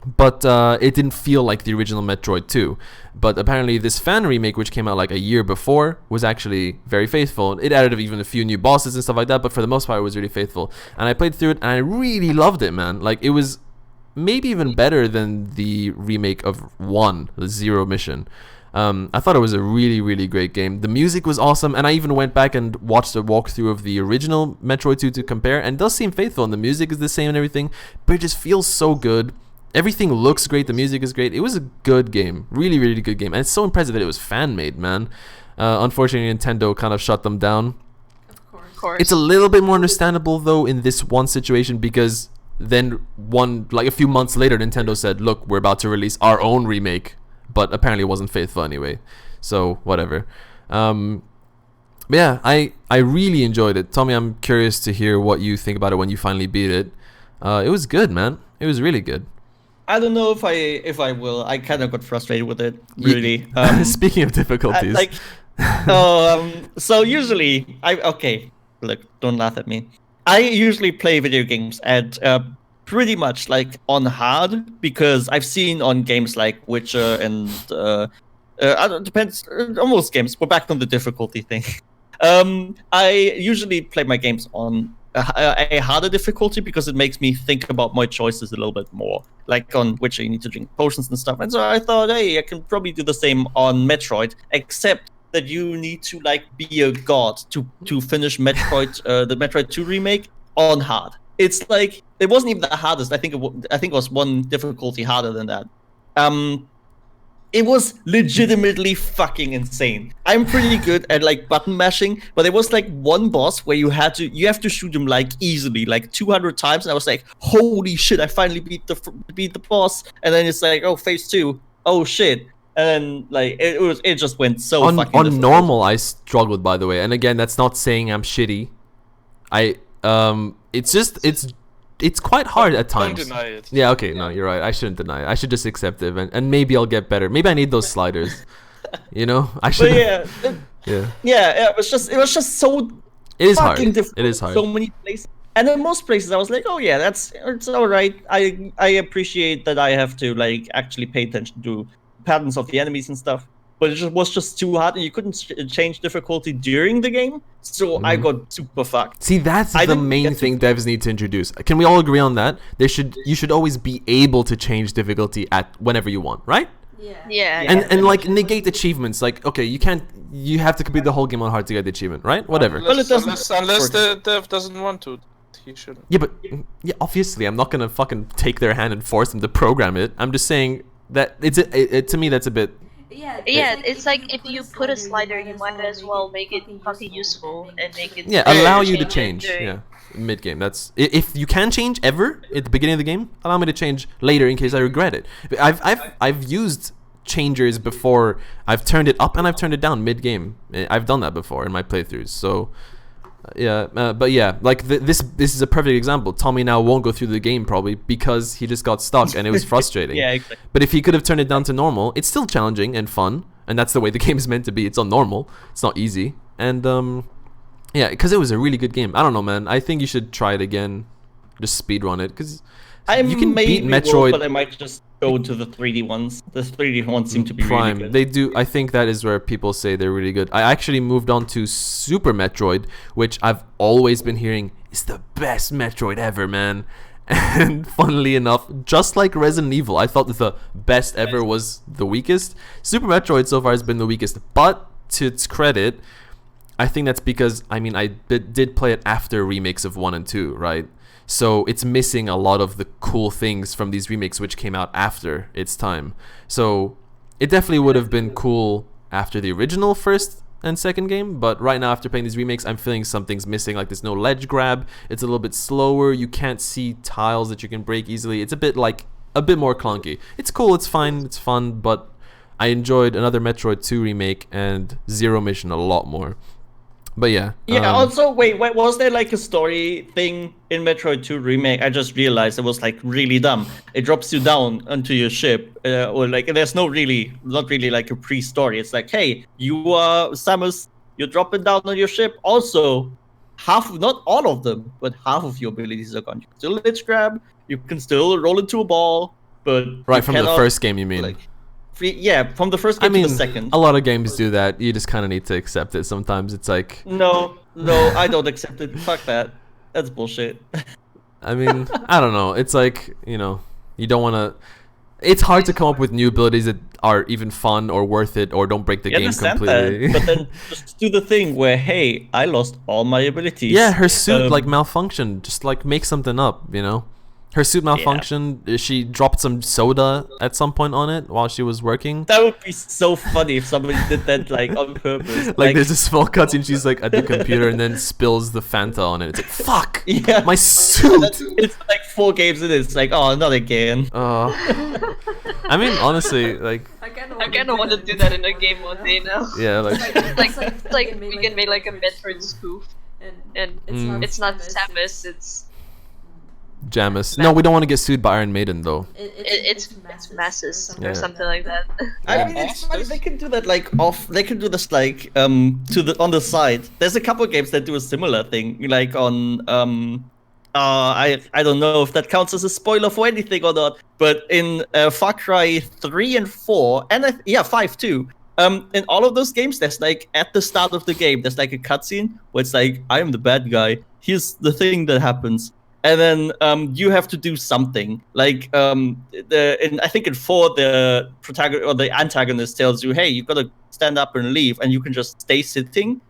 but it didn't feel like the original Metroid 2. But apparently this fan remake, which came out like a year before, was actually very faithful. It added even a few new bosses and stuff like that, but for the most part it was really faithful. And I played through it and I really loved it, man. Like, it was maybe even better than the remake of 1, the Zero Mission. I thought it was a really, really great game. The music was awesome, and I even went back and watched a walkthrough of the original Metroid 2 to compare, and it does seem faithful, and the music is the same and everything, but it just feels so good. Everything looks great, the music is great. It was a good game, really, really good game, and it's so impressive that it was fan-made, man. Unfortunately, Nintendo kind of shut them down. Of course. It's a little bit more understandable, though, in this one situation, because then a few months later, Nintendo said, look, we're about to release our own remake, but apparently it wasn't faithful anyway, so whatever. But yeah, I really enjoyed it. Tommy, I'm curious to hear what you think about it when you finally beat it. It was good, man. It was really good. I don't know if I will. I kind of got frustrated with it, really. Speaking of difficulties, so usually look, don't laugh at me. I usually play video games at pretty much like on hard, because I've seen on games like Witcher and it depends on most games. We're back on the difficulty thing. I usually play my games on a harder difficulty because it makes me think about my choices a little bit more. Like on Witcher, you need to drink potions and stuff, and so I thought, hey, I can probably do the same on Metroid, except that you need to like be a god to finish Metroid, the Metroid 2 remake on hard. It's like it wasn't even the hardest. I think it was one difficulty harder than that. It was legitimately fucking insane. I'm pretty good at like button mashing, but there was like one boss where you have to shoot him like easily, like 200 times, and I was like, holy shit! I finally beat the boss, and then it's like, oh, phase 2, oh shit. And then like it just went so fucking difficult. On normal, I struggled, by the way, and again, that's not saying I'm shitty. It's quite hard at times. Don't deny it. Yeah, okay, no, you're right. I shouldn't deny it. I should just accept it, and maybe I'll get better. Maybe I need those sliders. You know, I should. Yeah. It was just so. It is hard. Difficult. It is hard. So many places, and in most places, I was like, oh yeah, it's all right. I appreciate that I have to like actually pay attention to patterns of the enemies and stuff. But it was just too hard, and you couldn't change difficulty during the game, so I got super fucked. See, that's the main thing devs need to introduce. Can we all agree on that? You should always be able to change difficulty at whenever you want, right? Yeah. And like negate achievements. Like, okay, you have to complete the whole game on hard to get the achievement, right? Whatever. Unless the dev doesn't want to, he shouldn't. Yeah, but obviously, I'm not gonna fucking take their hand and force them to program it. I'm just saying that to me that's a bit. Yeah, it's like if you put a slider, you might as well make it fucking useful and make it. Yeah, allow you to change. Yeah, mid game. That's if you can change ever at the beginning of the game. Allow me to change later in case I regret it. I've used changers before. I've turned it up and I've turned it down mid game. I've done that before in my playthroughs. So. But yeah, like this is a perfect example. Tommy now won't go through the game probably because he just got stuck and it was frustrating. Yeah, exactly. But if he could have turned it down to normal, it's still challenging and fun, and that's the way the game is meant to be. It's on normal. It's not easy. And yeah, because it was a really good game. I don't know, man. I think you should try it again. Just speedrun it because you can beat Metroid. But I might just go to the 3D ones. The 3D ones seem to be Prime. really good. They do. I think that is where people say they're really good. I actually moved on to Super Metroid, which I've always been hearing is the best Metroid ever, man. And funnily enough, just like Resident Evil, I thought that the best ever was the weakest. Super Metroid so far has been the weakest, but to its credit, I think that's because, I mean, I did play it after remakes of 1 and 2, right? So it's missing a lot of the cool things from these remakes which came out after its time. So it definitely would have been cool after the original first and second game, but right now after playing these remakes, I'm feeling something's missing. Like there's no ledge grab, it's a little bit slower, you can't see tiles that you can break easily. It's a bit more clunky. It's cool, it's fine, it's fun, but I enjoyed another Metroid 2 remake and Zero Mission a lot more. But yeah. Yeah, also, wait, was there like a story thing in Metroid 2 Remake? I just realized it was like really dumb. It drops you down onto your ship, or like there's not really like a pre-story. It's like, hey, you are Samus, you're dropping down on your ship. Also, not all of them, but half of your abilities are gone. You can still ledge grab, you can still roll into a ball, but right from the first game, you mean? Like, yeah, from the first game to the second. A lot of games do that. You just kind of need to accept it. Sometimes it's like... No, I don't accept it. Fuck that. That's bullshit. I mean, I don't know. It's like, you know, you don't want to... It's hard to come up with new abilities that are even fun or worth it or don't break the game completely. That, but then just do the thing where, hey, I lost all my abilities. Yeah, her suit like malfunctioned. Just like make something up, you know? Her suit malfunctioned. Yeah. She dropped some soda at some point on it while she was working. That would be so funny if somebody did that like on purpose. Like there's a small cutscene, she's like at the computer and then spills the Fanta on it. It's like, fuck! Yeah. My suit! It's like 4 games in it. It's like, oh, not again. I mean, honestly, like... I kind of want to do that in a game one day now. Yeah, like... like we can make like a Metroid spoof. And it's not Samus, it's... Jamis. No, we don't want to get sued by Iron Maiden though. It's Masses or something like that. I mean, it's funny. They can do that like off. They can do this like on the side. There's a couple games that do a similar thing, like on I don't know if that counts as a spoiler for anything or not, but in Far Cry 3 and 4 and 5 too. In all of those games, there's like at the start of the game, there's like a cutscene where it's like, I am the bad guy. Here's the thing that happens. And then you have to do something. Like I think in 4, the protagonist or the antagonist tells you, "Hey, you gotta stand up and leave," and you can just stay sitting.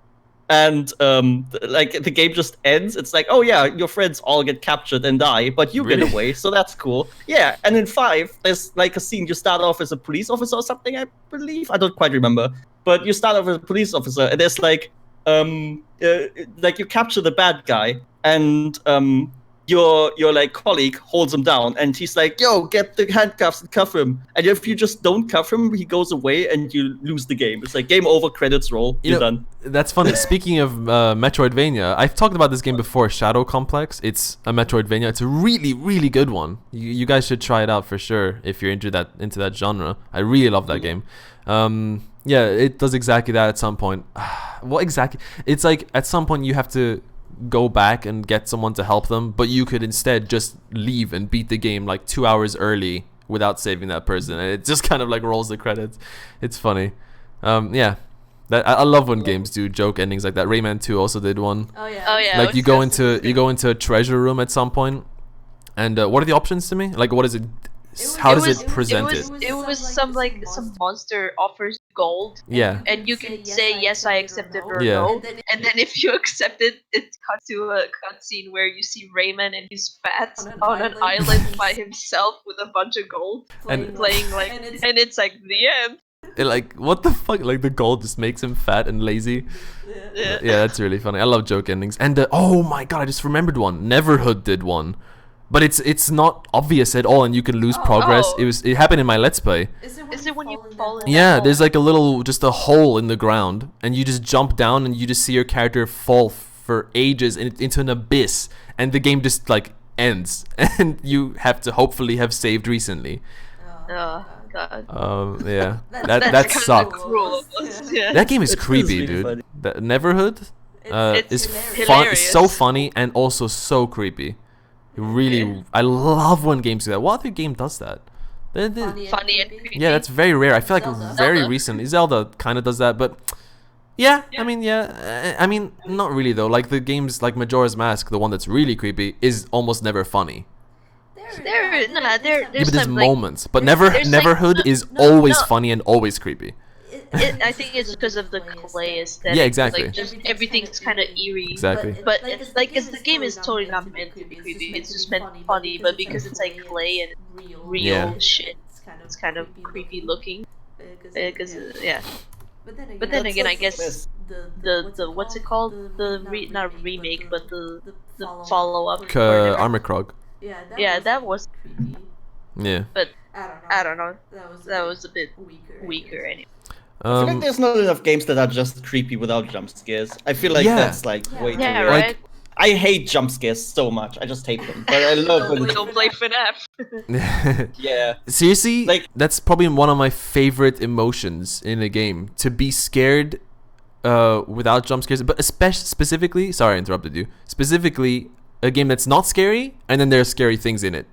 And like the game just ends. It's like, oh yeah, your friends all get captured and die, but you get away, so that's cool. Yeah. And in 5, there's like a scene. You start off as a police officer or something, I believe. I don't quite remember, but you start off as a police officer, and there's like you capture the bad guy, and your like colleague holds him down and he's like, yo, get the handcuffs and cuff him. And if you just don't cuff him, he goes away and you lose the game. It's like game over, credits roll, you're done. That's funny. Speaking of Metroidvania, I've talked about this game before, Shadow Complex. It's a Metroidvania. It's a really, really good one. You guys should try it out for sure if you're into that genre. I really love that game. Yeah, it does exactly that at some point. What exactly? It's like at some point you have to go back and get someone to help them, but you could instead just leave and beat the game like 2 hours early without saving that person, and it just kind of like rolls the credits. It's funny. Yeah, I love when games do joke endings like that. Rayman 2 also did one. Oh yeah. Like you go into a treasure room at some point, and what are the options to me? Like what is it? How does it present it? It was some monster offers gold. Yeah. And you can say yes, I accept it, or no. And then if you accept it, it cuts to a cutscene where you see Rayman and he's fat on an island by himself with a bunch of gold, playing like, and it's like the end. Like what the fuck? Like the gold just makes him fat and lazy. Yeah, that's really funny. I love joke endings. And oh my god, I just remembered one. Neverhood did one. But it's not obvious at all, and you can lose progress. It happened in my Let's Play. Is it when you fall in? Yeah, there's like just a hole in the ground, and you just jump down, and you just see your character fall for ages into an abyss, and the game just like ends, and you have to hopefully have saved recently. Oh god. Yeah, that sucked. Yeah. That game is creepy, dude. That Neverhood is so funny and also so creepy. Really, I love when games do that. What other game does that? Funny and creepy. Yeah, that's very rare. I feel like very recently Zelda kind of does that, but yeah. I mean, not really though. Like the games like Majora's Mask, the one that's really creepy, is almost never funny. There's moments, but Neverhood is always funny and always creepy. I think it's because of the clay aesthetic. Yeah, exactly. Like just everything's kind of eerie. Exactly. But like, cause the game is totally not meant to be creepy. It's just meant funny. But because it's like clay and real Yeah. shit, it's kind of creepy looking. Because yeah. But then That's again, I like the guess best. the what's it called? Not remake, but the follow up. Armor Krog. Yeah, that was. Yeah. But I don't know. That was a bit weaker anyway. I feel like there's not enough games that are just creepy without jump scares. I feel like Yeah. that's like way too Yeah, weird. right. I hate jump scares so much. I just hate them. But I love when Don't play FNAF. yeah. Seriously, Like- that's probably one of my favorite emotions in a game. To be scared without jump scares, but specifically, sorry I interrupted you. Specifically, a game that's not scary, and then there are scary things in it.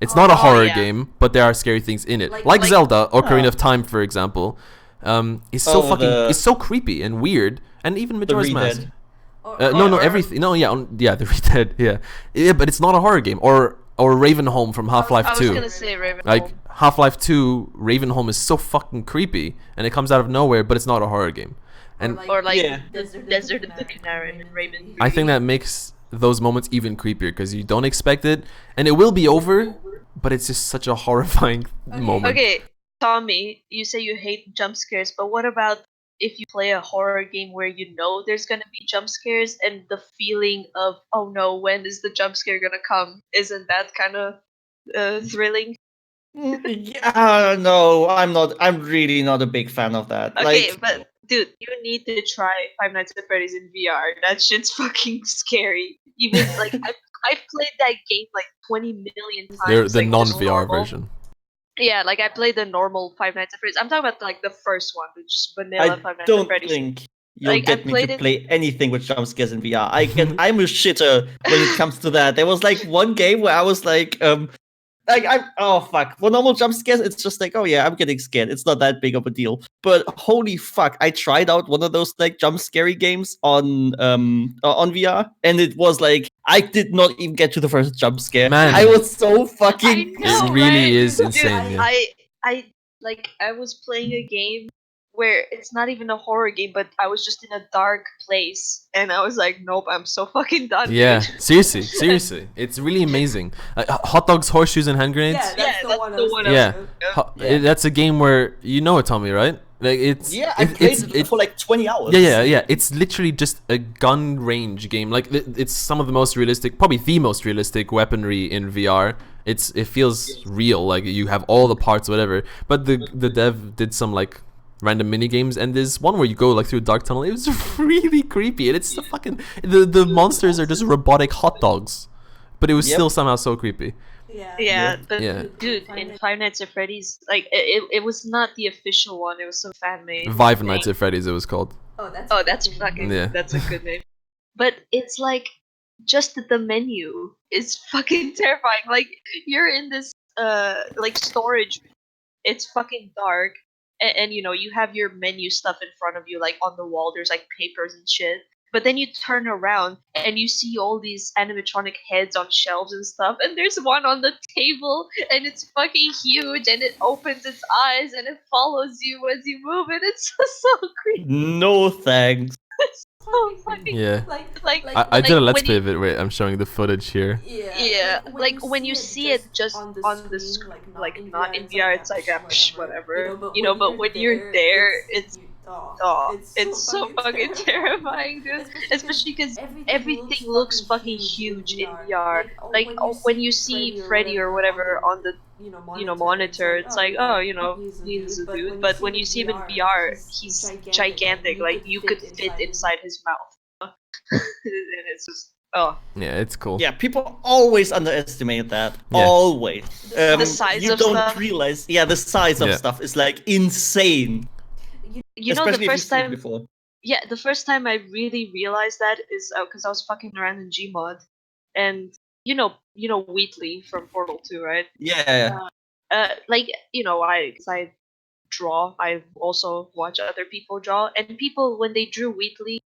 It's not a horror yeah. game, but there are scary things in it. Like- Like like- Zelda or Ocarina Oh. of Time, for example. It's so fucking, it's so creepy and weird, and even The Majora's Mask. Red. No, or- everything. No, yeah, the Red Dead, yeah, but it's not a horror game. Or Ravenholm from Half-Life I was 2. gonna say Ravenholm. Like Half-Life 2, Ravenholm is so fucking creepy, and it comes out of nowhere, but it's not a horror game. And or like Yeah. the Desert of the Canary and Raven. I think that makes those moments even creepier because you don't expect it, and it will be over, but it's just such a horrifying moment. Okay, Tommy, you say you hate jump scares, but what about if you play a horror game where you know there's gonna be jump scares and the feeling of, oh no, when is the jump scare gonna come? Isn't that kind of thrilling? Yeah, no, I'm not. I'm really not a big fan of that. Okay, Like, but dude, you need to try Five Nights at Freddy's in VR. That shit's fucking scary. Even like I've played that game like 20 million times. They're the like, just non-VR normal. version. Yeah, like I played the normal Five Nights at Freddy's. I'm talking about like the first one, which is vanilla I Five Nights at don't Freddy's. think you'll Like, I get me played to it- play anything with jump scares in VR. I'm a shitter when it comes to that. There was like one game where I was like oh fuck. For normal jump scares, it's just like, oh yeah, I'm getting scared. It's not that big of a deal. But holy fuck, I tried out one of those like jump scary games on VR, and it was like I did not even get to the first jump scare. Man. I was so fucking I know, It really right? is Dude, insane. Yeah. I was playing a game where it's not even a horror game, but I was just in a dark place, and I was like, nope, I'm so fucking done. Yeah, dude. seriously, it's really amazing. Hot dogs, horseshoes, and hand grenades. Yeah, Yeah, that's the that's one. the I was one thinking Yeah. of. Yeah. That's a game where you know it, Tommy, right? Like it's I played it for like 20 hours. yeah. It's literally just a gun range game. Like it's some of the most realistic, probably the most realistic weaponry in VR. It feels real. Like you have all the parts, whatever. But the dev did some like random mini games, and there's one where you go like through a dark tunnel. It was really creepy, and it's the fucking the monsters are just robotic hot dogs, but it was Yep. still somehow so creepy. Yeah. Yeah, but Yeah. dude, in Five Nights at Freddy's, like it was not the official one. It was some fan made. Five thing. Nights at Freddy's, it was called. Oh, that's fucking. Yeah. That's a good name. But it's like just the menu is fucking terrifying. Like you're in this like storage. It's fucking dark, and you know you have your menu stuff in front of you, like on the wall. There's like papers and shit. But then you turn around and you see all these animatronic heads on shelves and stuff, and there's one on the table, and it's fucking huge, and it opens its eyes and it follows you as you move, and it's so creepy. No thanks. So fucking Yeah. like I did a like, let's when play you- of it. Wait, I'm showing the footage here. Yeah, like when you see it just on the screen, like not in VR, it's like whatever, you know. But when you're there, it's so fucking terrifying, dude. Especially because everything looks fucking huge in VR. Like when you see Freddy or whatever on the monitor, it's like, oh, he's a dude. But when you see him in VR, he's gigantic. Like you could fit inside his mouth. And it's just Yeah, it's cool. Yeah, people always underestimate that. Yeah. Always. The size you of don't stuff. realize. Yeah, the size of Yeah. stuff is like insane. You know, Especially the if you've first seen it time. before. Yeah, the first time I really realized that is because I was fucking around in Gmod, and you know Wheatley from Portal 2, right? Yeah. Like I draw. I also watch other people draw, and people when they drew Wheatley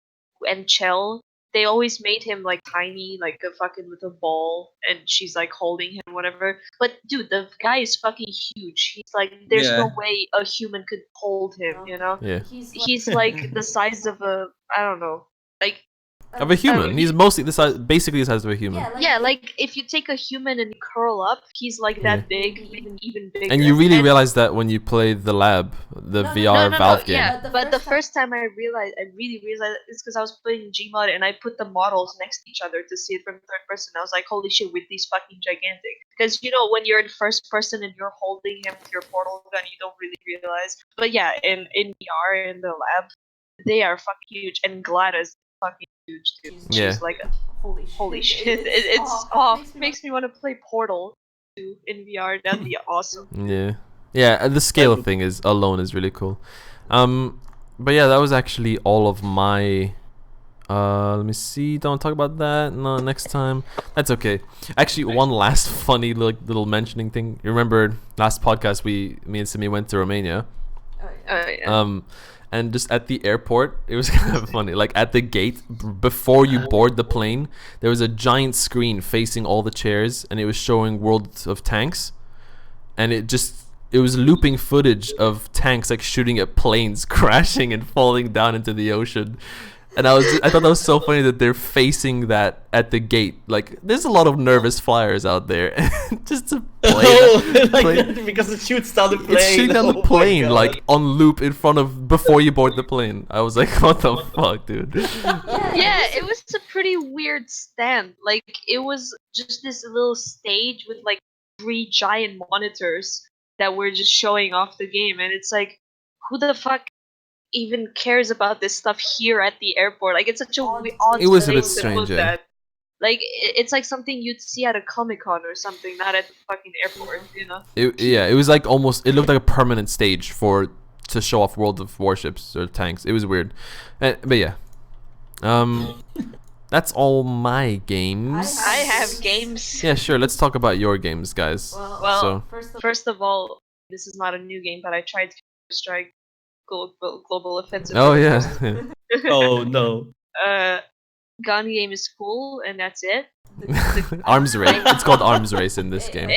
and Chell, they always made him like tiny, like a fucking with a ball, and she's like holding him, whatever. But dude, the guy is fucking huge. He's like, there's no way a human could hold him. You know? Yeah. He's like the size of a, I don't know, like. Of a human. He's mostly the size, basically the size of a human. Yeah, like if you take a human and you curl up, he's like that big, even bigger. And you really realize that when you play the lab, the VR Valve game. Yeah, but the first time I really realized it's because I was playing Gmod and I put the models next to each other to see it from third person. I was like, holy shit, with these fucking gigantic. Because you know when you're in first person and you're holding him with your portal gun, you don't really realize. But yeah, in VR in the lab, they are fucking huge, and Gladys fucking huge too. Yeah. She's like, holy shit! It makes me want to play Portal 2 in VR. That'd be awesome. Yeah, yeah. The scale thing is alone is really cool. But yeah, that was actually all of my. Let me see. Don't talk about that. No, next time. That's okay. Actually, one last funny little mentioning thing. You remember last podcast me and Simi went to Romania. Oh yeah. And just at the airport, it was kind of funny. Like at the gate, before you board the plane, there was a giant screen facing all the chairs, and it was showing World of Tanks, and it was looping footage of tanks like shooting at planes, crashing and falling down into the ocean. And I thought that was so funny that they're facing that at the gate. Like, there's a lot of nervous flyers out there, just to play. Because it shoots down the plane. It's shooting down the plane, like on loop in front of before you board the plane. I was like, what the fuck, dude? Yeah, it was a pretty weird stand. Like, it was just this little stage with like 3 giant monitors that were just showing off the game, and it's like, who the fuck even cares about this stuff here at the airport? Like, it's such a odd It was a bit place to strange, put yeah. that. Like, it's like something you'd see at a Comic-Con or something, not at the fucking airport, you know? It was like almost. It looked like a permanent stage to show off World of Warships or tanks. It was weird, but yeah. That's all my games. I have games. Yeah, sure. Let's talk about your games, guys. Well, So first of all, this is not a new game, but I tried Counter-Strike Global Offensive. oh yeah. Oh no. Gun game is cool, and that's it. Arms race. It's called Arms Race in this game.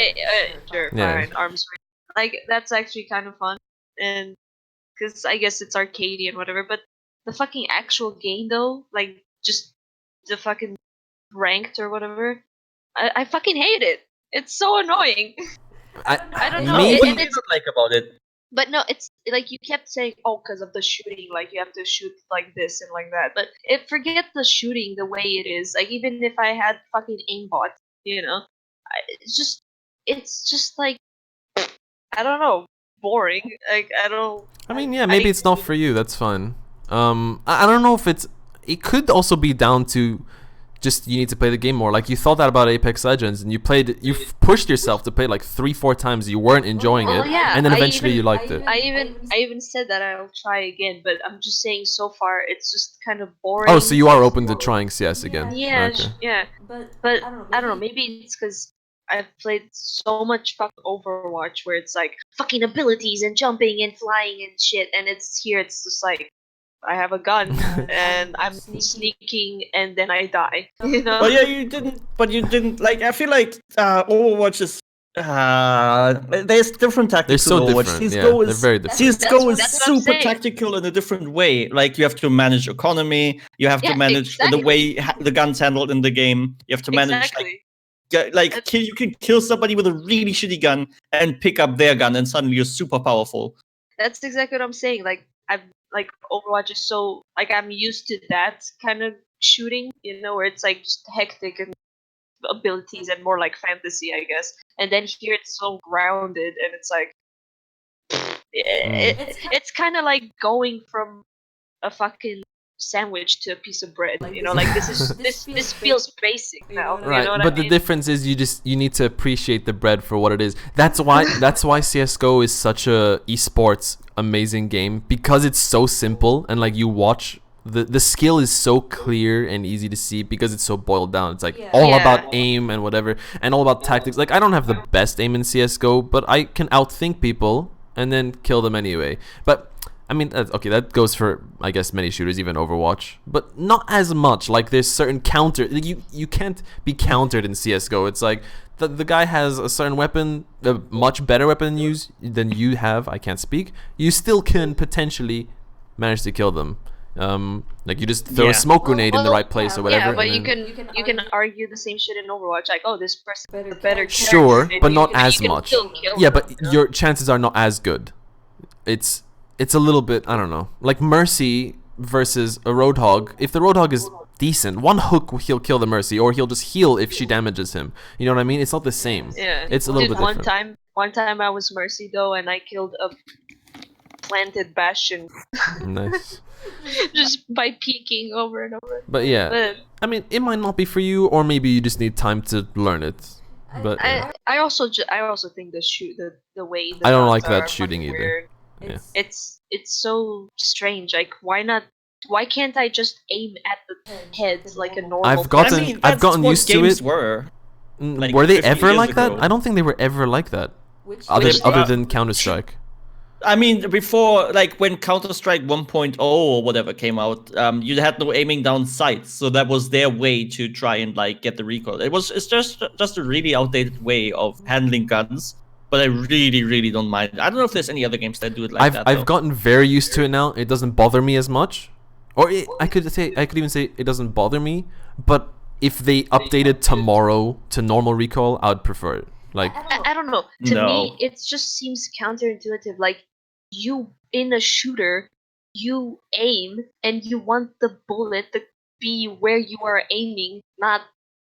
Sure, Yeah. fine. Arms race. Like, that's actually kind of fun, and because I guess it's arcadey and whatever. But the fucking actual game, though, like just the fucking ranked or whatever, I fucking hate it. It's so annoying. I don't know. What do you It's, not like about it? but no, it's like you kept saying, oh, because of the shooting, like you have to shoot like this and like that. But forget the shooting the way it is. Like, even if I had fucking aimbot, you know, it's just like, I don't know, boring. Like, I don't. I mean, yeah, maybe it's not for you. That's fine. I don't know if it could also be down to just you need to play the game more. Like, you thought that about Apex Legends, and you pushed yourself to play like 3-4 times. You weren't enjoying it, yeah, and then eventually you liked it. I even said that I'll try again, but I'm just saying so far it's just kind of boring. Oh, so you are open to trying CS again? Yeah, Okay. yeah. But I don't know. Maybe it's because I've played so much fucking Overwatch where it's like fucking abilities and jumping and flying and shit, and it's just like, I have a gun and I'm sneaking and then I die. You know? Well, yeah, you didn't like. I feel like Overwatch is. There's different tactics. They're so to Overwatch. different. Yeah, CS:GO they're is very different. CS:GO is That's what I'm super saying. tactical in a different way. Like, you have to manage economy. You have to Yeah, manage the exactly. way the gun's handled in the game. You have to manage Exactly. you can kill somebody with a really shitty gun and pick up their gun, and suddenly you're super powerful. That's exactly what I'm saying. Like Overwatch is so, like, I'm used to that kind of shooting, you know, where it's like just hectic and abilities and more like fantasy, I guess. And then here it's so grounded, and it's like it's kind of like going from a fucking sandwich to a piece of bread. You know, like this feels basic now. Right, You know what but I the mean? difference is you need to appreciate the bread for what it is. That's why CS:GO is such a esports amazing game, because it's so simple, and like you watch the skill is so clear and easy to see because it's so boiled down. It's like all Yeah. about aim and whatever, and all about tactics. Like, I don't have the best aim in CS:GO, but I can outthink people and then kill them anyway. But I mean, okay, that goes for, I guess, many shooters, even Overwatch, but not as much. Like, there's certain counter. You can't be countered in CS:GO. It's like the guy has a certain weapon, a much better weapon than you have. I can't speak. You still can potentially manage to kill them. Like, you just throw a smoke grenade in the right place or whatever. Yeah, but and you can argue the same shit in Overwatch. Like, oh, this person is a better character. Sure, and but you not can- as you can much. still kill Yeah, them, but you know? your chances are not as good. It's a little bit, I don't know. Like Mercy versus a Roadhog. If the Roadhog is decent, one hook he'll kill the Mercy, or he'll just heal if she damages him. You know what I mean? It's not the same. Yeah, It's a little Dude, bit different. One time I was Mercy though, and I killed a planted Bastion Nice. just by peeking over and over. But yeah, But I mean, it might not be for you, or maybe you just need time to learn it. But yeah. I also think the way the I don't guns like that are shooting fucking either. weird. Yeah. It's so strange. Like, why can't I just aim at the heads like a normal? I've gotten I mean, I've that's gotten what used to games it. Were. Like, Were they 50 ever years like that? ago. I don't think they were ever like that. Which- Other than Counter-Strike. I mean, before, like, when Counter-Strike 1.0 or whatever came out, you had no aiming down sights, so that was their way to try and, like, get the recoil. It's just a really outdated way of handling guns, but I really, really don't mind. I don't know if there's any other games that do it like that. I've though. gotten very used to it now. It doesn't bother me as much, or I could even say it doesn't bother me. But if they updated tomorrow to normal recoil, I would prefer it. Like, I don't know. To No. me, it just seems counterintuitive. Like, you in a shooter, you aim and you want the bullet to be where you are aiming, not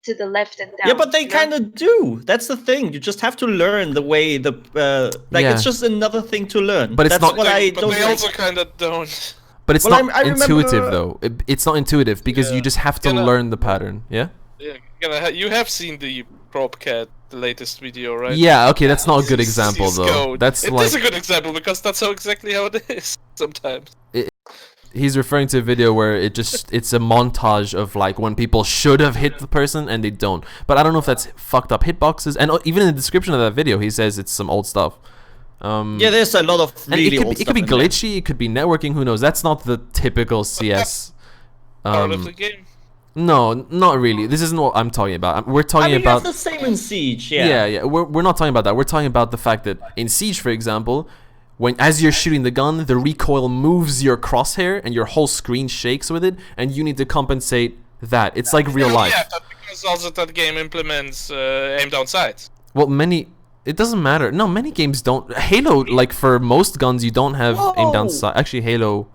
to the left and down. Yeah, but they you know? kind of do. That's the thing. You just have to learn the way like, Yeah. it's just another thing to learn. But it's That's not- what I But don't they like. also kind of don't. but it's Well, not I remember- intuitive though. It's not intuitive because you Yeah. just have to Yeah. learn the pattern. Yeah. Yeah, you have seen the Prop Cat, the latest video, right? Yeah. Okay, that's not a good example though. CS:GO. That's It like is a good example because that's exactly how it is sometimes. he's referring to a video where it's a montage of like when people should have hit the person and they don't. But I don't know if that's fucked up hitboxes. And even in the description of that video, he says it's some old stuff. Yeah, there's a lot of And really it old could be stuff in there. glitchy. It could be networking. Who knows? That's not the typical CS. Part of the game. No, not really. This isn't what I'm talking about. We're I talking mean, about that's the same in Siege, yeah. We're not talking about that. We're talking about the fact that in Siege, for example, when as you're shooting the gun, the recoil moves your crosshair and your whole screen shakes with it, and you need to compensate that. It's like real life. Yeah, but because also that game implements aim down sights. Well, it doesn't matter. No, many games don't. Halo, like for most guns, you don't have aim down Whoa. sight. Actually, Halo.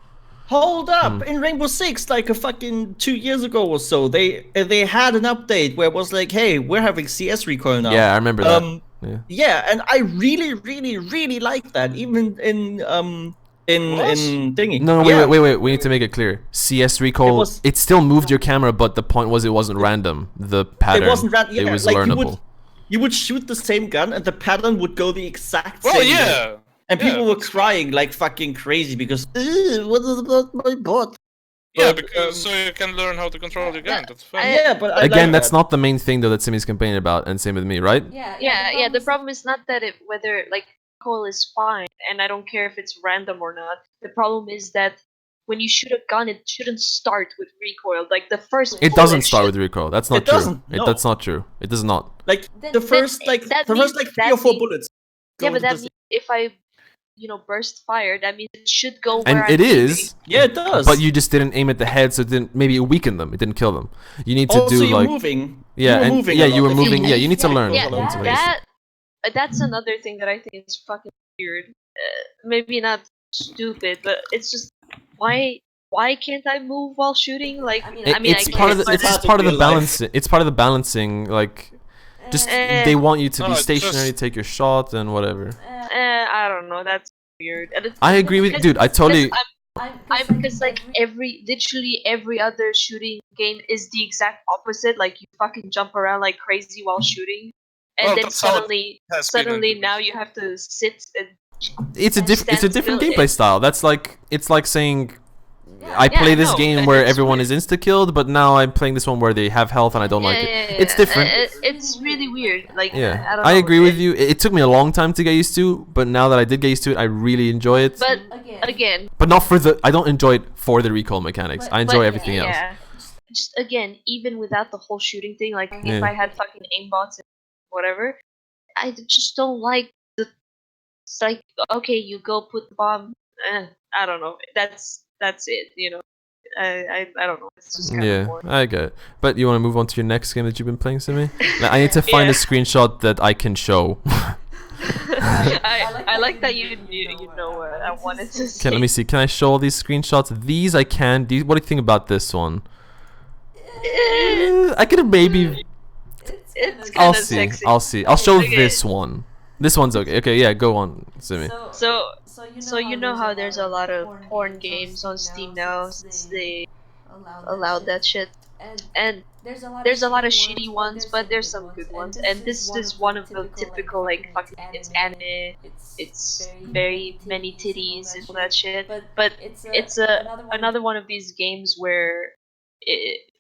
Hold up! Hmm. In Rainbow Six, like a fucking 2 years ago or so, they had an update where it was like, "Hey, we're having CS recoil now." Yeah, I remember that. Yeah. Yeah, and I really, really, really like that. Even in thingy. No, Yeah. wait. We need to make it clear. CS recoil. was- It still moved your camera, but the point was it wasn't random. The pattern. It wasn't random. It Yeah, was like learnable. you would shoot the same gun, and the pattern would go the exact Well, same way. yeah. And Yeah. people were crying like fucking crazy because, what is about my bot? Yeah, But, because so you can learn how to control your gun. That's fine. Yeah, but I Again, like that's that. not the main thing though that Simi's complaining about, and same with me, right? Yeah. The problem is not that whether like recoil is fine, and I don't care if it's random or not. The problem is that when you shoot a gun, it shouldn't start with recoil. Like the first. It doesn't start with recoil. That's not It true. doesn't, no. That's not true. It does not. Like the first that first means- 3 or 4 means- bullets. Yeah, go but to that the- means if I, burst fire, that means it should go where And I'm it aiming. is. Yeah, it does. But you just didn't aim at the head, so it didn't. Maybe it weakened them. It didn't kill them. You need to also, do you're like. moving. Yeah, you were and moving. yeah, a you lot. were moving. Yeah, you need to learn. Yeah, You need to learn. that's another thing that I think is fucking weird. Maybe not stupid, but it's just why can't I move while shooting? Like, It's I part of get the. it, It's but- just part of the real life. balancing. It's part of the balancing. Like, just they want you to No, be it's stationary, just- take your shot, and whatever. I don't know. That's weird. And it's- I agree with dude. I totally. I'm because like literally every other shooting game is the exact opposite. Like you fucking jump around like crazy while shooting, and Well, then that's how it suddenly has been in- now you have to sit and It's a different stand gameplay still. style. That's like it's like saying I play this no, game where it's everyone weird. is insta killed, but now I'm playing this one where they have health and I don't like it. It's different. It's really weird. Like Yeah, I don't I know. agree with you. It took me a long time to get used to, but now that I did get used to it, I really enjoy it. But again, But not for the. I don't enjoy it for the recoil mechanics. I enjoy but everything else. yeah, just again, even without the whole shooting thing, like if Yeah. I had fucking aimbots and whatever, I just don't like the. It's like okay, you go put the bomb. I don't know. That's it. You know, I don't know. It's just kind of Yeah, boring. I get it. But you want to move on to your next game that you've been playing, Simi? Like, I need to find a Yeah. screenshot that I can show. I like that you know what I wanted to say. Okay, let me see. Can I show all these screenshots? These I can. What do you think about this one? I could have maybe. It's I'll kind of see. sexy. I'll see. I'll show Okay. this one. This one's okay. Okay, yeah, go on, Simi. So you know how there's a lot of porn games on Steam now since they allowed that shit, and there's a lot of shitty ones, but there's some good ones, and this is one of the typical like fucking it's anime, it's very many titties and all that shit, but it's another one of these games where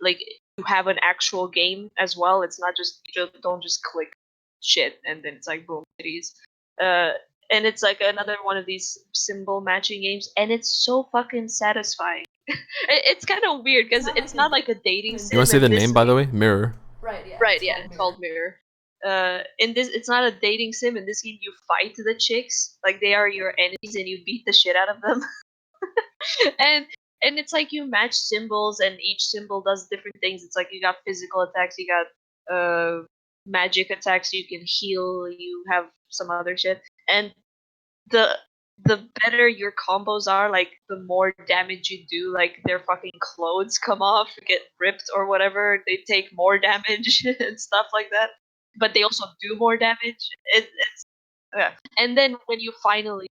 like you have an actual game as well. It's not just you don't just click shit and then it's like boom titties. Uh, and it's like another one of these symbol matching games, and it's so fucking satisfying. It's kind of weird because it's not like a dating sim. You want to say the in this name, by the game. way? Mirror. Right, yeah, it's called Mirror. In this, it's not a dating sim. In this game, you fight the chicks like they are your enemies, and you beat the shit out of them. and and it's like you match symbols, and each symbol does different things. It's like you got physical attacks, you got magic attacks, you can heal, you have some other shit, and the better your combos are, like the more damage you do, like their fucking clothes come off, get ripped or whatever, they take more damage and stuff like that. But they also do more damage. It's yeah. And then when you finally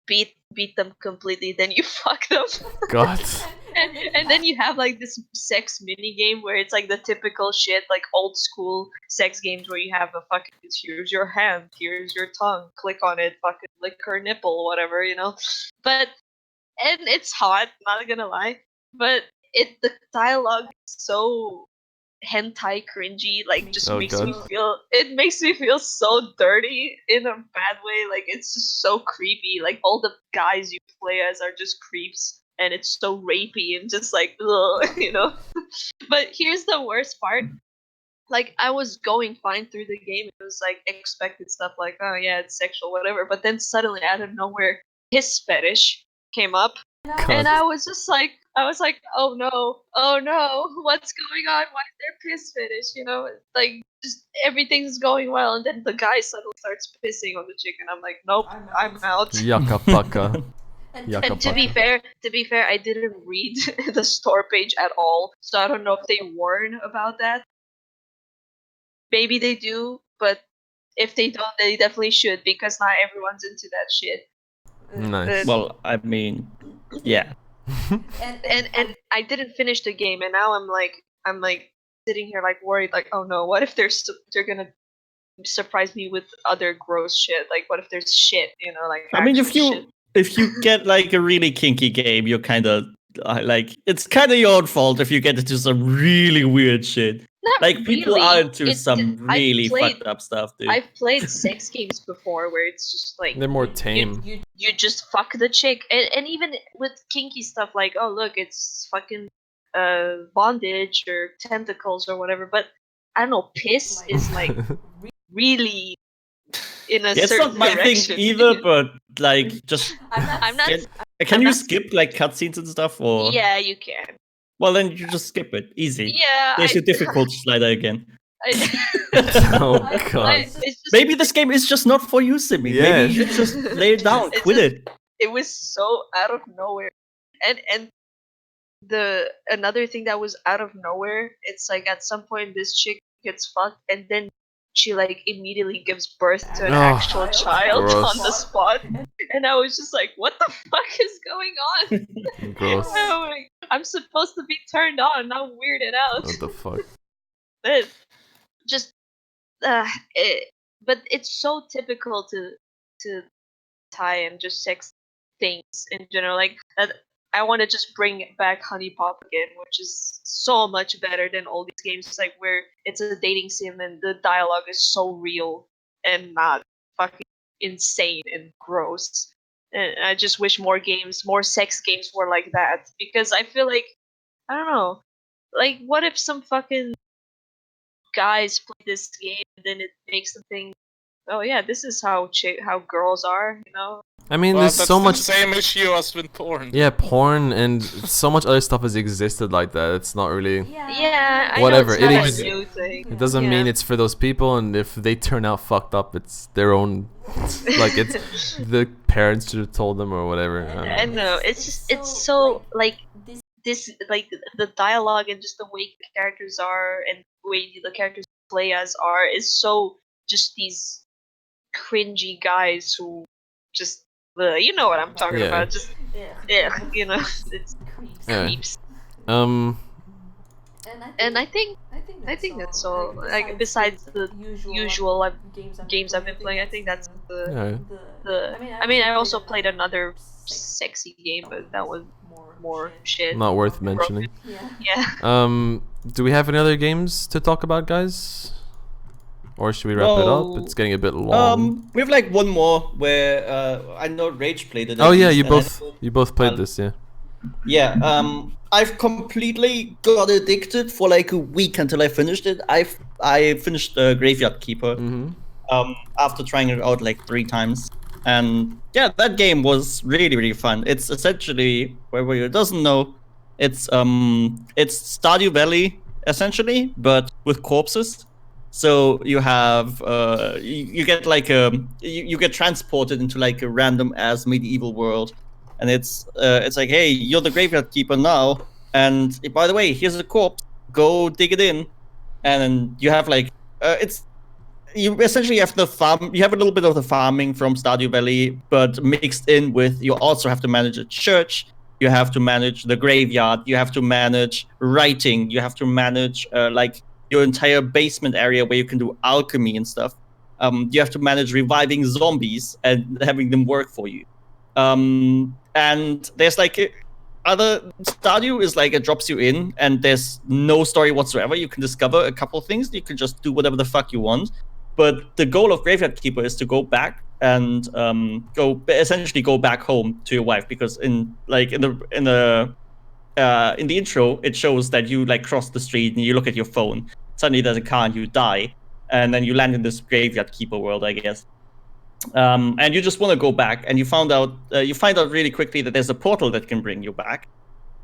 beat them completely, then you fuck them. God. And then you have like this sex mini game where it's like the typical shit, like old school sex games where you have a fucking here's your hand, here's your tongue, click on it, fucking lick her nipple, whatever, you know. But and it's hot, not gonna lie. But the dialogue is so hentai cringy, like just Oh, makes me God. feel so dirty in a bad way. Like it's just so creepy. Like all the guys you play as are just creeps, and it's so rapey and just like ugh, you know. But here's the worst part. Like I was going fine through the game. It was like expected stuff like, oh yeah, it's sexual, whatever. But then suddenly out of nowhere, his fetish came up, and God. I was like, oh no, what's going on? Why is there piss fetish? You know, like just everything's going well, and then the guy suddenly starts pissing on the chick, and I'm like, nope, I'm out. Yaka paka. Yaka And to be fair, I didn't read the store page at all, so I don't know if they warn about that. Maybe they do, but if they don't, they definitely should, because not everyone's into that shit. Nice. Well, I mean, yeah. And I didn't finish the game, and now I'm like sitting here like worried, like oh no, what if they're gonna surprise me with other gross shit? Like what if there's shit, you know, like I mean, actual shit. if you get like a really kinky game, you're kind of like it's kind of your own fault if you get into some really weird shit. Not Like people really. are into some I've really played fucked up stuff, dude. I've played sex games before where it's just like They're more tame. you just fuck the chick, and even with kinky stuff like oh look, it's fucking bondage or tentacles or whatever, but I don't know, piss is like really in a Yeah, it's certain not my direction. thing either, but like just I'm not. can I'm you not- skip like cutscenes and stuff, or Yeah, you can. well then you just skip it, easy. Yeah, There's your difficult slider again. Oh, God. it's just, Maybe this game is just not for you, Simi. Yeah. Maybe you should just lay it down, It's quit just- it. it was so out of nowhere, and the another thing that was out of nowhere, it's like at some point this chick gets fucked, and then she like immediately gives birth to an Oh, actual child gross. on the spot, and I was just like, what the fuck is going on? Gross. I'm supposed to be turned on, not weirded out. What the fuck? But just but it's so typical to tie and just sex things in general, like that. I want to just bring back Honey Pop again, which is so much better than all these games, like where it's a dating sim and the dialogue is so real and not fucking insane and gross. And I just wish more games, more sex games were like that, because I feel like, I don't know, like what if some fucking guys play this game and then it makes them think, oh yeah, this is how how girls are, you know? I mean, Well, there's that's so the much. same issue as with porn. Yeah, porn and so much other stuff has existed like that. It's not really. Yeah, I Whatever, know it it's ex- not a new thing. It doesn't Yeah. mean it's for those people, and if they turn out fucked up, it's their own. Like it's the parents should have told them or whatever. I know, it's just it's so like this, like the dialogue and just the way the characters are and the way the characters play as are is so just these cringy guys who just you know what I'm talking Yeah. about, just yeah, you know, it's Yeah. creeps. Um. And I think that's all. Like besides the usual games I've been playing, I think that's Yeah. I mean, I also played another sexy game, but that was more shit. Not worth mentioning. Yeah. Do we have any other games to talk about, guys? Or should we wrap it up? No. It's getting a bit long. We have like one more where I know Rage played it. Oh at yeah, least, you both played I'll- this, yeah. Yeah, I've completely got addicted for like a week until I finished it. I finished Graveyard Keeper after trying it out like 3 times, and yeah, that game was really fun. It's essentially, whoever doesn't know, it's Stardew Valley essentially, but with corpses. So you have you get like you get transported into like a random ass medieval world. And it's like, hey, you're the graveyard keeper now, and by the way, here's a corpse. Go dig it in, and then you have like you essentially have the farm. You have a little bit of the farming from Stardew Valley, but mixed in with you also have to manage a church. You have to manage the graveyard. You have to manage writing. You have to manage like your entire basement area where you can do alchemy and stuff. You have to manage reviving zombies and having them work for you. And there's like other Stardew is like it drops you in and there's no story whatsoever. You can discover a couple things. You can just do whatever the fuck you want. But the goal of Graveyard Keeper is to go back and essentially go back home to your wife, because in the intro it shows that you like cross the street and you look at your phone. Suddenly there's a car and you die, and then you land in this Graveyard Keeper world, I guess. And you just want to go back, and you find out really quickly that there's a portal that can bring you back,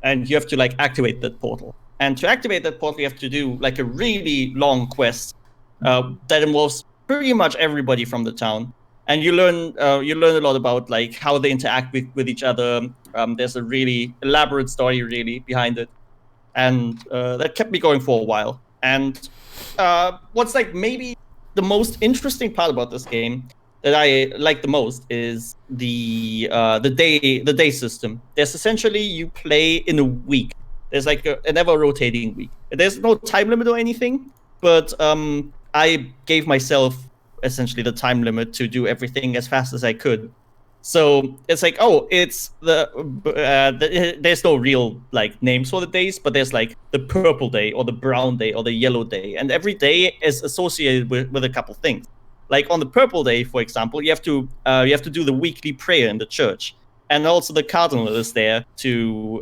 and you have to like activate that portal. And to activate that portal, you have to do like a really long quest that involves pretty much everybody from the town. And you learn a lot about like how they interact with each other. There's a really elaborate story really behind it, and that kept me going for a while. And what's like maybe the most interesting part about this game that I like the most is the day system. There's essentially you play in a week. There's like an ever rotating week. There's no time limit or anything, but I gave myself essentially the time limit to do everything as fast as I could. So it's like, oh, it's there's no real like names for the days, but there's like the purple day or the brown day or the yellow day, and every day is associated with a couple things. Like on the purple day, for example, you have to do the weekly prayer in the church, and also the cardinal is there to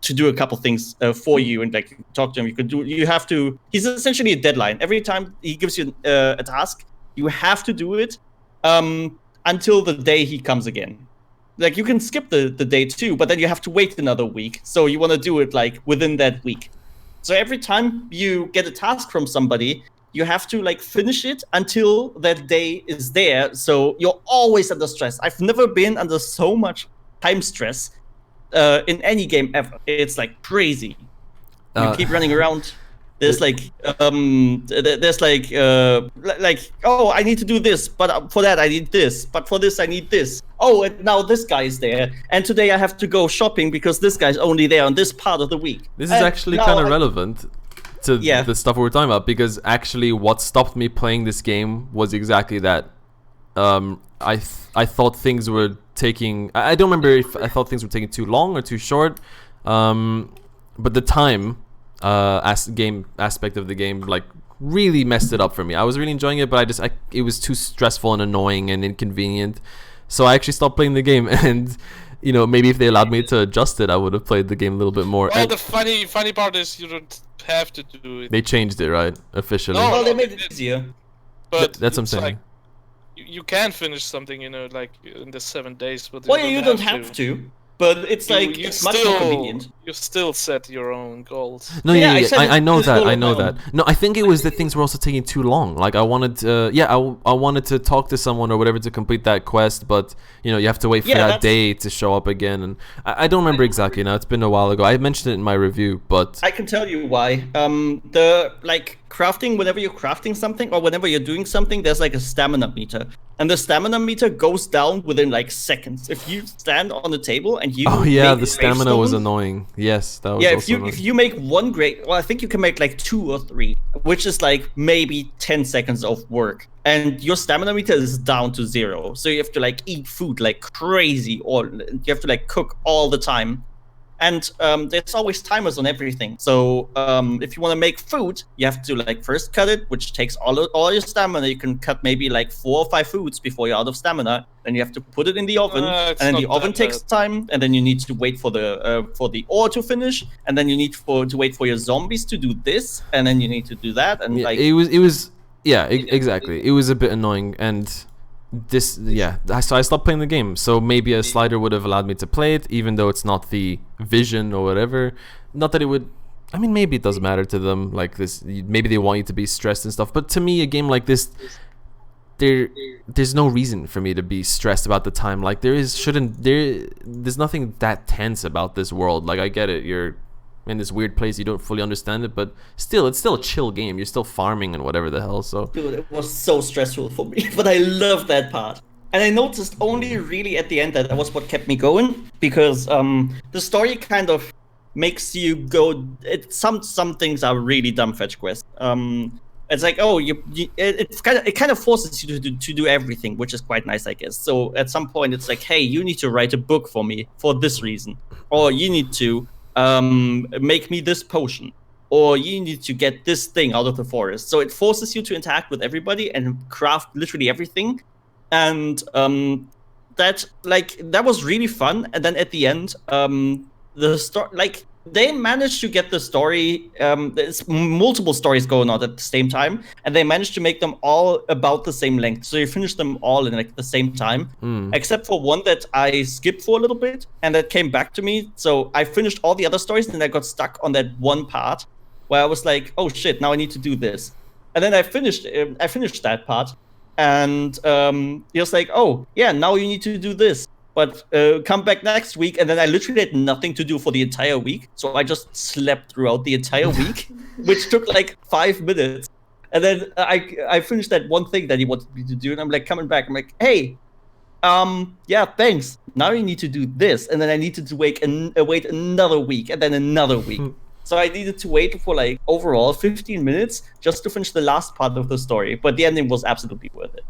do a couple things for you and like talk to him. He's essentially a deadline. Every time he gives you a task, you have to do it until the day he comes again. Like you can skip the day too, but then you have to wait another week. So you want to do it like within that week. So every time you get a task from somebody, you have to like finish it until that day is there. So you're always under stress. I've never been under so much time stress in any game ever. It's like crazy. You keep running around. There's like oh, I need to do this, but for that I need this, but for this I need this. Oh, and now this guy's there, and today I have to go shopping because this guy's only there on this part of the week. This is actually kind of relevant to the stuff we were talking about, because actually what stopped me playing this game was exactly that. I thought things were taking. I don't remember if I thought things were taking too long or too short. But the time game aspect of the game like really messed it up for me. I was really enjoying it, but it was too stressful and annoying and inconvenient. So I actually stopped playing the game, and maybe if they allowed me to adjust it, I would have played the game a little bit more. Well, And the funny part is you don't have to do it. they changed it, right? Officially. No, Well, they made it easier. But That's what I'm it's saying. like, you can finish something, like in the 7 days, but Well, you don't have to, but it's like it's much more convenient. You still set your own goals. No, Yeah, yeah, I yeah. said I know it's that. all I of know my that. own. No, I think it was that things were also taking too long. Like I wanted to, I wanted to talk to someone or whatever to complete that quest, but you have to wait for that day to show up again, and I don't remember exactly now. It's been a while ago. I mentioned it in my review, but I can tell you why. The crafting, whenever you're crafting something or whenever you're doing something, there's like a stamina meter, and the stamina meter goes down within like seconds. If you stand on the table and you make the stamina was gravestone, annoying. Yes, that was yeah, also annoying. if you make one I think you can make like 2 or 3, which is like maybe 10 seconds of work, and your stamina meter is down to 0. So you have to like eat food like crazy, or you have to like cook all the time. And there's always timers on everything. So if you want to make food, you have to like first cut it, which takes all your stamina. You can cut maybe like 4 or 5 foods before you're out of stamina. Then you have to put it in the oven, and then the oven takes time. And then you need to wait for the ore to finish, and then you need to wait for your zombies to do this, and then you need to do that. And Yeah, like it was exactly. It was a bit annoying, and so I stopped playing the game. So maybe a slider would have allowed me to play it, even though it's not the vision or whatever. Not that it would. I mean, maybe it doesn't matter to them. Like this, maybe they want you to be stressed and stuff. But to me, a game like this, there's no reason for me to be stressed about the time. Like there's nothing that tense about this world. Like I get it, you're in this weird place, you don't fully understand it, but still, it's still a chill game. You're still farming and whatever the hell. So dude, it was so stressful for me, but I love that part. And I noticed only really at the end that was what kept me going, because the story kind of makes you go. Some things are really dumb fetch quests. It's like, oh, it kind of forces you to do everything, which is quite nice, I guess. So at some point, it's like, hey, you need to write a book for me for this reason, or you need to make me this potion, or you need to get this thing out of the forest. So it forces you to interact with everybody and craft literally everything. And that was really fun. And then at the end, the story, they managed to get the story. There's multiple stories going on at the same time, and they managed to make them all about the same length. So you finish them all in like the same time, except for one that I skipped for a little bit, and that came back to me. So I finished all the other stories, and then I got stuck on that one part where I was like, "Oh shit! Now I need to do this." And then I finished that part, and he was like, "Oh yeah, now you need to do this. But come back next week." And then I literally had nothing to do for the entire week. So I just slept throughout the entire week, which took like 5 minutes. And then I finished that one thing that he wanted me to do. And I'm like coming back. I'm like, hey, yeah, thanks. Now you need to do this. And then I needed to wait another week, and then another week. So I needed to wait for like overall 15 minutes just to finish the last part of the story. But the ending was absolutely worth it.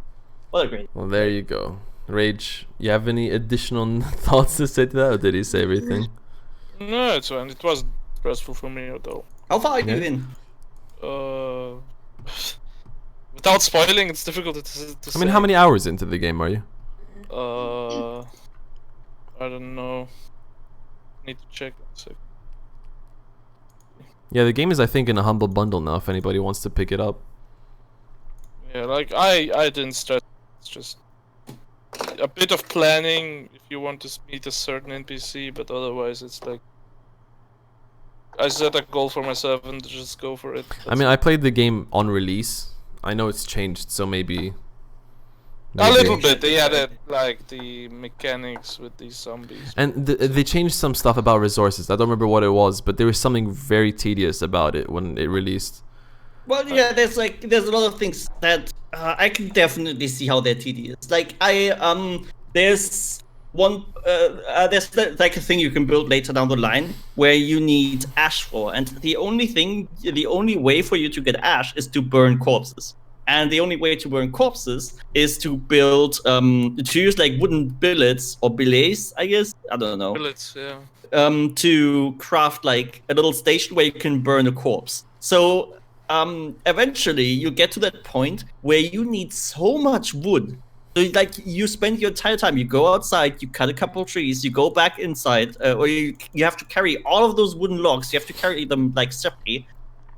What a great. Well, there you go. Rage, you have any additional thoughts to say to that, or did he say everything? No, it's fine. It was stressful for me though. How far are you in? Without spoiling, it's difficult to say. I mean, how many hours into the game are you? I don't know. Need to check. One sec. Yeah, the game is, I think, in a humble bundle now. If anybody wants to pick it up. Yeah, like I didn't stress. It's just a bit of planning if you want to meet a certain NPC, but otherwise it's like I set a goal for myself and just go for it. I mean, I played the game on release. I know it's changed, so maybe a little bit. They added like the mechanics with these zombies. And they changed some stuff about resources. I don't remember what it was, but there was something very tedious about it when it released. Well, yeah, there's a lot of things that I can definitely see how they're tedious. Like there's one there's like a thing you can build later down the line where you need ash for, and the only way for you to get ash is to burn corpses. And the only way to burn corpses is to build, to use like wooden billets or billets, I guess. I don't know. Bullets, yeah. To craft like a little station where you can burn a corpse. So eventually you get to that point where you need so much wood. So like you spend your entire time, you go outside, you cut a couple of trees, you go back inside, or you have to carry all of those wooden logs. You have to carry them like separately,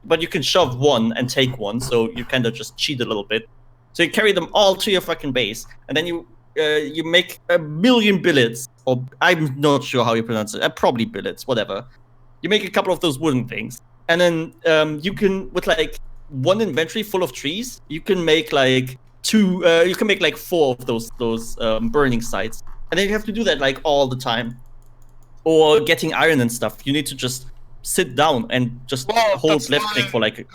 but you can shove one and take one, so you kind of just cheat a little bit. So you carry them all to your fucking base, and then you make a million billets, or I'm not sure how you pronounce it. Probably billets, whatever. You make a couple of those wooden things, and then you can, with like one inventory full of trees, you can make like you can make like 4 of those burning sites, and then you have to do that like all the time. Or getting iron and stuff, you need to just sit down and just hold left click for like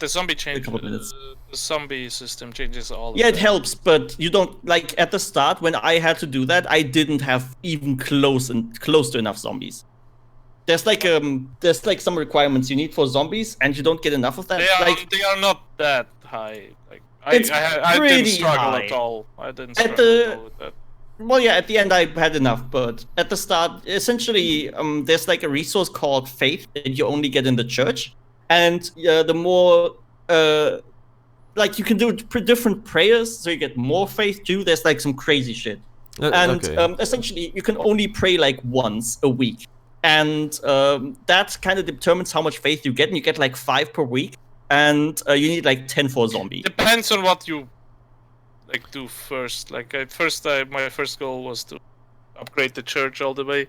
the zombie change. a couple of minutes. The zombie system changes all. Yeah, it helps, but you don't like at the start when I had to do that. I didn't have even close to enough zombies. There's like some requirements you need for zombies, and you don't get enough of that. They are not that high. Like I pretty didn't struggle high. at all. I didn't struggle at all with that. Well, yeah, at the end I had enough, but at the start, essentially, there's like a resource called faith that you only get in the church, and the more like you can do different prayers, so you get more faith too. There's like some crazy shit, and essentially you can only pray like once a week, and that kind of determines how much faith you get, and you get like 5 per week, and you need like 10 for a zombie. Depends on what you like do first. Like my first goal was to upgrade the church all the way.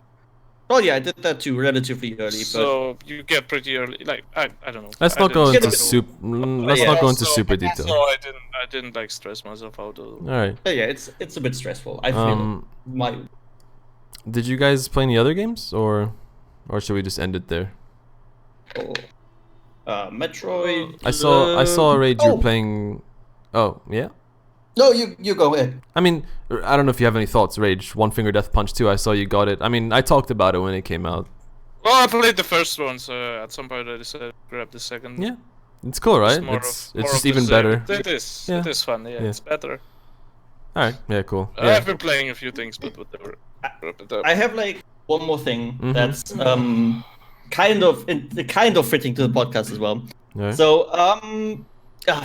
Oh yeah, I did that too, relatively early. So you get pretty early. Like I don't know. Let's not go into super detail. So I didn't like stress myself out. All right. Yeah, it's a bit stressful. I feel Did you guys play any other games, or should we just end it there? Metroid. I saw Rage. You're playing. Oh yeah. No, you go ahead. I mean, I don't know if you have any thoughts, Rage. One Finger Death Punch 2, I saw you got it. I mean, I talked about it when it came out. Well, I played the first one, so at some point I decided to grab the second. Yeah, it's cool, right? It's just even better. It is. Yeah. It is fun. Yeah, it's better. All right. Yeah, cool. I've been playing a few things, but whatever. I have like one more thing that's kind of fitting to the podcast as well. Right. So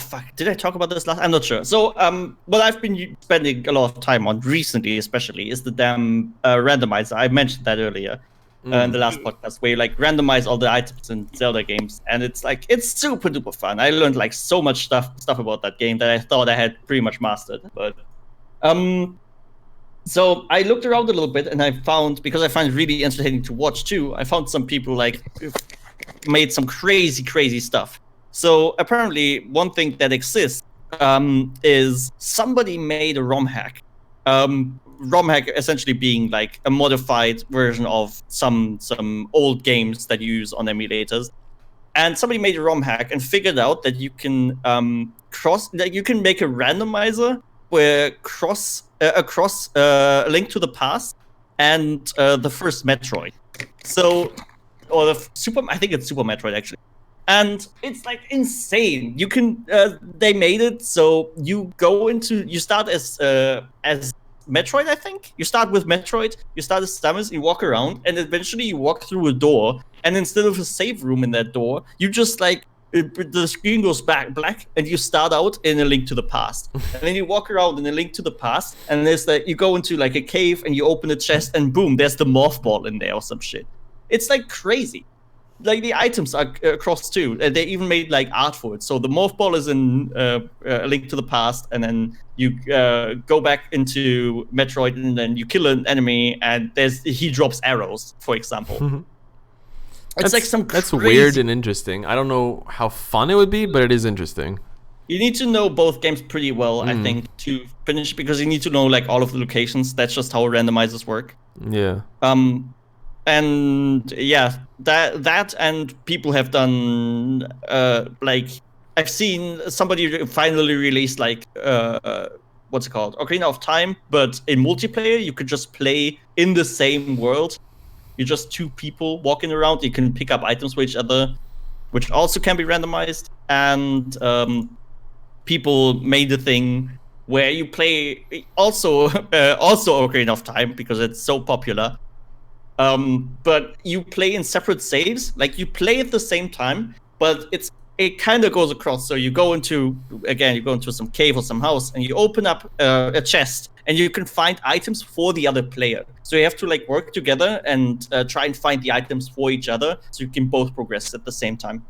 fuck, did I talk about this last? I'm not sure. So what I've been spending a lot of time on recently, especially, is the damn randomizer. I mentioned that earlier in the last podcast, where you like randomize all the items in Zelda games, and it's super duper fun. I learned like so much stuff about that game that I thought I had pretty much mastered. But so I looked around a little bit, and I found, because I find it really entertaining to watch too, I found some people like made some crazy stuff. So apparently, one thing that exists is somebody made a ROM hack. ROM hack essentially being like a modified version of some old games that you use on emulators. And somebody made a ROM hack and figured out that you can you can make a randomizer where across Link to the Past and the first Metroid. So, or I think it's Super Metroid actually. And it's like insane. You can they made it so you start as Metroid, I think. You start with Metroid, you start as Samus, you walk around, and eventually you walk through a door, and instead of a save room in that door, you just like the screen goes black, and you start out in A Link to the Past. And then you walk around in A Link to the Past, and there's you go into like a cave, and you open a chest, and boom, there's the morph ball in there or some shit. It's like crazy. Like the items are across too. They even made like art for it. So the morph ball is in A Link to the Past, and then you go back into Metroid, and then you kill an enemy, and he drops arrows, for example. It's like some crazy... That's weird and interesting. I don't know how fun it would be, but it is interesting. You need to know both games pretty well, I think, to finish, because you need to know like all of the locations. That's just how randomizers work. Yeah. And yeah, that and people have done like I've seen somebody finally released like what's it called, Ocarina of Time, but in multiplayer you could just play in the same world. You're just 2 people walking around. You can pick up items for each other, which also can be randomized. And people made a thing where you play also Ocarina of Time because it's so popular. But you play in separate saves. Like you play at the same time, but it kind of goes across. So you go into some cave or some house, and you open up a chest, and you can find items for the other player. So you have to like work together and try and find the items for each other, so you can both progress at the same time.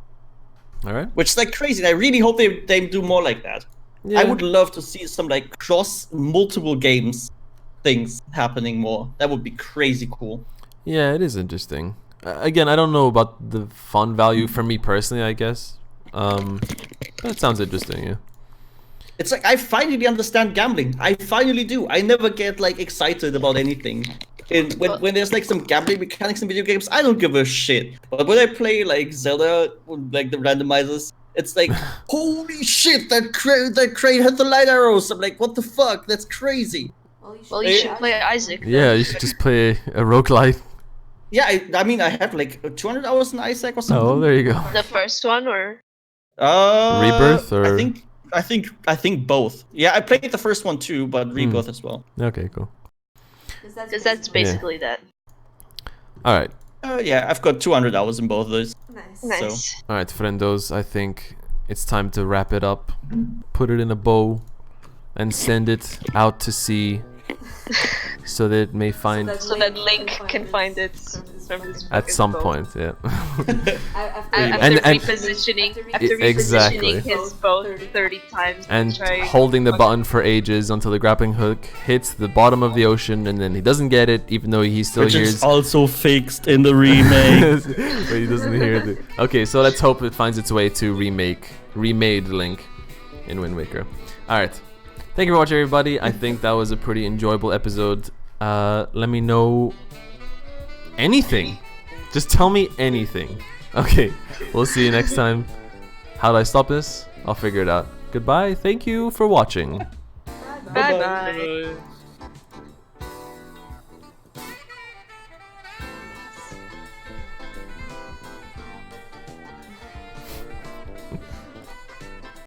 All right. Which is like crazy. And I really hope they do more like that. Yeah. I would love to see some like cross multiple games things happening more. That would be crazy cool. Yeah, it is interesting. Again, I don't know about the fun value for me personally, I guess. But it sounds interesting, yeah. It's like I finally understand gambling. I finally do. I never get like excited about anything. When there's like some gambling mechanics in video games, I don't give a shit. But when I play like Zelda, like the randomizers, it's like, holy shit, that crane had the light arrows. I'm like, what the fuck? That's crazy. Well, you should play Isaac. Yeah, you should just play a roguelite. Yeah, I mean, I have like 200 hours in Isaac or something. Oh, there you go. The first one, or Rebirth, or I think both. Yeah, I played the first one too, but Rebirth as well. Okay, cool. because that's basically that. All right. Yeah, I've got 200 hours in both of those. Nice. All right, friendos. I think it's time to wrap it up, put it in a bow, and send it out to sea, so that it may find So that Link can find it from his at some boat. point. Yeah. After repositioning Exactly. his boat 30 times And to try holding the button for ages until the grappling hook hits the bottom of the ocean, and then he doesn't get it, even though he still Which hears. is also fixed in the remake. But he doesn't hear it. Okay, so let's hope it finds its way to remade Link in Wind Waker. All right. Thank you for watching, everybody. I think that was a pretty enjoyable episode. Let me know anything. Just tell me anything. Okay, we'll see you next time. How do I stop this? I'll figure it out. Goodbye. Thank you for watching. Bye bye. Bye.